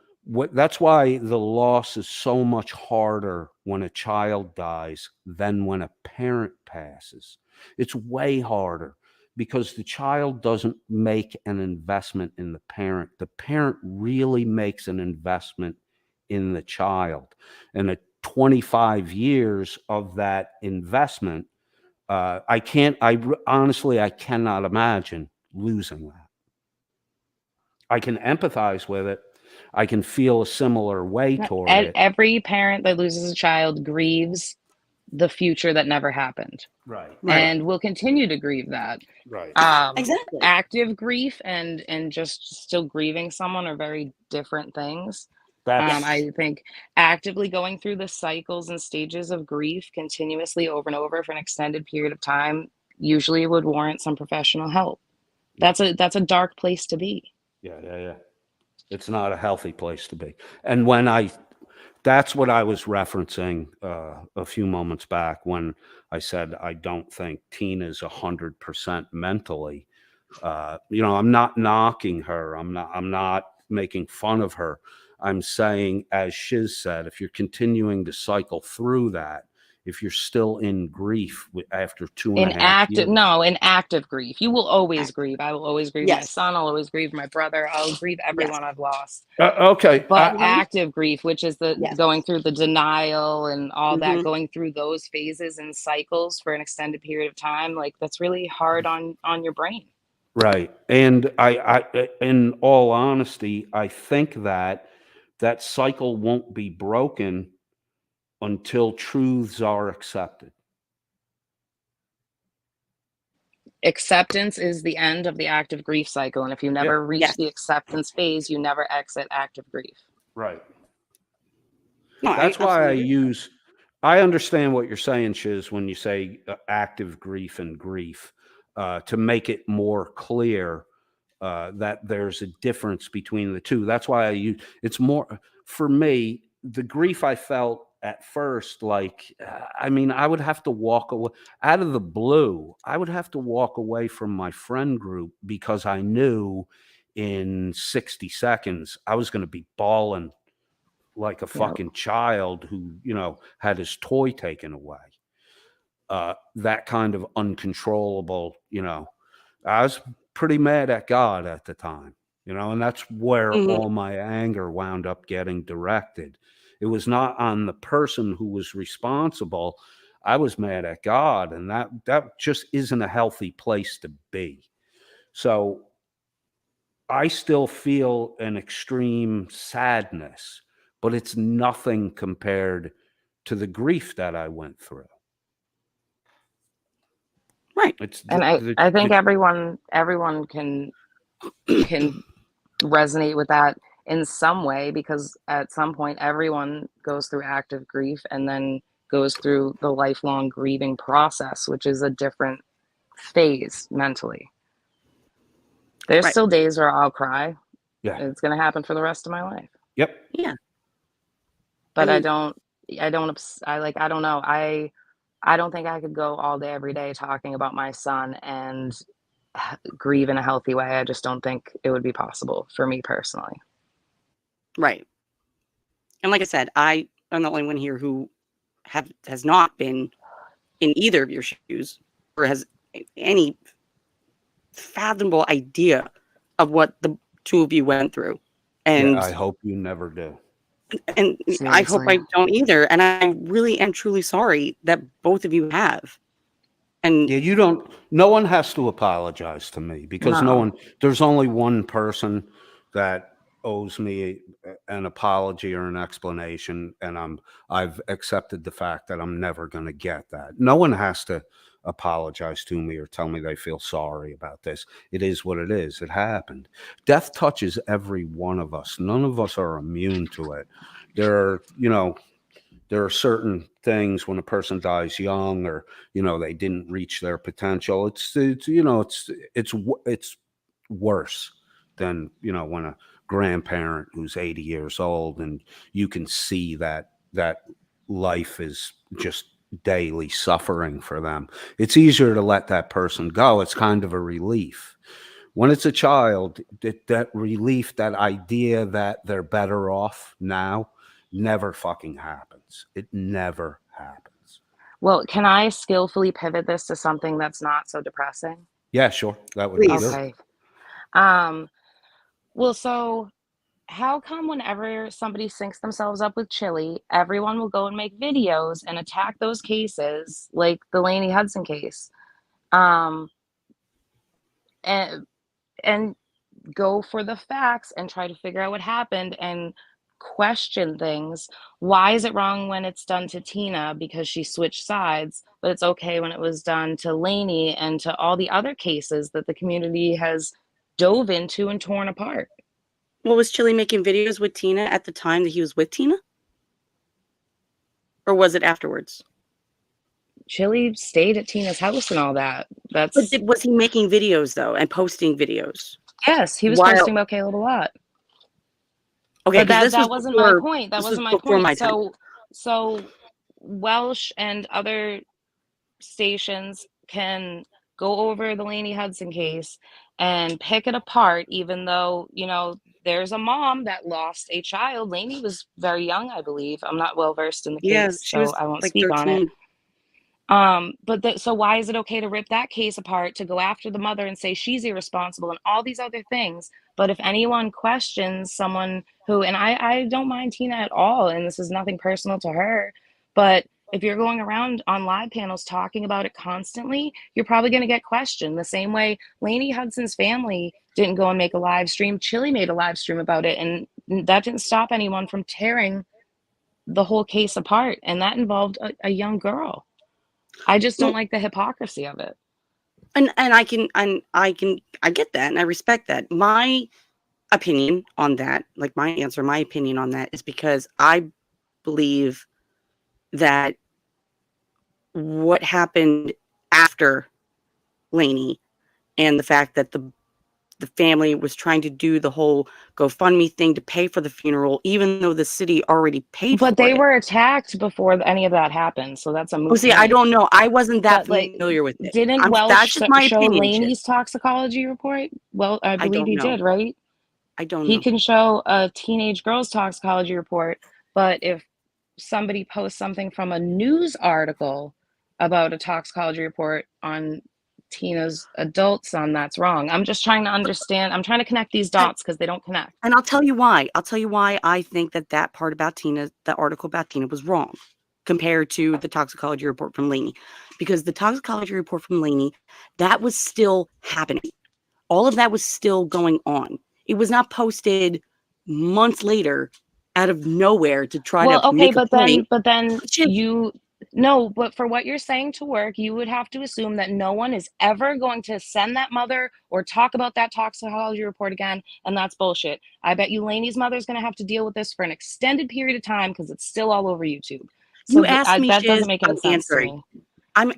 that's why the loss is so much harder when a child dies than when a parent passes. It's way harder because the child doesn't make an investment in the parent. The parent really makes an investment in the child. And at 25 years of that investment, honestly, I cannot imagine losing that. I can empathize with it. I can feel a similar way toward it. Every parent that loses a child grieves the future that never happened. Right. And will continue to grieve that. Right. Exactly. Active grief and just still grieving someone are very different things. I think actively going through the cycles and stages of grief continuously over and over for an extended period of time usually would warrant some professional help. That's a dark place to be. Yeah. It's not a healthy place to be. And that's what I was referencing a few moments back when I said I don't think Tina's 100% mentally. I'm not knocking her. I'm not making fun of her. I'm saying, as Shiz said, if you're continuing to cycle through that, if you're still in grief after 2.5 years. In active grief. You will always grieve. I will always grieve my son. I'll always grieve my brother. I'll grieve everyone I've lost. Okay. But active grief, which is going through the denial and all that, going through those phases and cycles for an extended period of time, like that's really hard on your brain. Right. And I in all honesty, I think that cycle won't be broken until truths are accepted. Acceptance is the end of the active grief cycle. And if you never reach the acceptance phase, you never exit active grief. Right. No, that's why I understand what you're saying, Shiz, when you say active grief and grief, to make it more clear that there's a difference between the two. That's why it's more, for me, the grief I felt at first, like, I mean, I would have to walk away out of the blue. I would have to walk away from my friend group because I knew in 60 seconds I was going to be bawling like a fucking child who, had his toy taken away. That kind of uncontrollable, I was pretty mad at God at the time, and that's where all my anger wound up getting directed. It was not on the person who was responsible. I was mad at God, and that just isn't a healthy place to be. So I still feel an extreme sadness, but it's nothing compared to the grief that I went through. Right. It's And I think everyone can resonate with that in some way, because at some point everyone goes through active grief and then goes through the lifelong grieving process, which is a different phase mentally. There's still days where I'll cry. Yeah. It's going to happen for the rest of my life. Yep. Yeah. But I don't know. I don't think I could go all day, every day talking about my son and grieve in a healthy way. I just don't think it would be possible for me personally. Right. And like I said, I am the only one here who has not been in either of your shoes or has any fathomable idea of what the two of you went through. And I hope you never do. And seriously. I hope I don't either. And I really am truly sorry that both of you have. And yeah, no one has to apologize to me, because there's only one person that owes me an apology or an explanation. And I've accepted the fact that I'm never going to get that. No one has to apologize to me or tell me they feel sorry about this. It is what it is. It happened. Death touches every one of us. None of us are immune to it. There are certain things when a person dies young, or they didn't reach their potential. It's worse than when a grandparent who's 80 years old and you can see that life is just daily suffering for them. It's easier to let that person go. It's kind of a relief. When it's a child, that relief, that idea that they're better off now, never fucking happens. It never happens. Well, can I skillfully pivot this to something that's not so depressing? Yeah, sure. That would be good. Okay. Well, so how come whenever somebody syncs themselves up with Chili, everyone will go and make videos and attack those cases, like the Lainey Hudson case, and go for the facts and try to figure out what happened and question things? Why is it wrong when it's done to Tina because she switched sides, but it's okay when it was done to Lainey and to all the other cases that the community has dove into and torn apart? Well, was Chili making videos with Tina at the time that he was with Tina? Or was it afterwards? Chili stayed at Tina's house and all that. But was he making videos, though, and posting videos? Yes, he was posting about Caleb a lot. Okay, but that wasn't my point. That wasn't my point. So Welsh and other stations can go over the Lainey Hudson case and pick it apart, even though, there's a mom that lost a child. Lainey was very young, I believe. I'm not well versed in the case, so I won't speak 13. On it. So why is it okay to rip that case apart, to go after the mother and say she's irresponsible and all these other things? But if anyone questions someone who, and I don't mind Tina at all, and this is nothing personal to her, but if you're going around on live panels talking about it constantly, you're probably going to get questioned. The same way Lainey Hudson's family didn't go and make a live stream. Chili made a live stream about it, and that didn't stop anyone from tearing the whole case apart. And that involved a young girl. I just don't like the hypocrisy of it. And I get that, and I respect that. My opinion on that, like my opinion on that is because I believe that what happened after Lainey and the fact that the family was trying to do the whole GoFundMe thing to pay for the funeral, even though the city already paid for it. But they were attacked before any of that happened, so that's a moot Oh, see, I point. don't know. I wasn't that But like, familiar with it. didn't That's Welsh just my show opinion, Shiz. Laney's toxicology report? Well, I believe don't he know. did, right? I don't He know. can show a teenage girl's toxicology report, but if somebody posts something from a news article about a toxicology report on Tina's adult son, that's wrong. I'm just trying to understand. I'm trying to connect these dots because they don't connect. And I'll tell you why. I'll tell you why I think that part about Tina, the article about Tina, was wrong compared to the toxicology report from Laney. Because the toxicology report from Laney, that was still happening. All of that was still going on. It was not posted months later out of nowhere to try to make a point. But then but for what you're saying to work, you would have to assume that no one is ever going to send that mother or talk about that toxicology report again, and that's bullshit. I bet you Laney's mother's going to have to deal with this for an extended period of time because it's still all over YouTube. So you asked me, that Shiz, doesn't make any I'm sense to answering. me. I'm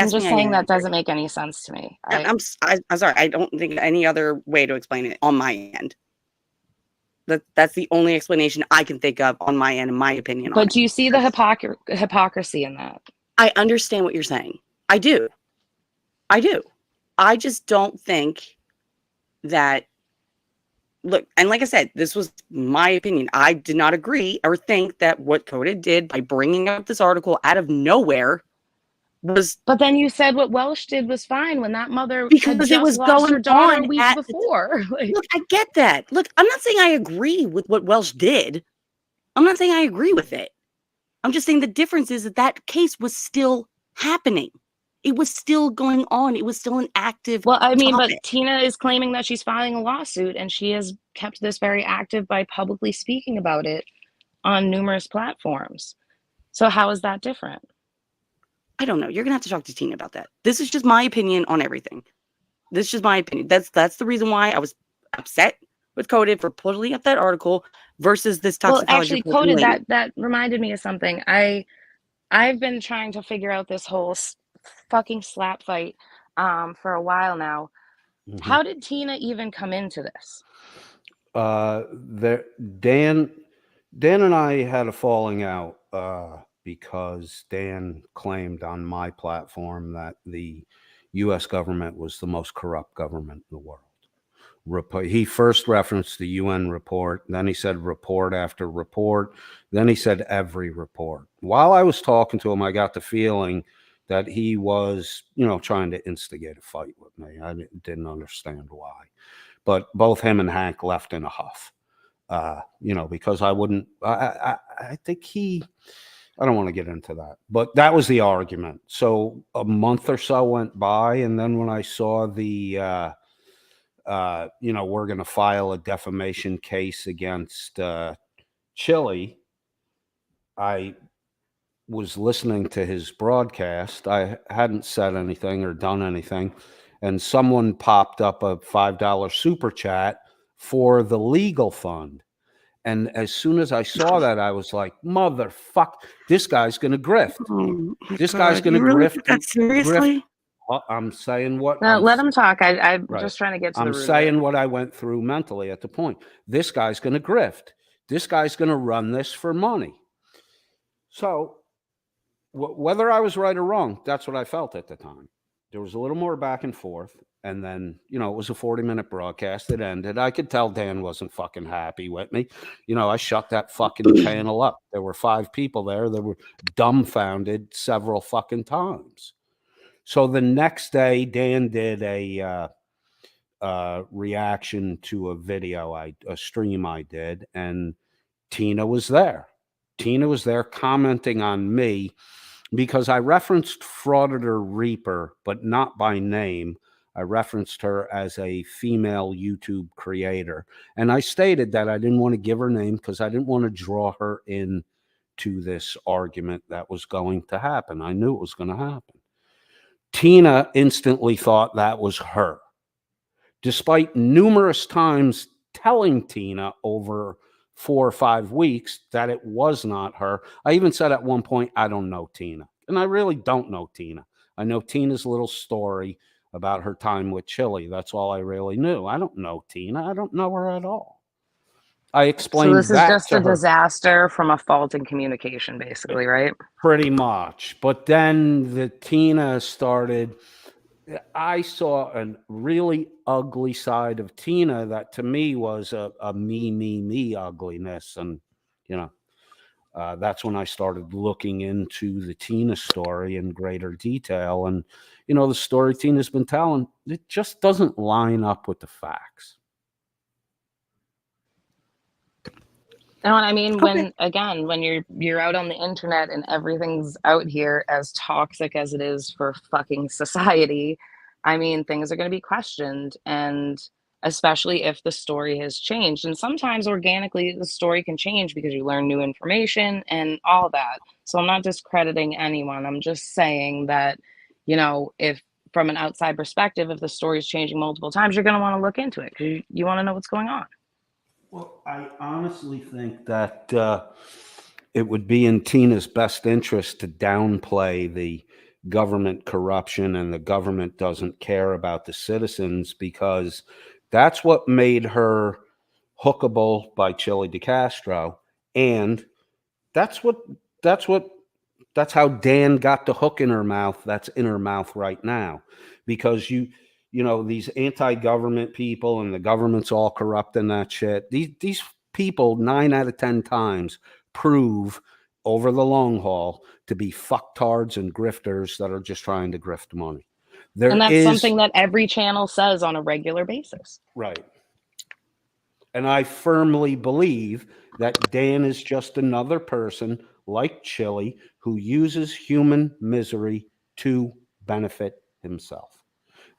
just saying that doesn't make any sense to me. I'm sorry. I don't think any other way to explain it on my end. That's the only explanation I can think of on my end, in my opinion. But do you see the hypocrisy in that? I understand what you're saying. I do. I just don't think that. Look, and like I said, this was my opinion. I did not agree or think that what Coda did by bringing up this article out of nowhere was. But then you said what Welsh did was fine when that mother because it was lost going her daughter on a week before. Look, I get that. Look, I'm not saying I agree with what Welsh did. I'm not saying I agree with it. I'm just saying the difference is that case was still happening. It was still going on. It was still an active. Well, I mean, topic. but Tina is claiming that she's filing a lawsuit, and she has kept this very active by publicly speaking about it on numerous platforms. So how is that different? I don't know. You're gonna have to talk to Tina about that. This is just my opinion on everything. This is just my opinion. That's the reason why I was upset with Coded for pulling up that article versus this toxicology. Well, actually, Coded, that reminded me of something. I've been trying to figure out this whole fucking slap fight for a while now. Mm-hmm. How did Tina even come into this? Dan and I had a falling out because Dan claimed on my platform that the U.S. government was the most corrupt government in the world. He first referenced the UN report, then he said report after report, then he said every report. While I was talking to him, I got the feeling that he was, trying to instigate a fight with me. I didn't understand why. But both him and Hank left in a huff, because I wouldn't, I think I don't want to get into that, but that was the argument. So a month or so went by, and then when I saw the, we're going to file a defamation case against Chile, I was listening to his broadcast. I hadn't said anything or done anything, and someone popped up a $5 super chat for the legal fund. And as soon as I saw that, I was like, motherfuck, this guy's going to grift. This guy's going to grift. That seriously? I'm saying what. No, let him talk. I'm just trying to get to the root. I'm saying what I went through mentally at the point. This guy's going to grift. This guy's going to run this for money. So whether I was right or wrong, that's what I felt at the time. There was a little more back and forth. And then, it was a 40-minute broadcast. It ended. I could tell Dan wasn't fucking happy with me. I shut that fucking panel up. There were 5 people there that were dumbfounded several fucking times. So the next day, Dan did a reaction to a video, a stream I did, and Tina was there. Tina was there commenting on me because I referenced Frauditor Reaper, but not by name. I referenced her as a female YouTube creator. And I stated that I didn't want to give her name because I didn't want to draw her in to this argument that was going to happen. I knew it was going to happen. Tina instantly thought that was her, despite numerous times telling Tina over 4 or 5 weeks that it was not her. I even said at one point, I don't know Tina. And I really don't know Tina. I know Tina's little story. about her time with Chili. That's all I really knew. I don't know Tina. I don't know her at all. I So explained this is that just to a her. disaster from a fault in communication, basically, right? Pretty much. But then the Tina started. I saw a really ugly side of Tina that to me was a me ugliness. And, that's when I started looking into the Tina story in greater detail. And, the story Tina's been telling, it just doesn't line up with the facts. You know what I mean? Okay. When you're out on the internet and everything's out here as toxic as it is for fucking society, I mean, things are going to be questioned, and especially if the story has changed. And sometimes organically the story can change because you learn new information and all that. So I'm not discrediting anyone. I'm just saying that, if from an outside perspective, if the story is changing multiple times, you're going to want to look into it because you want to know what's going on. Well, I honestly think that it would be in Tina's best interest to downplay the government corruption and the government doesn't care about the citizens, because that's what made her hookable by Chili DeCastro. And that's how Dan got the hook in her mouth. That's in her mouth right now, because these anti-government people and the government's all corrupt and that shit. These people 9 out of 10 times prove over the long haul to be fucktards and grifters that are just trying to grift money. And that's something that every channel says on a regular basis. Right. And I firmly believe that Dan is just another person like Chili who uses human misery to benefit himself.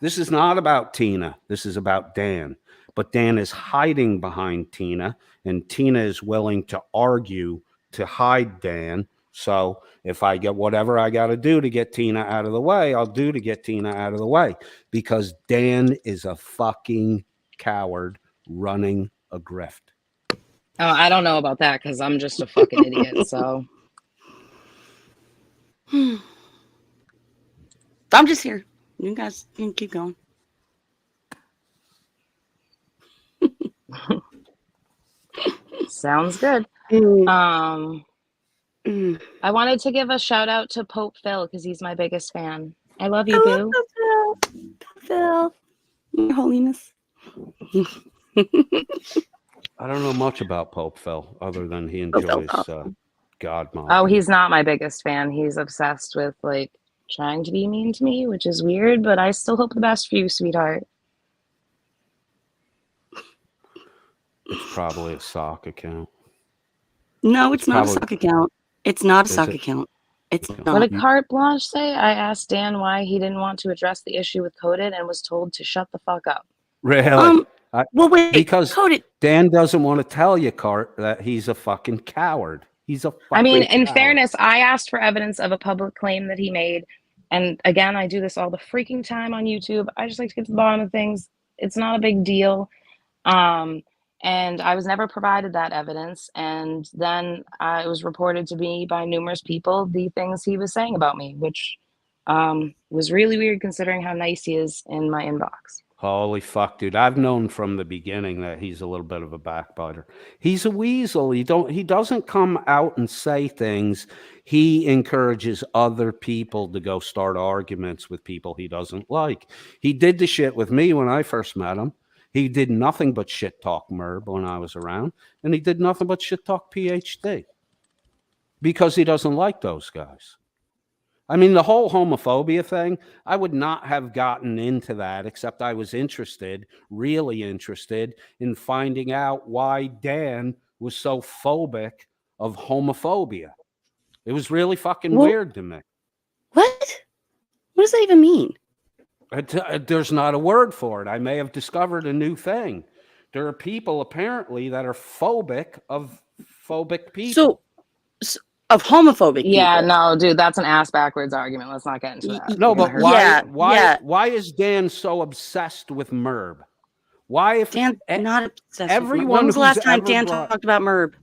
This is not about Tina. This is about Dan. But Dan is hiding behind Tina, and Tina is willing to argue to hide Dan. So if I get whatever I got to do to get Tina out of the way, I'll do to get Tina out of the way, because Dan is a fucking coward running a grift. Oh, I don't know about that because I'm just a fucking idiot. So I'm just here. You guys can keep going. sounds good. I wanted to give a shout out to Pope Phil because he's my biggest fan. I love you, boo. Phil. Your Holiness. I don't know much about Pope Phil other than he enjoys God mocking. Oh, he's not my biggest fan. He's obsessed with trying to be mean to me, which is weird, but I still hope the best for you, sweetheart. It's probably a sock account. No, it's not a sock account. It's not a sock account. It's not. What did Carte Blanche say? I asked Dan why he didn't want to address the issue with Coded and was told to shut the fuck up. Really? Well, wait. Because Coded. Dan doesn't want to tell you, Cart, that he's a fucking coward. He's a fucking in coward. fairness, I asked for evidence of a public claim that he made. And again, I do this all the freaking time on YouTube. I just like to get to the bottom of things. It's not a big deal. And I was never provided that evidence. And then it was reported to me by numerous people the things he was saying about me, which was really weird considering how nice he is in my inbox. Holy fuck, dude. I've known from the beginning that he's a little bit of a backbiter. He's a weasel. He doesn't come out and say things. He encourages other people to go start arguments with people he doesn't like. He did the shit with me when I first met him. He did nothing but shit talk Merb when I was around, and he did nothing but shit talk PhD because he doesn't like those guys. I mean, the whole homophobia thing, I would not have gotten into that except I was really interested in finding out why Dan was so phobic of homophobia. It was really fucking weird to me. What? What does that even mean? There's not a word for it. I may have discovered a new thing. There are people apparently that are phobic of phobic people. So of homophobic yeah, people. No, dude, that's an ass backwards argument. Let's not get into that. No, but why is Dan so obsessed with Merb? Why, if Dan's not obsessed everyone with Merb. When was the last time Dan talked about Merb?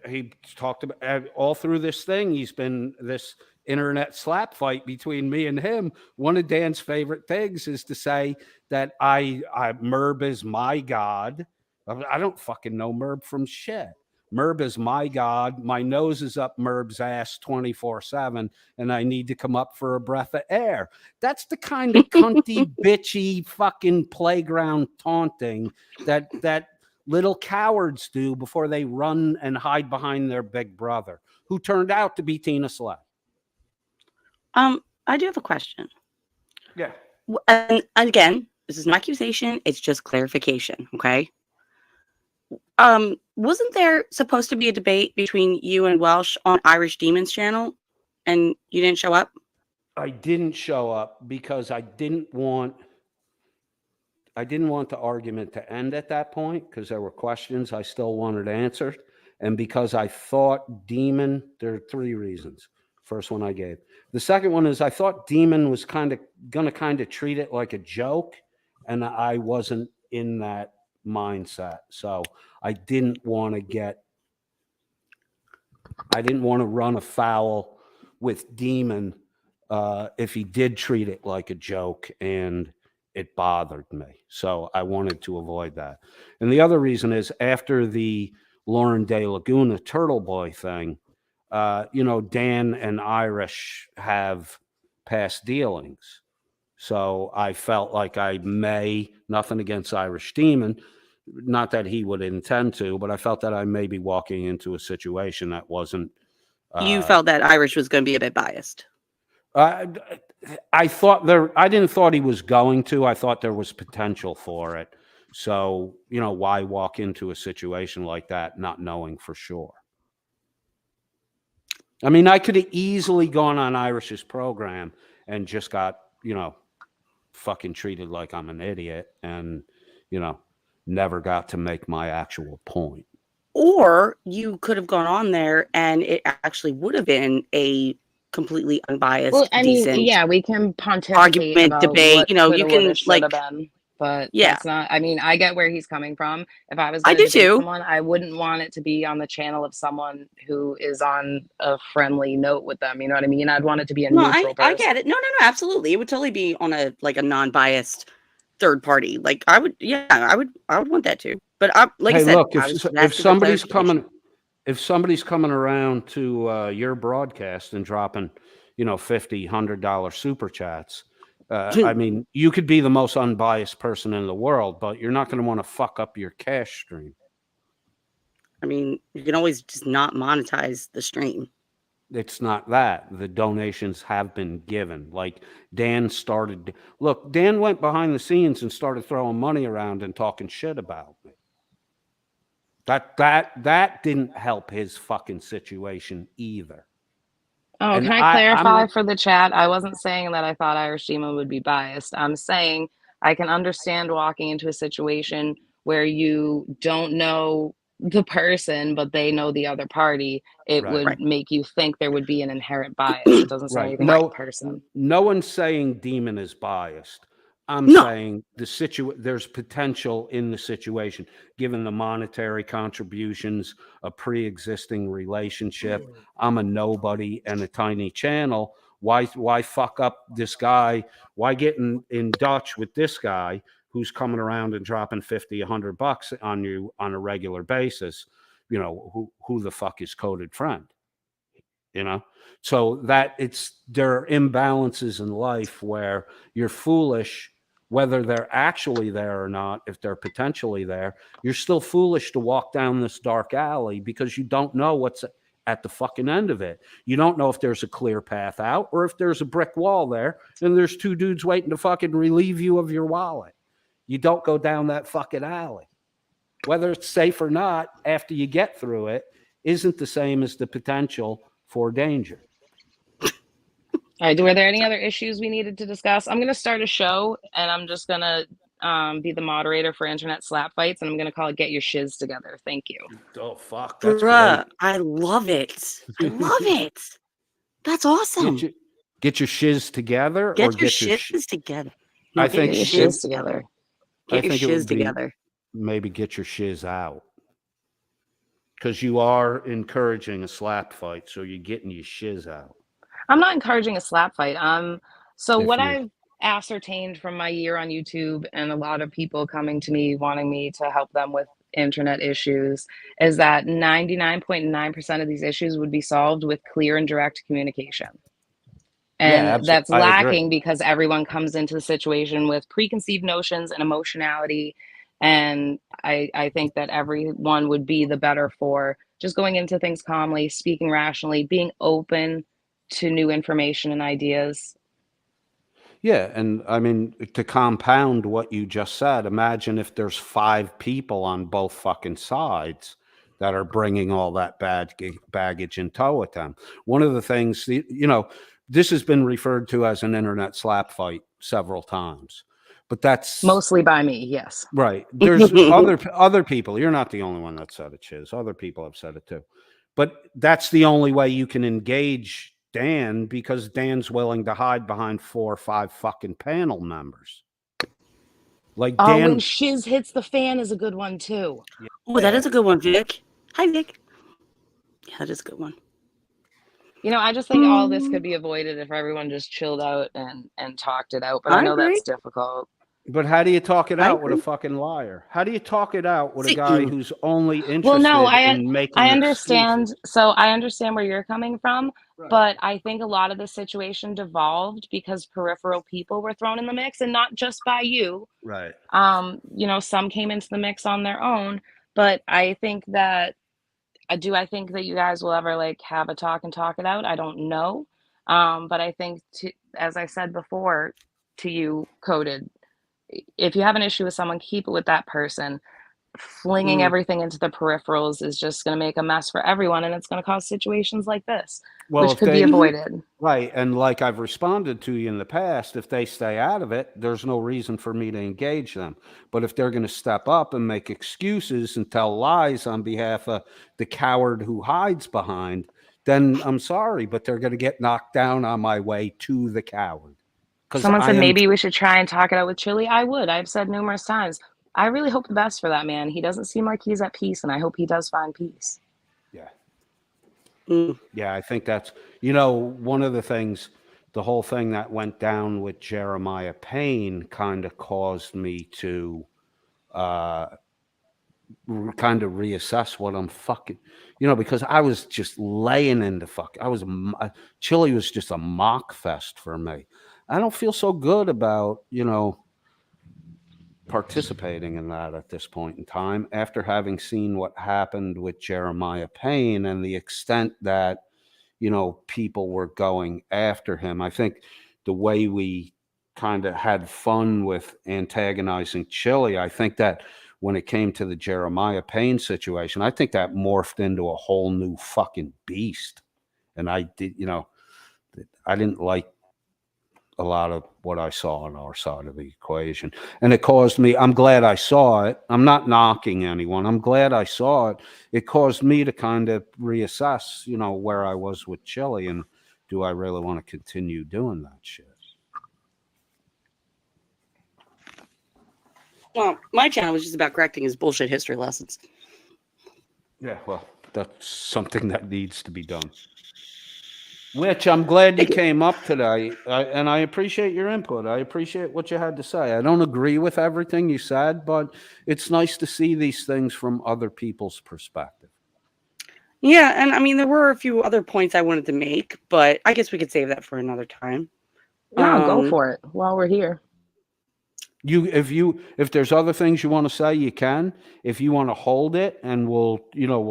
He talked about all through this thing. He's been this internet slap fight between me and him, one of Dan's favorite things is to say that I Merb is my god. I don't fucking know Merb from shit. Merb is my god. My nose is up Merb's ass 24/7, and I need to come up for a breath of air. That's the kind of cunty, bitchy, fucking playground taunting that little cowards do before they run and hide behind their big brother, who turned out to be Tina Slay. I do have a question. Yeah. And again, this is no accusation, it's just clarification, okay? Wasn't there supposed to be a debate between you and Welsh on Irish Demon's channel, and you didn't show up? I didn't show up because I didn't want the argument to end at that point, because there were questions I still wanted answered, and because I thought Demon, there are 3 reasons. First one I gave. The second one is I thought Demon was gonna treat it like a joke, and I wasn't in that mindset. So I didn't want to run afoul with Demon if he did treat it like a joke, and it bothered me. So I wanted to avoid that. And the other reason is after the Lauren De Laguna Turtle Boy thing, Dan and Irish have past dealings. So I felt like nothing against Irish Demon, not that he would intend to, but I felt that I may be walking into a situation that wasn't. You felt that Irish was going to be a bit biased. I didn't thought he was going to. I thought there was potential for it. So, why walk into a situation like that not knowing for sure? I mean, I could have easily gone on Irish's program and just got, fucking treated like I'm an idiot and, never got to make my actual point. Or you could have gone on there and it actually would have been a completely unbiased, decent, yeah, we can pontificate argument, about debate. What you can should have been, but that's not. I mean, I get where he's coming from. If I was, I do too. Someone, I wouldn't want it to be on the channel of someone who is on a friendly note with them. You know what I mean? I'd want it to be a neutral person. I get it. No, absolutely. It would totally be on a non-biased third party. Like I would want that too. But I said, look, if somebody's coming around to your broadcast and dropping, $50, $100 super chats, I mean, you could be the most unbiased person in the world, but you're not going to want to fuck up your cash stream. I mean, you can always just not monetize the stream. It's not that. The donations have been given. Like Dan went behind the scenes and started throwing money around and talking shit about me. That didn't help his fucking situation either. Oh, and can I clarify for the chat? I wasn't saying that I thought Irish Demon would be biased. I'm saying I can understand walking into a situation where you don't know the person, but they know the other party. It would make you think there would be an inherent bias. It doesn't say anything about the person. No one's saying Demon is biased. I'm saying there's potential in the situation, given the monetary contributions, a pre-existing relationship. I'm a nobody and a tiny channel. Why fuck up this guy? Why get in Dutch with this guy who's coming around and dropping $50, $100 on you on a regular basis? Who the fuck is coded friend? So that there are imbalances in life where you're foolish. Whether they're actually there or not, if they're potentially there, you're still foolish to walk down this dark alley because you don't know what's at the fucking end of it. You don't know if there's a clear path out or if there's a brick wall there and there's 2 dudes waiting to fucking relieve you of your wallet. You don't go down that fucking alley. Whether it's safe or not after you get through it isn't the same as the potential for danger. All right. Were there any other issues we needed to discuss? I'm going to start a show, and I'm just going to be the moderator for Internet Slap Fights, and I'm going to call it "Get Your Shiz Together." Thank you. Oh fuck, that's Bruh, great. I love it. I love it. That's awesome. Get your shiz together, or get your shiz together. No, I think get your shiz together. Get your shiz together. Maybe get your shiz out, because you are encouraging a slap fight, so you're getting your shiz out. I'm not encouraging a slap fight. So If what you, I've ascertained from my year on YouTube and a lot of people coming to me wanting me to help them with internet issues is that 99.9% of these issues would be solved with clear and direct communication. yeah, And absolutely, that's I agree. lacking because everyone comes into the situation with preconceived notions and emotionality. And I think that everyone would be the better for just going into things calmly, speaking rationally, being open to new information and ideas. Yeah, and I mean, to compound what you just said, imagine if there's 5 people on both fucking sides that are bringing all that baggage in tow with them. One of the things, this has been referred to as an internet slap fight several times, but that's Mostly by me, yes. right. There's other people. You're not the only one that said it, Shiz. Other people have said it too. But that's the only way you can engage Dan, because Dan's willing to hide behind 4 or 5 fucking panel members. Like Oh, when Dan. Shiz hits the fan is a good one too. Oh, that is a good one, Vic. Hi, Vic. Yeah, that is a good one. I just think all this could be avoided if everyone just chilled out and talked it out. But I know agree. that's difficult. But how do you talk it I out with a agree. fucking liar? How do you talk it out with a See, guy who's only interested Well, no, in making I excuses? understand. So I understand where you're coming from, Right. but I think a lot of the situation devolved because peripheral people were thrown in the mix, and not just by you. Right. Some came into the mix on their own, but I think that I think that you guys will ever like have a talk and talk it out? I don't know. But I think as I said before to you, Coded, if you have an issue with someone, keep it with that person. Flinging everything into the peripherals is just going to make a mess for everyone, and it's going to cause situations like this, Well, which if could be they avoided. right, and like I've responded to you in the past, if they stay out of it, there's no reason for me to engage them. But if they're going to step up and make excuses and tell lies on behalf of the coward who hides behind, then I'm sorry, but they're going to get knocked down on my way to the coward. Someone I said am maybe we should try and talk it out with Chili. I would. I've said numerous times. I really hope the best for that man. He doesn't seem like he's at peace, and I hope he does find peace. Yeah. Mm. Yeah, I think that's, one of the things, the whole thing that went down with Jeremiah Payne kind of caused me to kind of reassess what I'm fucking, because I was just laying into Chili was just a mock fest for me. I don't feel so good about, participating in that at this point in time, after having seen what happened with Jeremiah Payne and the extent that, people were going after him. I think the way we kind of had fun with antagonizing Chili, I think that when it came to the Jeremiah Payne situation, I think that morphed into a whole new fucking beast. And I didn't like a lot of what I saw on our side of the equation. And it caused me, I'm glad I saw it. I'm not knocking anyone. I'm glad I saw it. It caused me to kind of reassess, where I was with Chili, and do I really want to continue doing that shit? Well, my channel was just about correcting his bullshit history lessons. Yeah, well, that's something that needs to be done. Which I'm glad you came up today, and I appreciate your input. I appreciate what you had to say. I don't agree with everything you said, but it's nice to see these things from other people's perspective. Yeah, and I mean, there were a few other points I wanted to make, but I guess we could save that for another time. No, go for it while we're here. If there's other things you want to say, you can. If you want to hold it, and we'll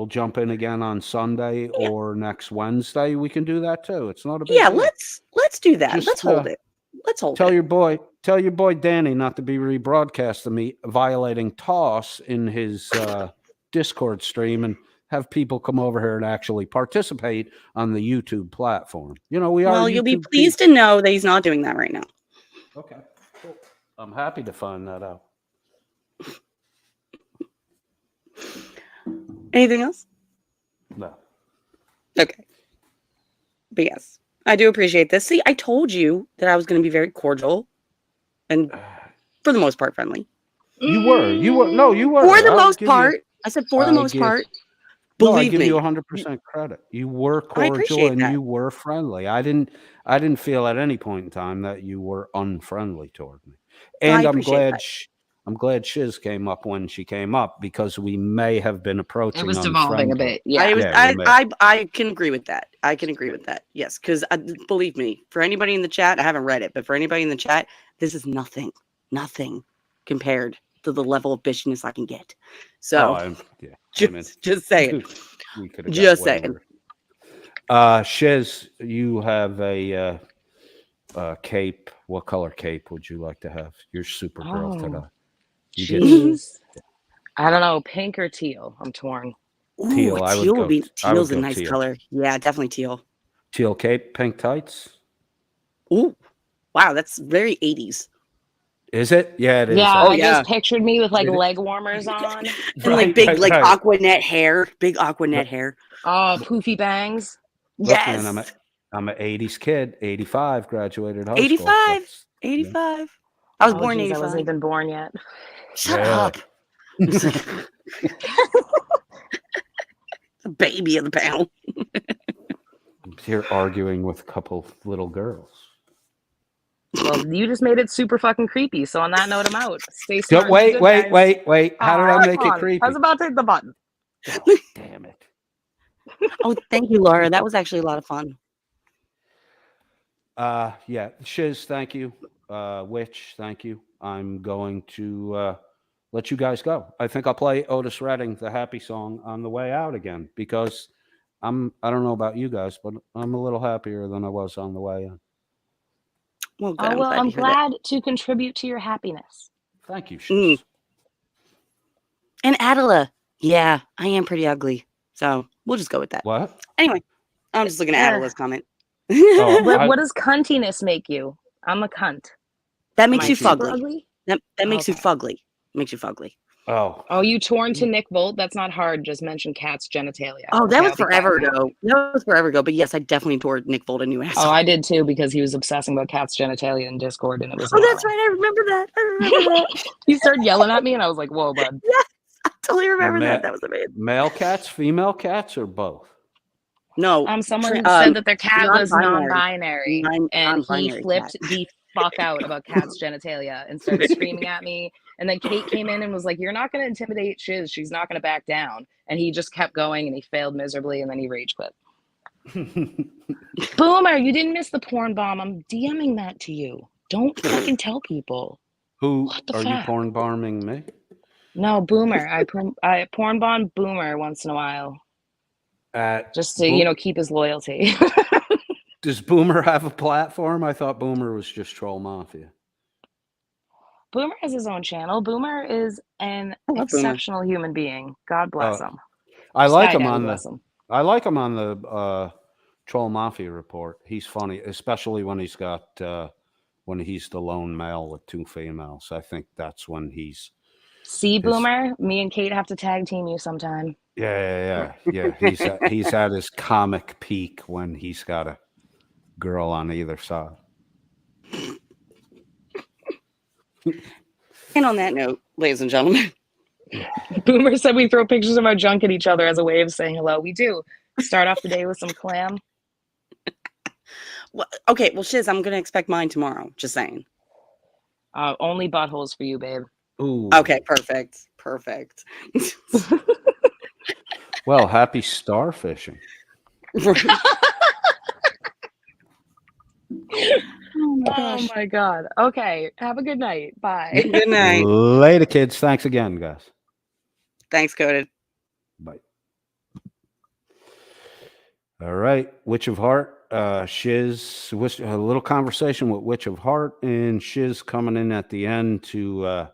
jump in again on Sunday or next Wednesday, we can do that too. It's not a big deal. let's do that. Just, let's hold it. Let's hold tell it. Tell your boy Danny not to be rebroadcasting me violating TOS in his Discord stream, and have people come over here and actually participate on the YouTube platform. Well, you'll be pleased to know that he's not doing that right now. Okay. Cool. I'm happy to find that out. Anything else? No. Okay. But yes, I do appreciate this. See, I told you that I was going to be very cordial and for the most part friendly. You were. No, you were. For the most part. I said for the most part. No, I Believe give you me. 100% credit. You were I cordial appreciate and that. you were friendly. I didn't feel at any point in time that you were unfriendly toward me. No, I And appreciate that. I'm glad Shiz came up when she came up because we may have been It approaching was devolving a unfriendly. bit. Yeah. I was Yeah, we may. I can agree with that. I can agree with that. Yes, because believe me, for anybody in the chat, I haven't read it, but for anybody in the chat, this is nothing compared to the level of bitchiness I can get. So just saying. We could have Just got way saying. worse. Shiz, you have a cape. What color cape would you like to have? You're Supergirl today. You get Jeez. I don't know, pink or teal. I'm torn. teal. Ooh, I would teal go. would be I would teal's a go nice teal. color. Yeah, definitely teal. Teal cape, pink tights. Ooh, wow, that's very 80s. Is it? Yeah, it is. Yeah, Oh, I yeah. just pictured me with like It is. leg warmers on. And like big like Aquanet hair. Big Aquanet hair. Oh, poofy bangs. Look, Yes. man, I'm an 80s kid. 85 graduated high school. 85. That's- 85. I was Oh, born in geez, I 85. wasn't even born yet. Shut Really? up. The baby of the panel. I'm here arguing with a couple little girls. Well, you just made it super fucking creepy. So on that note, I'm out. Stay smart. and be Wait. good, guys. How did I make Come it on. creepy? I was about to hit the button. Oh, damn it. Oh, thank you, Laura. That was actually a lot of fun. Yeah, Shiz, thank you. Witch, thank you. I'm going to let you guys go. I think I'll play Otis Redding, the happy song, on the way out again because I don't know about you guys, but I'm a little happier than I was on the way in. Well, good. Oh, well, I'm to hear that. glad to contribute to your happiness. Thank you, Shiz. And Adela. Yeah, I am pretty ugly. So we'll just go with that. What? Anyway, I'm just looking at Adela's comment. What does cuntiness make you? I'm a cunt. That makes Am I you super fugly. ugly? That makes you Okay. fugly. Makes you fugly. Oh, you torn to Nick Volt? That's not hard. Just mention cat's genitalia. Oh, that Okay, was I'll be forever quiet now. ago. That was forever ago. But yes, I definitely tore Nick Volt a new asshole. Oh, I did too because he was obsessing about cat's genitalia in Discord, and it was. Oh, that's right. I remember that. He started yelling at me, and I was like, "Whoa, bud!" Yes, I totally remember that. That was amazing. Male cats, female cats, or both? No. Someone said that their cat was non-binary. non-binary, and he Non-binary flipped cat. the fuck out about cat's genitalia and started screaming at me. And then Kate came in and was like, "You're not going to intimidate Shiz. She's not going to back down." And he just kept going, and he failed miserably, and then he rage quit. Boomer, you didn't miss the porn bomb. I'm DMing that to you. Don't fucking tell people. Who What the are you fuck? porn bombing me? No, Boomer. I porn bomb Boomer once in a while, just to keep his loyalty. Does Boomer have a platform? I thought Boomer was just Troll Mafia. Boomer has his own channel. Boomer is an love Boomer. exceptional human being. God bless him. I like Sky him Daddy on bless the. him. I like him on the Troll Mafia report. He's funny, especially when he's got when he's the lone male with two females. I think that's when he's. See, Boomer, me and Kate have to tag team you sometime. Yeah. He's at his comic peak when he's got a girl on either side. And on that note, ladies and gentlemen, Boomer said we throw pictures of our junk at each other as a way of saying hello. We do. Start off the day with some clam. okay, well, Shiz, I'm going to expect mine tomorrow. Just saying. Only buttholes for you, babe. Ooh. Okay, perfect. Well, happy starfishing. Oh my God. Okay. Have a good night. Bye. Good night. Later, kids. Thanks again, guys. Thanks, Coded. Bye. All right, Witch of Heart. Shiz, a little conversation with Witch of Heart, and Shiz coming in at the end to, I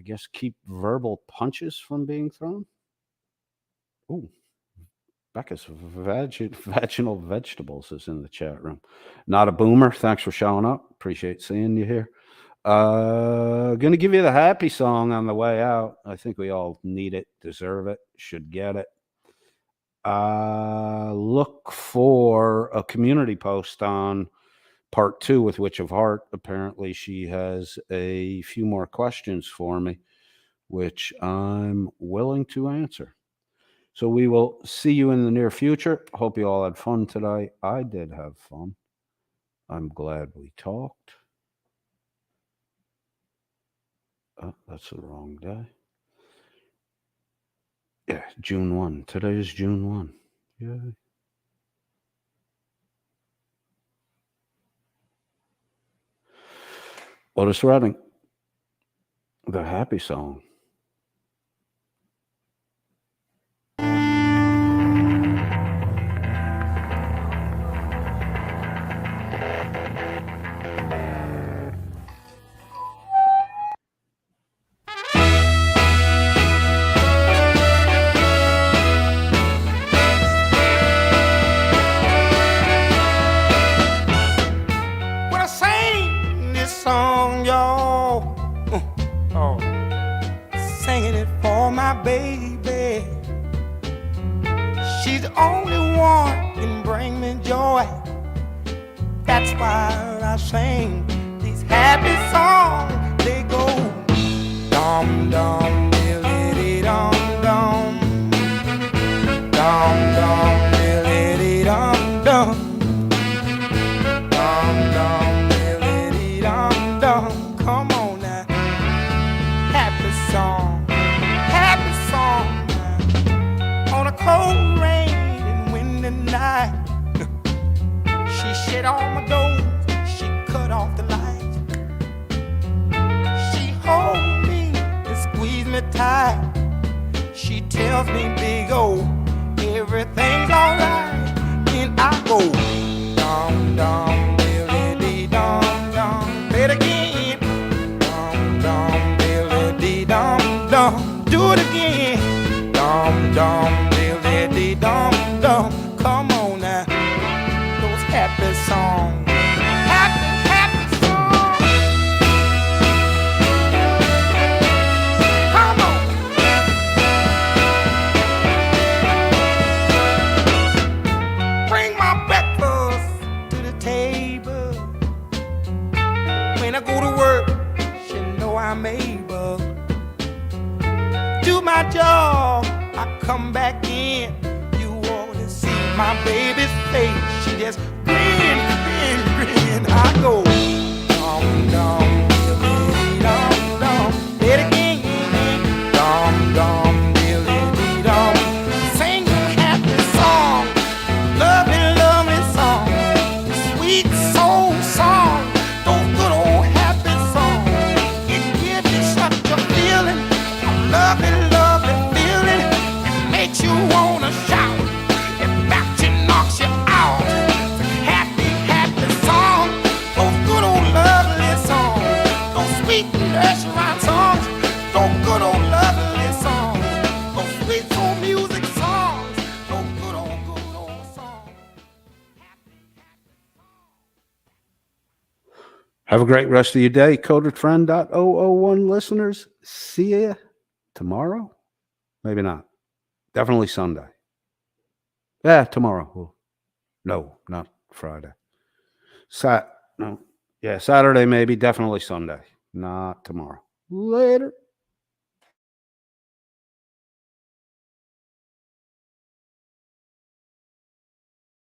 guess, keep verbal punches from being thrown. Ooh, Becca's vaginal vegetables is in the chat room. Not a boomer. Thanks for showing up. Appreciate seeing you here. Gonna give you the happy song on the way out. I think we all need it, deserve it, should get it. Look for a community post on part 2 with Witch of Heart. Apparently she has a few more questions for me, which I'm willing to answer. So we will see you in the near future. Hope you all had fun today. I did have fun. I'm glad we talked. Oh, that's the wrong day. Yeah, June 1. Today is June 1. Yay. Otis Redding, the happy song. When I sing this song, y'all, oh, singing it for my baby. She's the only one can bring me joy. That's why I sing these happy songs. They go dum dum diddly dum dum, dum dum diddly dum dum. Dum dum diddly dum dum. Come on now, happy song now. On a cold rain and windy night, she shut all my doors, she cut off the lights. She hold me and squeeze me tight. She tells me, big O, everything's alright. Then I go dum dum diddly dum dum. Play it again. Dum dum diddly dum dum. Do it again. Dum dum diddly dum dum. Come on now, those happy songs. Happy songs. Come on. Bring my breakfast to the table. When I go to work, she know I'm able. Do my job, I come back in. You wanna see my baby's face? She just grin, grin, grin. I go dum dum diddly dum dum. Play it again. Dum dum diddly dum. Sing a happy song, lovely, lovely song, sweet soul song. Those good old happy songs. It gives you such a feeling, a lovely, lovely feeling. It makes you wanna shout. It backs you, knocks you out. It's a happy, happy song. Those good old lovely songs. Those sweet nursery songs. Those good old lovely songs. Those sweet soul music songs. Those good old songs. Have a great rest of your day, codedfriend.001 listeners. See ya tomorrow. Maybe not. Definitely Sunday. Yeah, tomorrow. Oh, no, not Friday. No. Yeah, Saturday maybe. Definitely Sunday. Not tomorrow. Later.